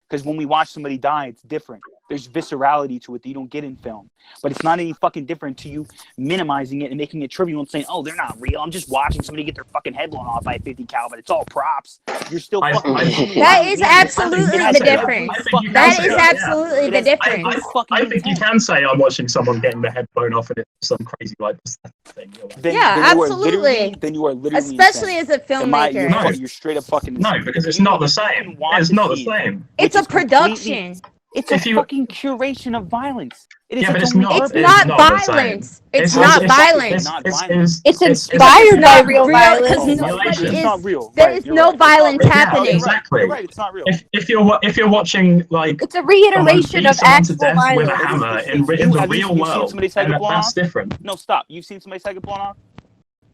Because when we watch somebody die, it's different. There's viscerality to it that you don't get in film. But it's not any fucking different to you minimizing it and making it trivial and saying, oh, they're not real. I'm just watching somebody get their fucking head blown off by a 50 cal, but it's all props. You're still fucking... That is absolutely the difference. That is absolutely the difference. I think you can say I'm watching someone getting their head blown off and it's some crazy like thing. Absolutely. Then you are literally especially insane. as a filmmaker. You're straight up fucking insane. No, because it's not the same. It's not the same. It's a production. It's a fucking curation of violence. It is but it's not violence. It's not violence. It's inspired by real violence. It's not real. There is no violence happening. Exactly. You're right. It's not real. If you're watching like it's a reiteration of actual violence with a hammer in the real world, that's different. No, stop. You've seen somebody's head get blown off?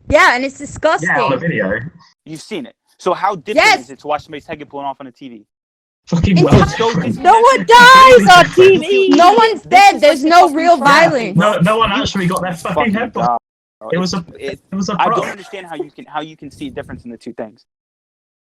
Yeah, and it's disgusting. Yeah, on the video. You've seen it. So how different is it to watch somebody's head get blown off on a TV? Fucking well. No one dies on TV. No one's dead. There's no real violence. No one actually got their fucking head blown. It was a I don't understand how you can see a difference in the two things.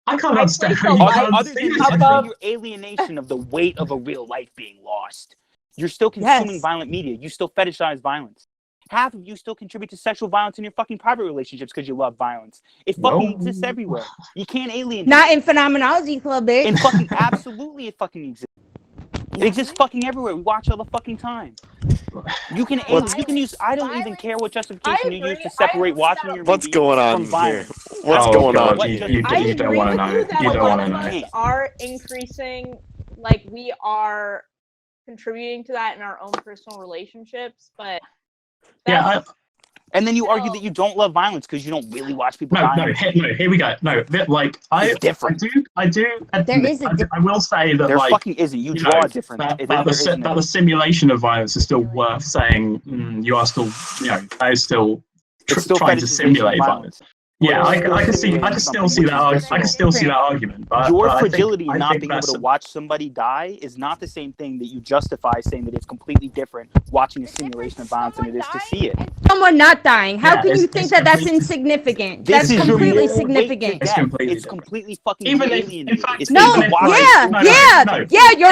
I can't understand how you other than your alienation of the weight of a real life being lost. You're still consuming violent media. You still fetishize violence. Half of you still contribute to sexual violence in your fucking private relationships because you love violence. It fucking exists everywhere. You can't alienate. Not in Phenomenology Club, bitch. And fucking absolutely it fucking exists. It exists fucking everywhere. We watch all the fucking time. You can use. I don't even care what justification you use to separate watching your movie from violence. What's going on? You don't want to know. You don't want to know. Are increasing, like we are contributing to that in our own personal relationships, but. And then you argue that you don't love violence because you don't really watch people die. No, here we go. No, like I do. There is I will say that there like fucking isn't. You draw a difference. That the simulation of violence is still worth saying. You are still, that is still trying to simulate violence. Yeah, I can still see that argument. But, your fragility in not being able to watch somebody die is not the same thing that you justify saying that it's completely different watching a simulation of violence than it is to see it. Someone not dying. How can you think that that's insignificant? That's completely significant. It's completely fucking alien. You're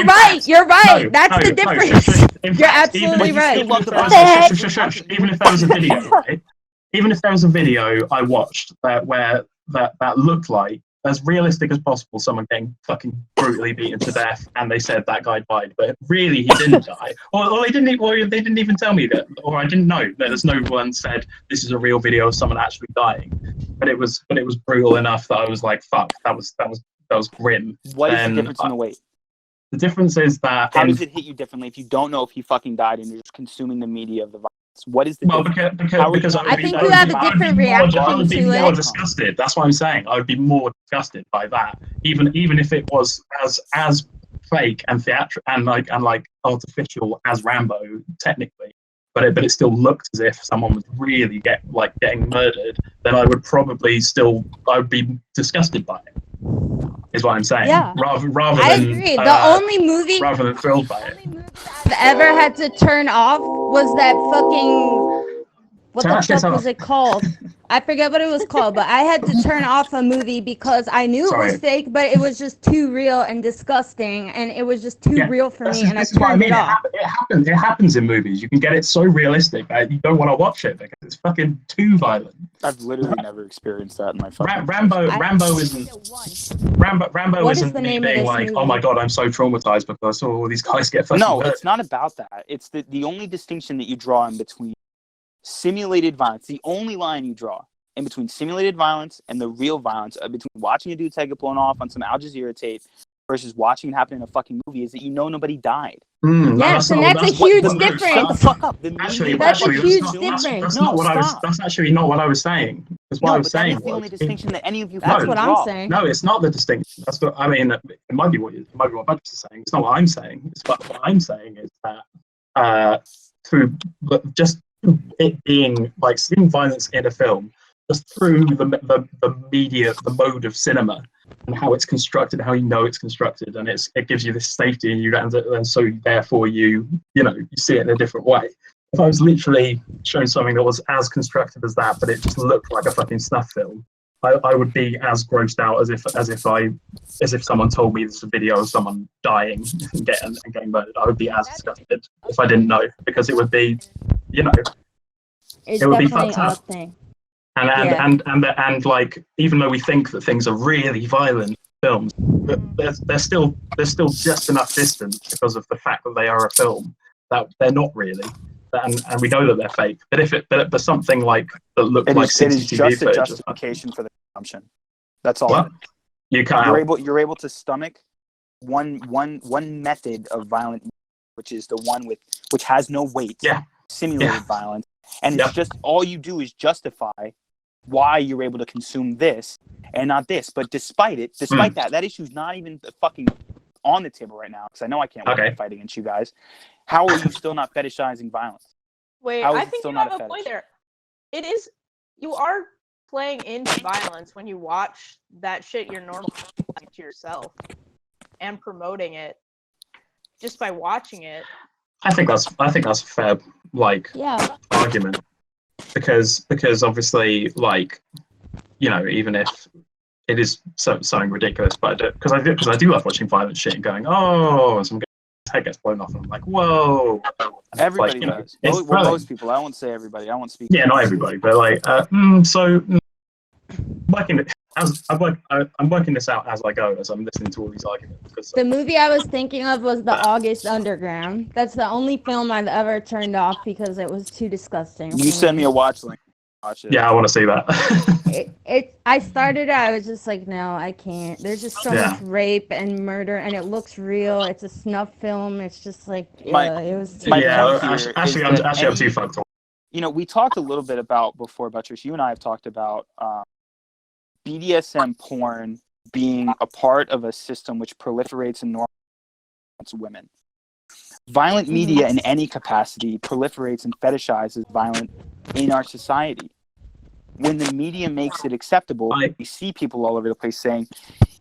right. You're right. That's the difference. You're absolutely right. Even if there was a video, right? Even if there was a video I watched where that looked like as realistic as possible, someone getting fucking brutally beaten to death, and they said that guy died, but really he didn't die, or they didn't even tell me that, or I didn't know that. There's no one said this is a real video of someone actually dying, but it was brutal enough that I was like, fuck, that was grim. What is the difference in the weight? The difference is that how does it hit you differently if you don't know if he fucking died and you're just consuming the media of the violence? What is the because I think you have a different reaction I would be to more it. disgusted. That's what I'm saying. I would be more disgusted by that, even if it was as fake and theatrical and like artificial as Rambo technically, but it still looked as if someone was really getting murdered. Then I would be disgusted by it. Is what I'm saying. Yeah. Rather I than agree. The only movie rather than thrilled by it. I've ever had to turn off was that fucking what the fuck was it called? I forget what it was called, but I had to turn off a movie because I knew it was fake, but it was just too real and disgusting, and it was just too real for me, and I turned it off. It happens in movies. You can get it so realistic that you don't want to watch it because it's fucking too violent. I've literally never experienced that in my fucking Rambo isn't me being like, oh my god, I'm so traumatized because I saw all these guys get fucking hurt. It's not about that. It's the only distinction that you draw in between simulated violence. The only line you draw in between simulated violence and the real violence, between watching a dude's head get blown off on some Al Jazeera tape versus watching it happen in a fucking movie, is that you know nobody died. Yes, and that's a huge difference. Shut the fuck up. That's a huge difference. That's actually not what I was saying. That's what I was saying. That's the only distinction that any of you. That's what I'm saying. No, it's not the distinction. That's what I mean. It might be what Bugs is saying. It's not what I'm saying. What I'm saying is that through just it being like seeing violence in a film, just through the media, the mode of cinema, and how it's constructed, how you know it's constructed, and it gives you this safety, and so therefore you see it in a different way. If I was literally showing something that was as constructed as that, but it just looked like a fucking snuff film, I would be as grossed out as if someone told me there's a video of someone dying and getting murdered. I would be as disgusted if I didn't know, because it would be, It's it would be definitely fucked a up. thing. And like, even though we think that things are really violent films, there's still just enough distance because of the fact that they are a film that they're not really. And we know that they're fake. But but something like that looked like CCTV it is just a footage, justification for the consumption. That's all. What? You're able to stomach one method of violent, which is the one which has no weight, simulated violence, and it's just all you do is justify why you're able to consume this and not this. But despite that issue's not even fucking on the table right now, because I know I can't win a fight against you guys. How are you still not fetishizing violence? Wait, I think you have a point there. It is, you are playing into violence when you watch that shit you're normally to yourself and promoting it just by watching it. I think that's a fair argument, because obviously, like, even if it is something ridiculous, but because I do love watching violent shit and going, oh, some head gets blown off, and I'm like, whoa. Everybody does. Most people. I won't say everybody. I won't speak. Yeah, not everybody, but like, I'm working this out as I go, as I'm listening to all these arguments. The movie I was thinking of was The August Underground. That's the only film I've ever turned off because it was too disgusting. You send me a watch link. Watch it. Yeah, I want to see that. I started it, I was just like, no, I can't. There's just so much rape and murder, and it looks real. It's a snuff film. It's just like, it was too I'm too fucked up. We talked a little bit about Trish, you and I have talked about BDSM porn being a part of a system which proliferates and normalizes women. Violent media in any capacity proliferates and fetishizes violence in our society. When the media makes it acceptable, we see people all over the place saying,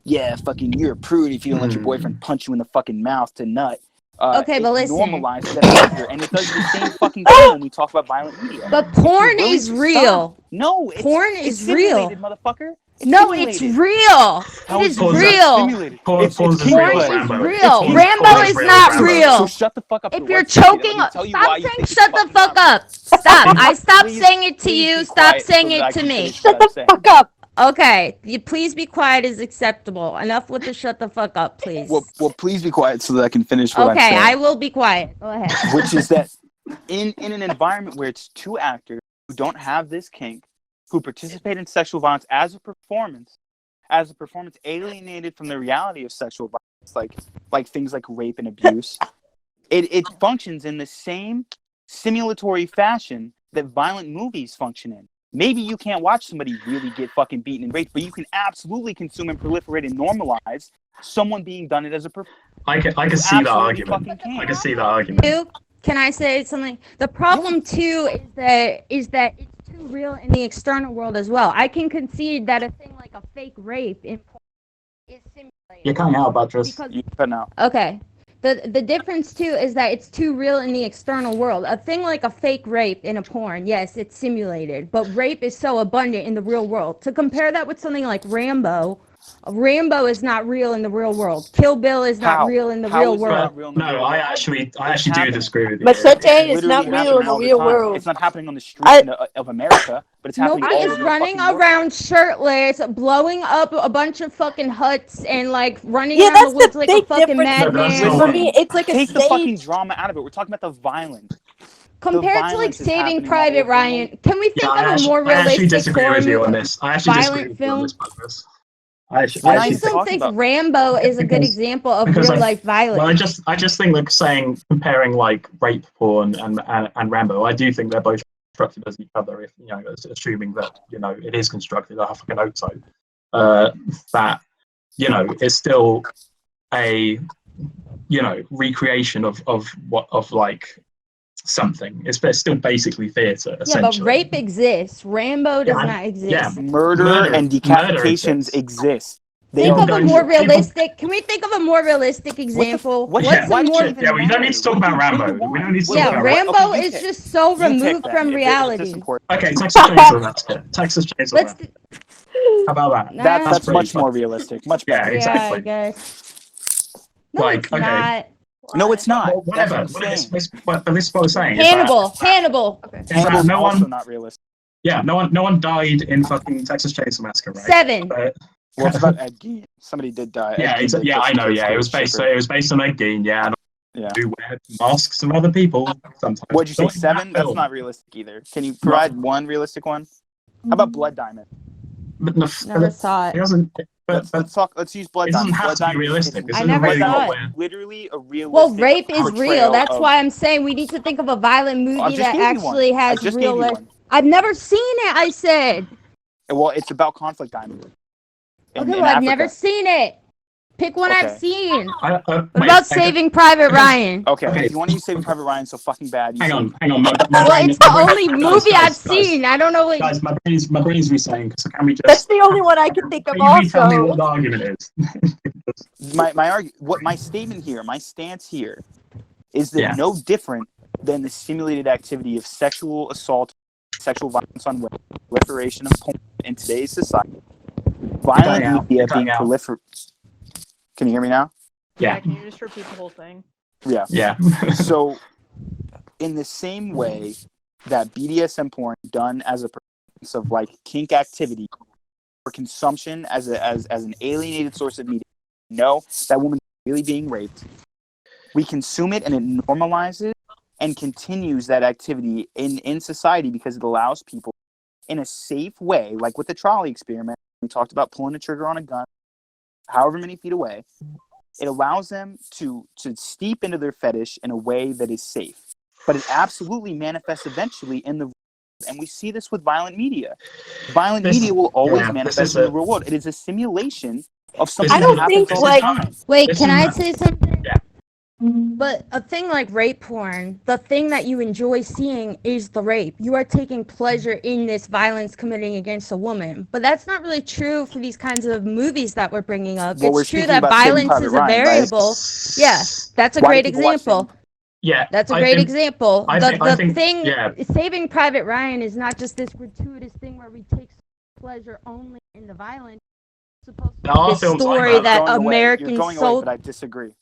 yeah, fucking, you're a prude if you don't let your boyfriend punch you in the fucking mouth to nut. Okay, but listen. Normalizes that behavior, and it does the same fucking thing when we talk about violent media. But porn is real. No, porn is real, motherfucker. No, it's real. It is real. Porn is real. Rambo is not real. So shut the fuck up. If you're choking, stop saying shut the fuck up. Stop. I stopped saying it to you. Stop saying it to me. Shut the fuck up. Okay, you please be quiet is acceptable. Enough with the shut the fuck up, please. Well, please be quiet so that I can finish what I'm saying. Okay, I will be quiet. Go ahead. Which is that in an environment where it's two actors who don't have this kink, who participate in sexual violence as a performance alienated from the reality of sexual violence, like things like rape and abuse, it functions in the same simulatory fashion that violent movies function in. Maybe you can't watch somebody really get fucking beaten and raped, but you can absolutely consume and proliferate and normalize someone being done it as a performance. I can see that argument. I can see that argument. Can I say something? The problem too is that it's too real in the external world as well. I can concede that a thing like a fake rape in porn is simulated. You're cutting out, Buttress. You're cutting out. Okay. The difference too is that it's too real in the external world. A thing like a fake rape in a porn, yes, it's simulated, but rape is so abundant in the real world. To compare that with something like Rambo is not real in the real world. Kill Bill is not real in the real world. No, I actually do disagree with you. Machete is not real in the real world. It's not happening on the streets of America, but it's happening all over the fucking world. Nobody is running around shirtless, blowing up a bunch of fucking huts and like running around the woods like a fucking madman. For me, it's like Take the fucking drama out of it. We're talking about the violence. Compared to like Saving Private Ryan, can we think of a more realistic violent film? I still think Rambo is a good example of real life violence. Well, I just think like comparing like rape porn and Rambo, I do think they're both constructed as each other. If assuming that it is constructed, I fucking hope so. That it's still a recreation of like something. It's still basically theatre, essentially. Yeah, but rape exists. Rambo does not exist. Yeah, murder and decapitations exist. think of a more realistic? Can we think of a more realistic example? Well, we don't need to talk about Rambo. We don't need to talk about Rambo is just so removed from reality. Okay, Texas Chainsaw Massacre. Texas Chainsaw Massacre. How about that? That's much more realistic. Much better. Yeah, exactly. I guess. No, Like, it's okay. not. No, it's not. Well, whatever. This is what I was saying. Hannibal. Hannibal's also not realistic. Yeah, no one died in fucking Texas Chainsaw Massacre, right? 7. Well, it's about Ed Gein. Somebody did die. Yeah, I know. Yeah, it was based on Ed Gein. Yeah, and do wear masks of other people sometimes. What'd you say? 7? That's not realistic either. Can you provide one realistic one? How about Blood Diamond? But Never saw it. It doesn't. Let's use Blood Diamond. It doesn't have to be realistic. I never saw it. Literally a realistic. Well, rape is real. That's why I'm saying we need to think of a violent movie that actually has real life. I've never seen it. I said. Well, it's about conflict diamond. Okay, well, I've never seen it. Pick one I've seen. What about Saving Private Ryan? Okay, if you want to use Saving Private Ryan so fucking bad. Hang on. Well, it's the only movie I've seen. I don't know what. Guys, my brain's resaying. So can we just? That's the only one I can think of. Also, tell me what the argument is. My statement here, my stance here, is that no different than the simulated activity of sexual assault, sexual violence on women, proliferation of porn in today's society, violent media being proliferated. Can you hear me now? Yeah. Can you just repeat the whole thing? Yeah. So, in the same way that BDSM porn done as a purpose of like kink activity for consumption as an alienated source of media, that woman's really being raped. We consume it and it normalizes and continues that activity in society because it allows people in a safe way, like with the trolley experiment. We talked about pulling the trigger on a gun, however many feet away. It allows them to steep into their fetish in a way that is safe. But it absolutely manifests eventually in the world. And we see this with violent media. Violent media will always manifest in the real world. It is a simulation of something that happens all the time. Wait, can I say something? Yeah. But a thing like rape porn, the thing that you enjoy seeing is the rape. You are taking pleasure in this violence committing against a woman. But that's not really true for these kinds of movies that we're bringing up. Well, it's true that violence is a variable. Right? Yeah, that's a great example. Yeah, that's a great example. The thing, Saving Private Ryan is not just this gratuitous thing where we take pleasure only in the violence. It's supposed to be this story that American soldiers. But I disagree.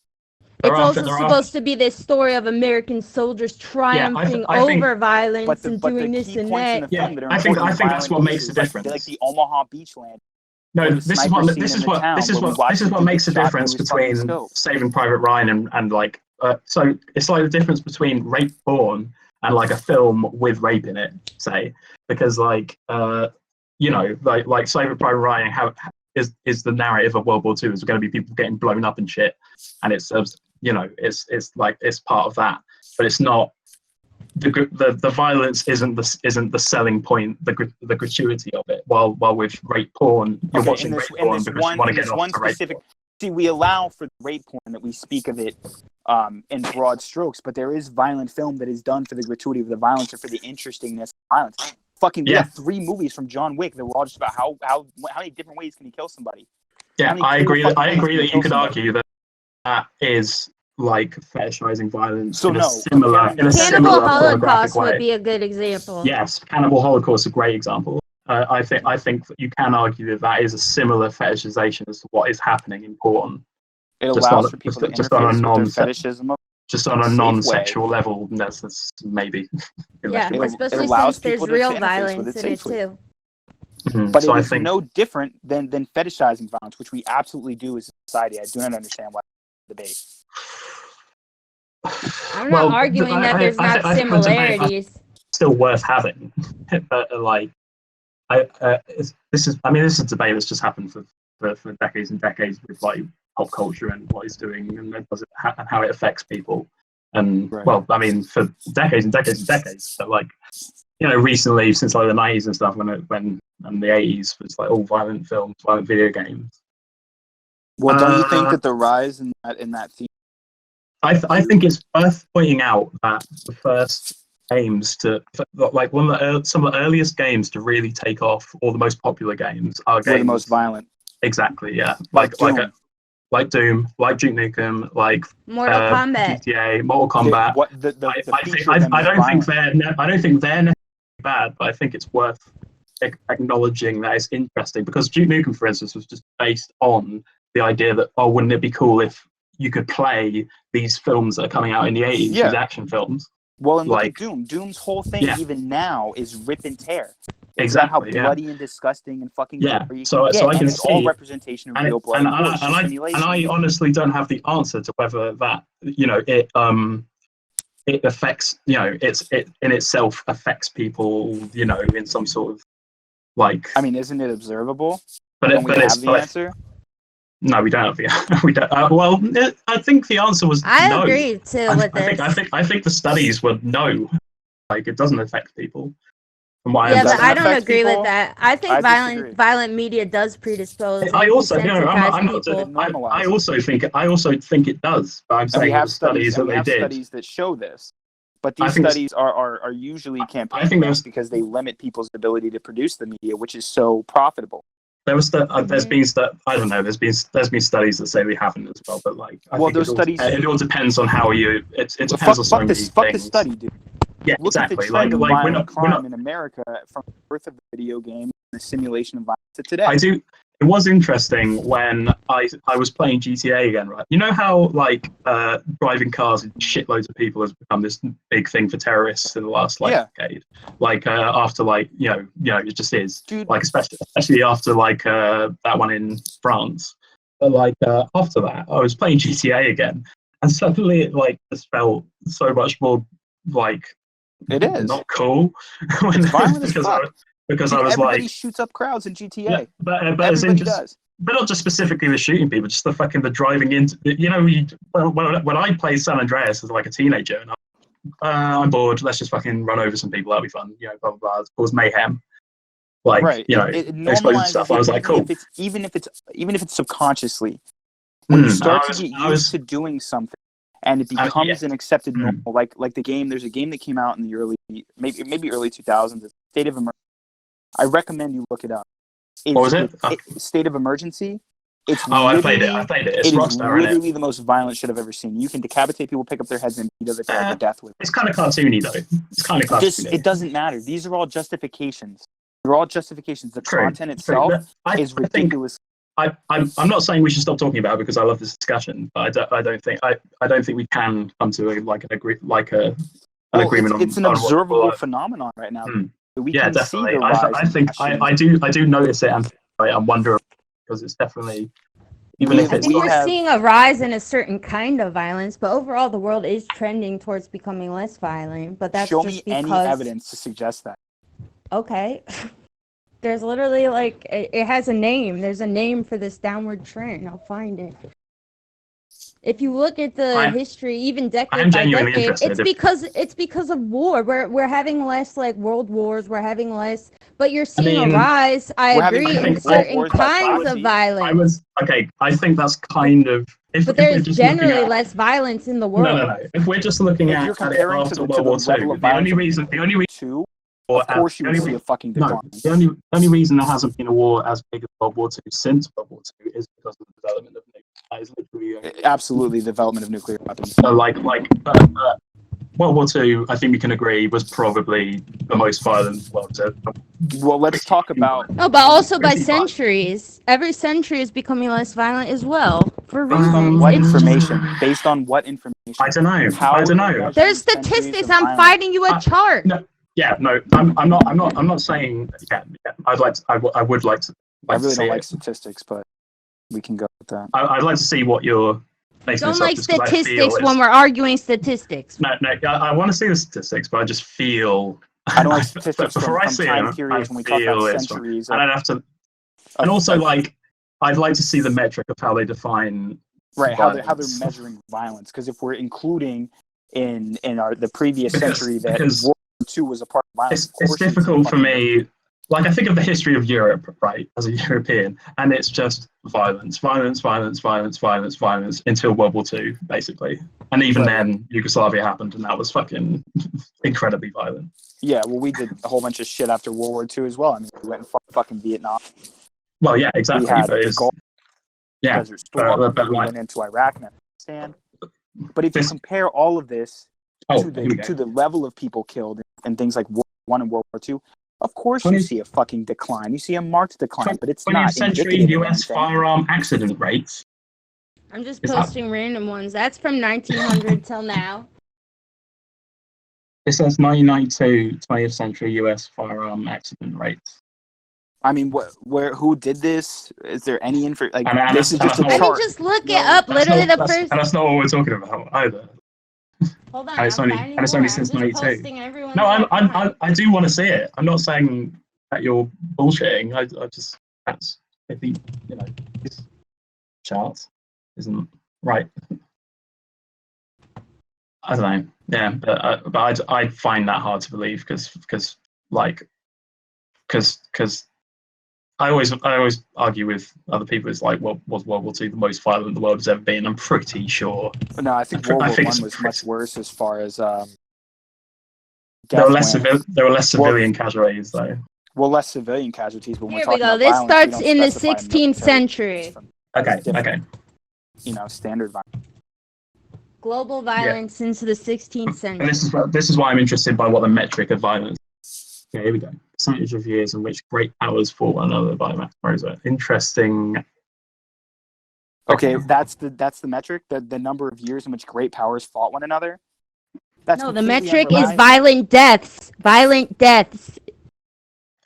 It's also supposed to be this story of American soldiers triumphing over violence and doing this and that. I think that's what makes the difference. Like the Omaha Beachland. No, this is what makes the difference between Saving Private Ryan and like. So it's like the difference between rape porn and like a film with rape in it, say, because like like Saving Private Ryan is the narrative of World War II. There's going to be people getting blown up and shit, and it serves. It's like it's part of that, but it's not the violence isn't the selling point, the gratuity of it. While with rape porn, you're watching rape porn because you want to get off to rape porn. See, we allow for rape porn that we speak of it in broad strokes, but there is violent film that is done for the gratuity of the violence or for the interestingness of violence. We have 3 movies from John Wick that were all just about how many different ways can he kill somebody. Yeah, I agree that you could argue that is like fetishizing violence in a similar Cannibal Holocaust would be a good example. Yes, Cannibal Holocaust is a great example. I think that you can argue that is a similar fetishization as to what is happening in porn. It allows for people to interface with their fetishism. Just on a non-sexual level, that's maybe. Yeah, especially since there's real violence in it too. Mm-hmm. But it is no different than fetishizing violence, which we absolutely do as a society. I do not understand why debate. I'm not arguing that there's not similarities. Still worth having, but like, this is a debate that's just happened for decades and decades with like pop culture and what it's doing and how it affects people. And well, I mean, for decades and decades and decades, but like, recently since like the 90s and stuff, when and the 80s was like all violent films, violent video games. Well, don't you think that the rise in that theme? I think it's worth pointing out that the first games to like some of the earliest games to really take off, or the most popular games are games the most violent. Exactly. Yeah. Like Doom. Like Doom, like Duke Nukem, like Mortal Kombat. GTA, Mortal Kombat. I don't think they're necessarily bad, but I think it's worth acknowledging that it's interesting because Duke Nukem, for instance, was just based on the idea that wouldn't it be cool if you could play these films that are coming out in the 80s, these action films. Well, and look at Doom. Doom's whole thing, even now, is rip and tear. It's exactly, about how bloody and disgusting and fucking gory so I can it's see all representation of real blood. And I honestly don't have the answer to whether that it affects it in itself affects people in some sort of like. I mean, isn't it observable? But don't we have the answer? No, we don't have the. We don't. Well, I think the answer was no. I agree too with this. I think the studies were no. Like it doesn't affect people. But I don't agree with that. I think violent media does predispose. I also think it does. But I'm saying we have studies that show this. But these studies are usually campaign because they limit people's ability to produce the media, which is so profitable. There's been I don't know. There's been studies that say they haven't as well, but like those studies. It all depends on how you. It depends on so many things. Fuck the study, dude. Yeah, Look exactly. At the trend of violent crime in America from the birth of the video game and the simulation of violence to today. It was interesting when I was playing GTA again, right? You know how like driving cars and shitloads of people has become this big thing for terrorists in the last decade. Like after it just is. Dude. Like especially after like that one in France. But like after that, I was playing GTA again, and suddenly it like just felt so much more like. It is not cool. It's violent as fuck. Because I was everybody shoots up crowds in GTA. Yeah, but everybody does. But not just specifically the shooting people, just the driving into. When I played San Andreas as like a teenager, and I'm bored. Let's just fucking run over some people. That'll be fun. Blah blah blah. Cause mayhem. Like it explosive stuff. I was like, cool. Even if it's subconsciously, when you start to get used to doing something. And it becomes an accepted normal, like the game. There's a game that came out in the maybe early 2000s. State of Emergency. I recommend you look it up. What was it? State of Emergency. I played it. It's Rockstar, literally the most violent shit I've ever seen. You can decapitate people, pick up their heads, and beat them to death with. It's kind of cartoony though. It's kind of cartoony. It doesn't matter. These are all justifications. They're all justifications. The content itself is ridiculous. I'm not saying we should stop talking about it because I love this discussion, but I don't think we can come to an agreement on. It's an observable phenomenon right now. We can definitely. See the rise I do notice it, and I'm wondering because it's definitely we're seeing a rise in a certain kind of violence, but overall the world is trending towards becoming less violent. But that's show just me any evidence to suggest that. Okay. There's literally it has a name. There's a name for this downward trend. I'll find it. If you look at the history, even decade by decade, it's because of war. We're having less like world wars. We're having less, but you're seeing a rise. I agree in certain kinds of violence. I think that's kind of. But there's generally less violence in the world. No. If we're just looking at it after World War II, the only reason. Of course, you would see a fucking decline. The only reason there hasn't been a war as big as World War II since World War II is because of the development of nuclear. That is literally absolutely the development of nuclear weapons. So, World War II, I think we can agree, was probably the most violent. Well, let's talk about. Oh, but also by centuries. Every century is becoming less violent as well. For reasons. Based on what information? Based on what information? I don't know. There's statistics. I'm fighting you a chart. No. Yeah, no, I'm not saying. Yeah, I would like to. I really don't like statistics, but we can go with that. I'd like to see what you're. Don't like statistics when we're arguing statistics. No, I want to see the statistics, but I just feel. I don't like statistics from time periods when we talk about centuries. And I'd have to. And also, I'd like to see the metric of how they define. Right, how they're measuring violence. Because if we're including in the previous century that World War II was a part of violence, it's difficult for me. Like I think of the history of Europe, right, as a European, and it's just violence until World War II, basically. And even then, Yugoslavia happened, and that was fucking incredibly violent. Yeah, well, we did a whole bunch of shit after World War II as well. I mean, we went and fucking Vietnam. Well, yeah, exactly. We had But it's, yeah, Desert Storm. but We like, went into Iraq and Afghanistan. But if you this, compare all of this here we go. to the level of people killed and things like World War I and World War II, of course 20th you see a fucking decline. You see a marked decline, but it's 20th not century indicative of U.S. anything. firearm accident rates. I'm just Is that- posting random ones. That's from 1900 till now. It says 1992 20th century U.S. firearm accident rates. I mean, who did this? Is there any info? Like, And this is just a that's not- I chart. mean, just look No, it up. That's Literally not, the that's, first. and that's not what we're talking about either. Hold on, And it's I'm only finding and it's more. only I'm since just 92. posting everyone's. No, that I find. I do want to see it. I'm not saying that you're bullshitting. I just I think this chart isn't right. I don't know. Yeah, but I find that hard to believe because I always argue with other people. It's like, well, was World War II the most violent the world has ever been? I'm pretty sure. No, I think World War I was much worse as far as there were less civilian casualties though. Well, less civilian casualties, but when Here we're we talking go. about This violence, we starts don't in the specify 16th military. century. Okay. Standard violence. Global violence into the 16th century. And this is why I'm interested by what the metric of violence. Okay, here we go. Percentage of years in which great powers fought one another by mass murder. Interesting. Okay, that's the metric. The number of years in which great powers fought one another. That's No, the completely metric is unreliable. violent deaths. Violent deaths.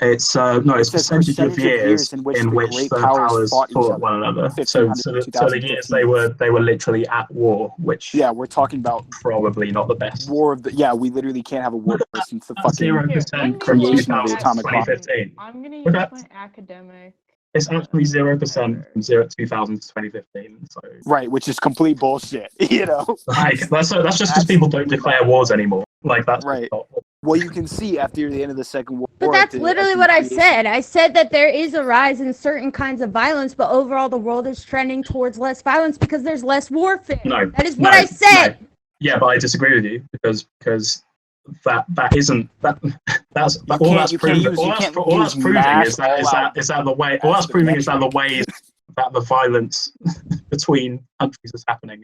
It's it's percentage of years in which the great powers fought one another. So the years they were literally at war, which we're talking about probably not the best. We literally can't have a war since the fucking 0% creation of the atomic bomb. 2015. I'm gonna use my academic. It's actually 0% from 2000 to 2015. So right, which is complete bullshit. Like that's just because people don't declare wars anymore. Like that's right. Well, you can see after the end of the Second World But War. that's literally what I said. I said that there is a rise in certain kinds of violence, but overall the world is trending towards less violence because there's less warfare. No, that is what I said. No. Yeah, but I disagree with you because that isn't that that's all that's proving is that the way all that's proving is that the way that the violence between countries is happening.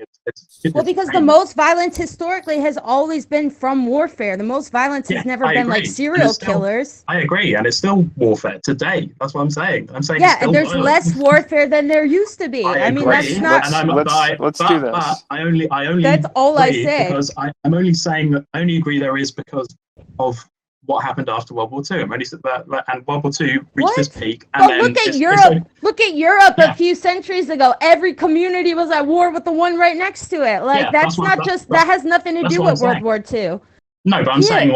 Well, because the most violence historically has always been from warfare. The most violence has never been like serial killers. I agree, and it's still warfare today. That's what I'm saying. I'm saying and there's less warfare than there used to be. I mean, that's not. Let's do this. But I only. That's all I said. Because I'm only saying that I only agree there is because of what happened after World War II. I'm only that and World War II reached this peak. And then look at Europe. Look at Europe a few centuries ago. Every community was at war with the one right next to it. Like that has nothing to do with World War II. No, but I'm saying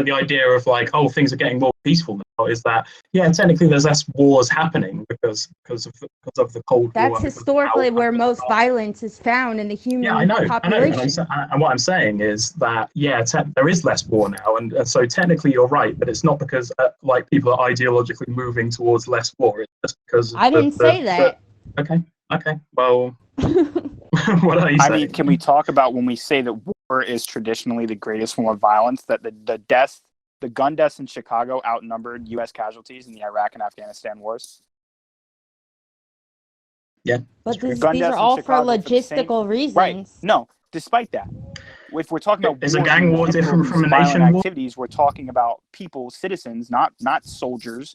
the idea of like, oh, things are getting more peaceful now is that technically there's less wars happening because of the Cold War. That's historically where most violence is found in the human population. And what I'm saying is that there is less war now, and so technically you're right, but it's not because like people are ideologically moving towards less war. It's just because I didn't say that. Okay. Well, what are you saying? I mean, can we talk about when we say that war is traditionally the greatest form of violence, that the gun deaths in Chicago outnumbered U.S. casualties in the Iraq and Afghanistan wars? Yeah. But these are all for logistical reasons. Right. No, despite that. If we're talking about is a gang war different from a nation war? Activities, we're talking about people, citizens, not soldiers,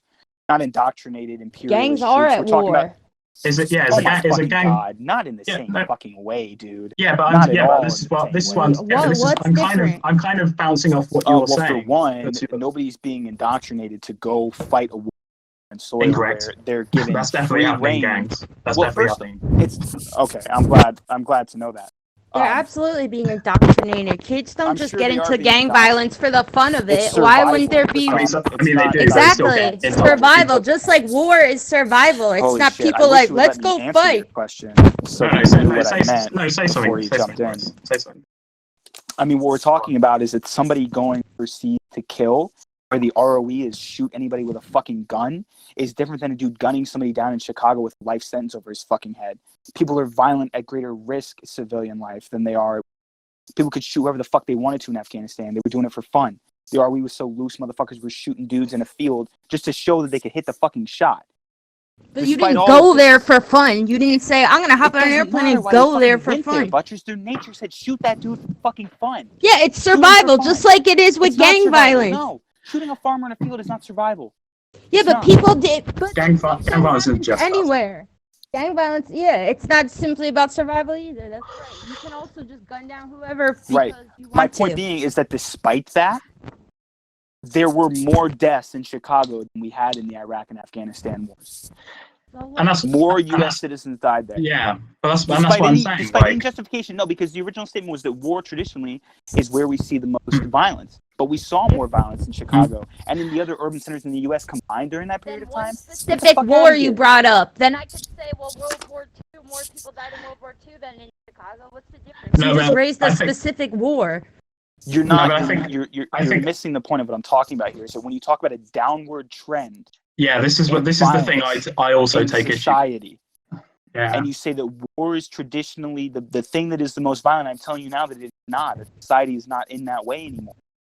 not indoctrinated imperialist gangs are at war. Is it? Yeah, is a gang? God, not in the same fucking way, dude. Yeah, but I'm kind of bouncing off what you're saying. For one, nobody's being indoctrinated to go fight a war in soil where they're given That's definitely happening, gangs. That's definitely happening. It's okay. I'm glad to know that. They're absolutely being indoctrinated. Kids don't just get into gang violence for the fun of it. Why wouldn't there be? Exactly, survival. Just like war is survival. It's not people like, let's go fight. Question. Say something. Say something. I mean, what we're talking about is it's somebody going overseas to kill, where the ROE is shoot anybody with a fucking gun, is different than a dude gunning somebody down in Chicago with a life sentence over his fucking head. People are violent at greater risk civilian life than they are. People could shoot whoever the fuck they wanted to in Afghanistan. They were doing it for fun. The ROE was so loose, motherfuckers were shooting dudes in a field just to show that they could hit the fucking shot. But you Despite didn't all go of there this- for fun. You didn't say, I'm gonna hop It on an doesn't airplane matter and why they go there fucking for went there, fun. Butchers. Their nature said shoot that dude for fucking fun. Yeah, it's Shoot him for survival, fun. just like it is with It's not gang survival. violence. No, shooting a farmer in a field is not survival. Yeah, It's but not. people did. But Gang that violence isn't happens just us. anywhere. Gang violence, yeah, it's not simply about survival either. That's right. You can also just gun down whoever because Right. you want My point to. being is that despite that, there were more deaths in Chicago than we had in the Iraq and Afghanistan wars. And that's More U.S. citizens died there. Yeah, but that's what I'm saying. Despite any justification, no, because the original statement was that war traditionally is where we see the most violence. But we saw more violence in Chicago and in the other urban centers in the U.S. combined during that period of time. Specific war you brought up, then I could say, well, World War II, more people died in World War II than in Chicago. What's the difference? No, you just but raised I a think- Specific war. You're No, not. but I think- You're I think- missing the point of what I'm talking about here. So when you talk about a downward trend, Yeah, this is the thing I also in take issue. society, Yeah. and you say that war is traditionally the thing that is the most violent. I'm telling you now that it's not. That society is not in that way anymore.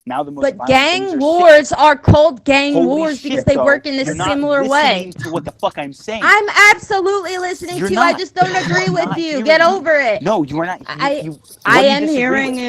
Now the most But violent things gang are wars are called gang Holy wars shit, because they though. work in a You're not similar way. listening to what the fuck I'm saying. I'm absolutely listening You're to you. I not. just don't agree You're with not you. hearing Get me. over it. No, you are not. I What I do you am disagree hearing with?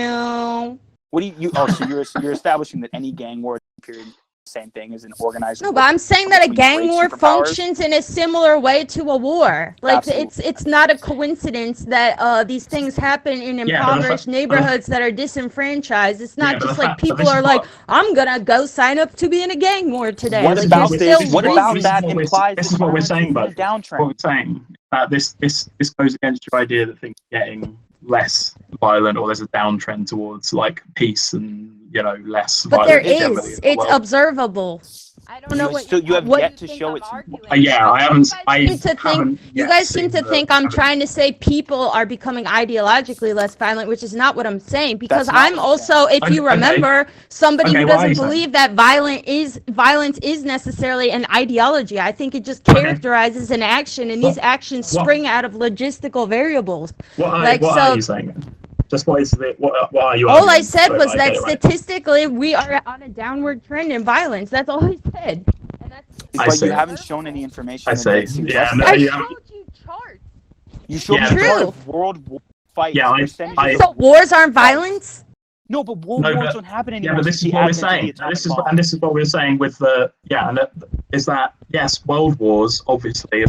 you. What do you? Oh, so you're establishing that any gang war period is the same thing as an organized. No, but I'm saying that a between gang great war superpowers? functions in a similar way to a war. Like Absolutely. it's not a coincidence that these things happen in Yeah, but the impoverished fa- neighborhoods that are disenfranchised. It's not Yeah, but just the like fact- but people this are is like, what- I'm gonna go sign up to be in a gang war today. What Like about there's this? still What about reasons. that implies This that is what we're violence saying, is in a but downtrend? what we're saying this goes against your idea that things are getting less violent or there's a downtrend towards like peace and less But violence there generally is. in the It's world. observable. I don't know what You have what yet you to think show I'm it. arguing. Yeah, I haven't. You guys seem to think I'm trying to say people are becoming ideologically less violent, which is not what I'm saying. Because That's not I'm what I'm also, if you Okay. remember, somebody Okay, who what are you doesn't saying? believe that violence is necessarily an ideology. I think it just Okay. characterizes an action, and these actions what- spring out of logistical variables. What are you saying? Just what is the what are you? All I arguing said so was I that get it right? statistically we are on a downward trend in violence. That's all I said. And that's I But see. you haven't shown any information I that see. suggests Yeah, no, that. I you showed you charts. You showed Yeah, me but- part True. of world war fights. Yeah, percentages So of wars aren't violence? No, but world No, wars but- don't happen Yeah, anymore. but since this is the what we're advent of the saying. atomic And this is what we're saying with the is that yes, world wars obviously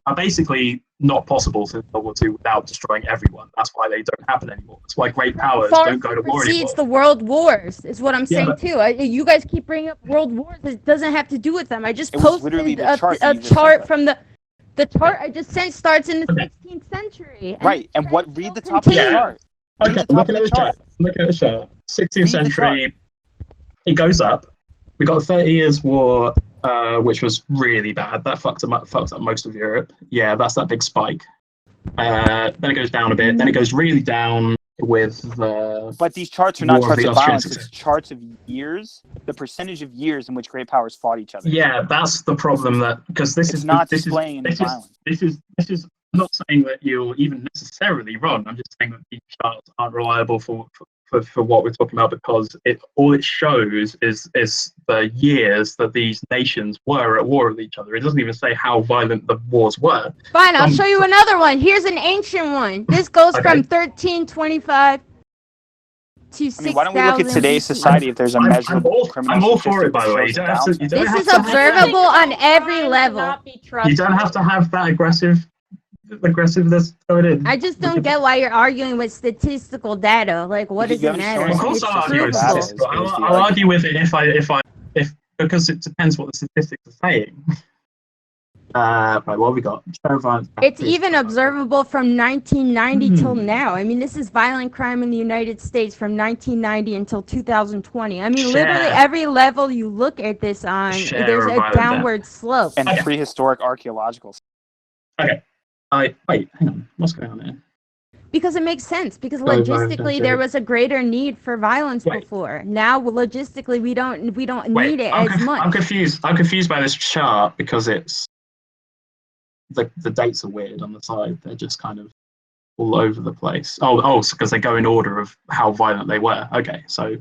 are basically not possible since World War II without destroying everyone. That's why they don't happen anymore. That's why great powers don't go to war anymore. Precedes the world wars is what I'm saying but- too. You guys keep bringing up world wars. It doesn't have to do with them. I just It was literally posted the chart that a you just chart sent from the chart I just sent starts in the 16th century. Right, and what? Read the top of the Yeah. chart. Read Okay, the top look of at the the chart. Look at the chart. 16th Read the century, it goes up. We got the 30 Years' War, which was really bad. That fucked up most of Europe. Yeah, that's that big spike. Then it goes down a bit. Then it goes really down with the. But these charts are not War of charts the of Austrian violence. Succession. It's charts of years, the percentage of years in which great powers fought each other. Yeah, that's the problem. That because this It's is not this displaying any is violence. this is I'm not saying that you're even necessarily wrong. I'm just saying that these charts aren't reliable for what we're talking about because all it shows is the years that these nations were at war with each other. It doesn't even say how violent the wars were. Fine, I'll show you another one. Here's an ancient one. This goes Okay. from 1325 to 6000. I mean, why don't we look at today's society if there's a measurable criminal I'm all for it, statistic by that the way. shows You a don't have to. You downtrend? don't This have is to observable on every Crime level. cannot be you don't have trusted. to have that aggressiveness going in. I just don't get why you're arguing with statistical data. Like, what Because does you it haven't matter? shown Of us course, It's I'll argue with provable. statistics. Is the I'll argue with it if because it depends what the statistics are saying. Right, what have we got? Show violence. It's even observable from 1990 till Hmm. now. I mean, this is violent crime in the United States from 1990 until 2020. I mean, literally Share. every level you look at this on, Share there's of a violent downward slope. And Okay. prehistoric archaeological. Wait, hang on. What's going on here? Because it makes sense. Because Violent logistically, there was a greater need for violence Wait. before. Now, logistically, we don't Wait, need it I'm as much. I'm confused. I'm confused by this chart because it's the dates are weird on the side. They're just kind of all over the place. Oh, because they go in order of how violent they were. Okay, so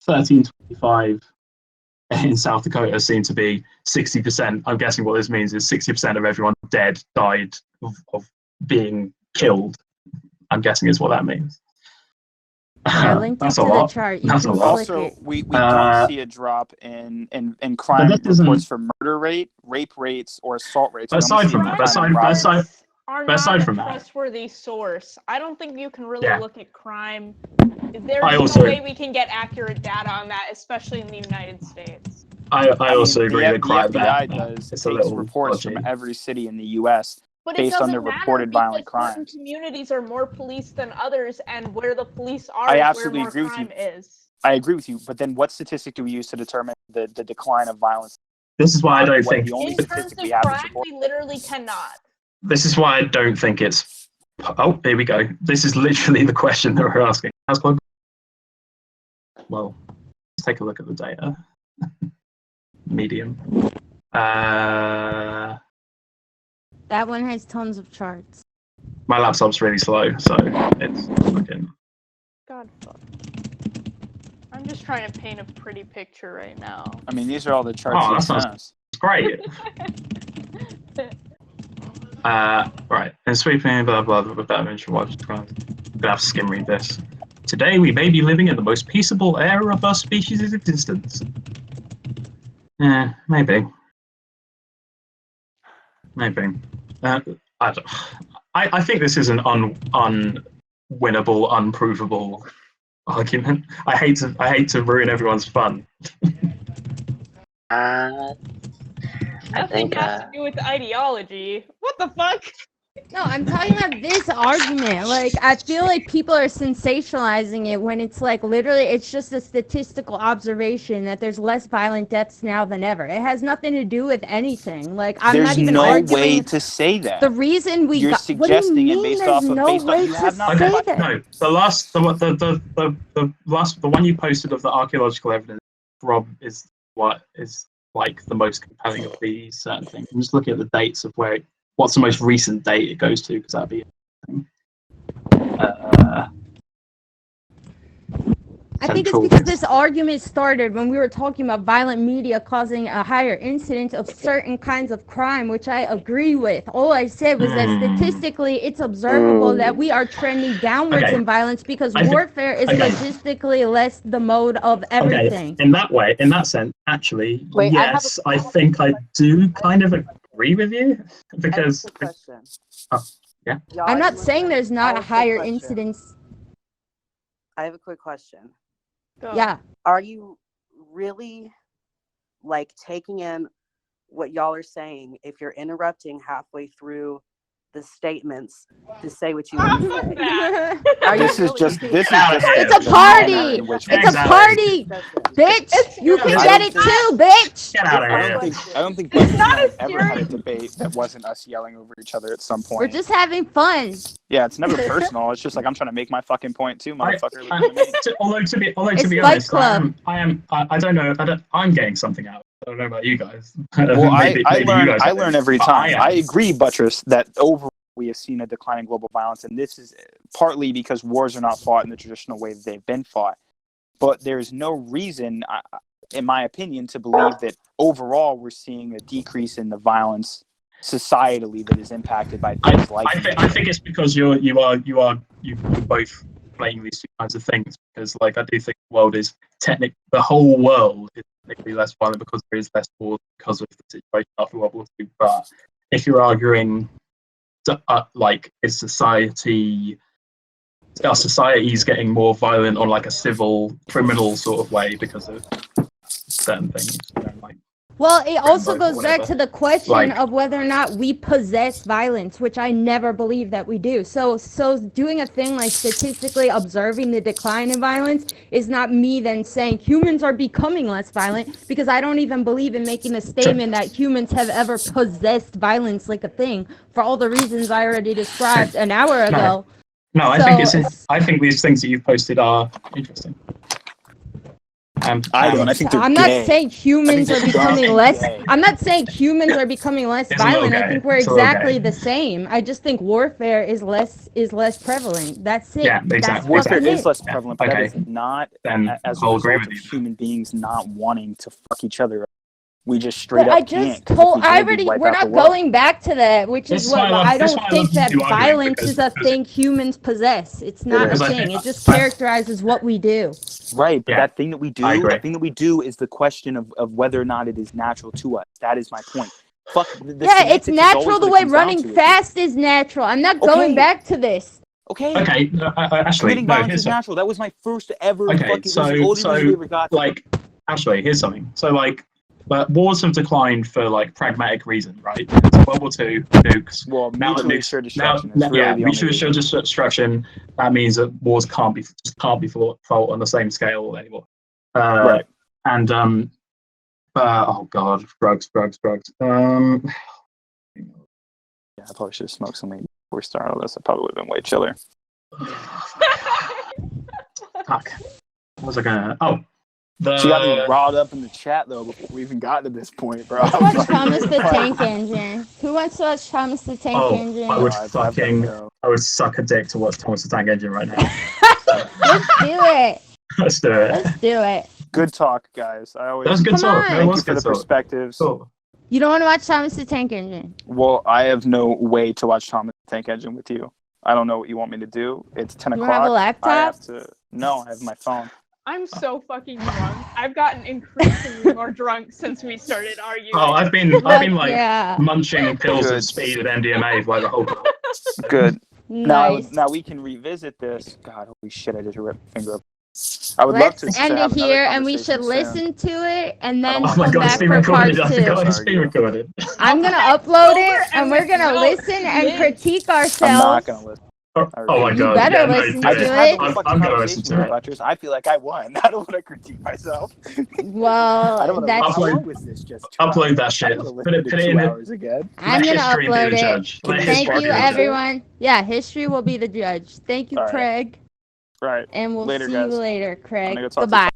1325 in South Dakota seem to be 60%. I'm guessing what this means is 60% of everyone dead died of being killed. I'm guessing is what that means. I linked it That's to a the lot. chart. You That's a can lot. click Also, it. we don't see a drop in crime reports for murder rate, rape rates, or assault rates. Aside from that, are but aside not from a that, trustworthy source. I don't think you can really Yeah. look at crime. There's no way we can get accurate data on that, especially in the United States. I also agree that the crime FBI there takes a little reports dodgy. from every city in the U.S. But based on their it doesn't matter reported violent because certain crimes. communities are more policed than others, and where the police are I is absolutely where more agree with crime you. is. I agree with you, but then what statistic do we use to determine the decline of violence? This is why I don't think. The only In terms statistic of we have crime, is report. we literally cannot. This is why I don't think it's. Oh, here we go. This is literally the question that we're asking. Well, let's take a look at the data. Medium. That one has tons of charts. My laptop's really slow, so it's fucking. God fuck. I'm just trying to paint a pretty picture right now. I mean, these are all the charts you sent us. Great. Right. And sweeping, blah, blah, blah, blah, I'm gonna have to skim read this. Today, we may be living in the most peaceable era of our species' existence. Maybe. Maybe. I think this is an unwinnable, unprovable argument. I hate to ruin everyone's fun. I think has to do with ideology. What the fuck? No, I'm talking about this argument. Like, I feel like people are sensationalizing it when it's like literally it's just a statistical observation that there's less violent deaths now than ever. It has nothing to do with anything. Like, I'm not even arguing. There's no way to say that. The reason we You're suggesting it based off of no way to say that. No, the one you posted of the archaeological evidence, Rob, is what is like the most compelling of these certain things. I'm just looking at the dates of what's the most recent date it goes to, because that'd be I think it's because this argument started when we were talking about violent media causing a higher incidence of certain kinds of crime, which I agree with. All I said was that statistically it's observable that we are trending downwards in violence because warfare is logistically less the mode of everything. In that sense, actually, yes, I think I do kind of agree with you, because yeah. I'm not saying there's not a higher incidence. I have a quick question. Yeah. Are you really like taking in what y'all are saying if you're interrupting halfway through the statements to say what you want to say? This is just it's a party. It's a party, bitch. You can get it too, bitch. Get out of here. I don't think Buck and I ever had a debate that wasn't us yelling over each other at some point. We're just having fun. Yeah, it's never personal. It's just like I'm trying to make my fucking point too, motherfucker. Although to be honest, I don't know. I'm getting something out. I don't know about you guys. Well, maybe I learn every time. I agree, Buttress, that overall we have seen a decline in global violence, and this is partly because wars are not fought in the traditional way that they've been fought. But there's no reason, in my opinion, to believe that overall we're seeing a decrease in the violence societally that is impacted by things like. I think it's because you're both playing these two kinds of things, because like I do think the whole world is technically less violent because there is less war because of the situation after World War II. But if you're arguing like our society's getting more violent on like a civil criminal sort of way because of certain things, well, it also goes back to the question of whether or not we possess violence, which I never believe that we do. So doing a thing like statistically observing the decline in violence is not me then saying humans are becoming less violent, because I don't even believe in making a statement that humans have ever possessed violence like a thing, for all the reasons I already described an hour ago. No, I think these things that you've posted are interesting. I don't. I think they're I'm gay. not saying humans I are think they're becoming dumb less. and gay. I'm not saying humans are becoming less It's a little violent. I gay. think we're It's a little exactly gay. the same. I just think warfare is less prevalent. That's it. Yeah, That's exactly. Warfare fucking is it. less prevalent, but Okay. that is not Then as a I'll agree result with of you. human beings not wanting to fuck each other up. We just straight But up I just can't. 'Cause if told. we I did, we'd already. wipe We're out the not world. going back to that, which This is is what why I love- I this is don't why I think love that you arguing, violence because- is a because- thing humans possess. It's not a is. thing. It just I- characterizes what we do. Right, but Yeah, that thing that we I do, agree. that thing that we do is the question of whether or not it is natural to us. That is my point. Fuck the Yeah, it's semantics is natural always the what it way comes down running to. fast is natural. I'm not Okay. going back to this. Okay. Okay, Ashley, Committing no, violence here's is something. natural. That was my first ever Okay, fucking. It was the only reason we ever got to. like, Ashley, here's something. So, like, but wars have declined for like pragmatic reasons, right? Because World War II, nukes. Well, Now that mutually nukes, assured now, destruction is really yeah, the mutually only assured reason. destruction. That means that wars can't be fought on the same scale anymore. Right. And oh god, drugs. Yeah, I probably should have smoked some weed before we started all this. I probably would have been way chiller. Fuck. What was I gonna? Oh, She got me riled up in the chat though before we even got to this point, bro. Let's watch Thomas the Tank Engine. Who wants to watch Thomas the Tank Engine? I would I've gotta go. I would suck a dick to watch Thomas the Tank Engine right now. Let's do it. Let's do it. Let's do it. Good talk, guys. I always That was good Come talk. on. No, it thank was you for good the talk. perspectives. Cool. You don't want to watch Thomas the Tank Engine? Well, I have no way to watch Thomas the Tank Engine with you. I don't know what you want me to do. It's 10 You o'clock. have a laptop? I have to. No, I have my phone. I'm so fucking drunk. I've gotten increasingly more drunk since we started arguing. Oh, I've been like Yeah. munching pills Good. at speed with MDMA for like the whole. Good. Nice. Now we can revisit this. God, holy shit! I just ripped my finger up. I would love Let's to end have it another here, and we should conversation soon. listen to it, and then Oh Oh my come god, it's back been for part recorded. I two. forgot it's been recorded. I'm gonna upload it, and we're gonna listen and critique I'm ourselves. not gonna listen. Oh my god. You better yeah, no, listen dude, I to just it. had a I'm fucking gonna listen conversation to with it. Butchers. I feel like I won. I don't want to critique myself. I don't Well, want to. that's How Upload- long was this? Just 2 Upload hours? that I shit. don't wanna Put it listen to in 2 it. hours again. I'm Let gonna history be upload the it. judge. Let Thank history you, be the judge. everyone. Yeah, history will be the judge. Thank you, All right. Craig. Right. And we'll Later, see guys. you later, I'm Craig. gonna go talk to Goodbye.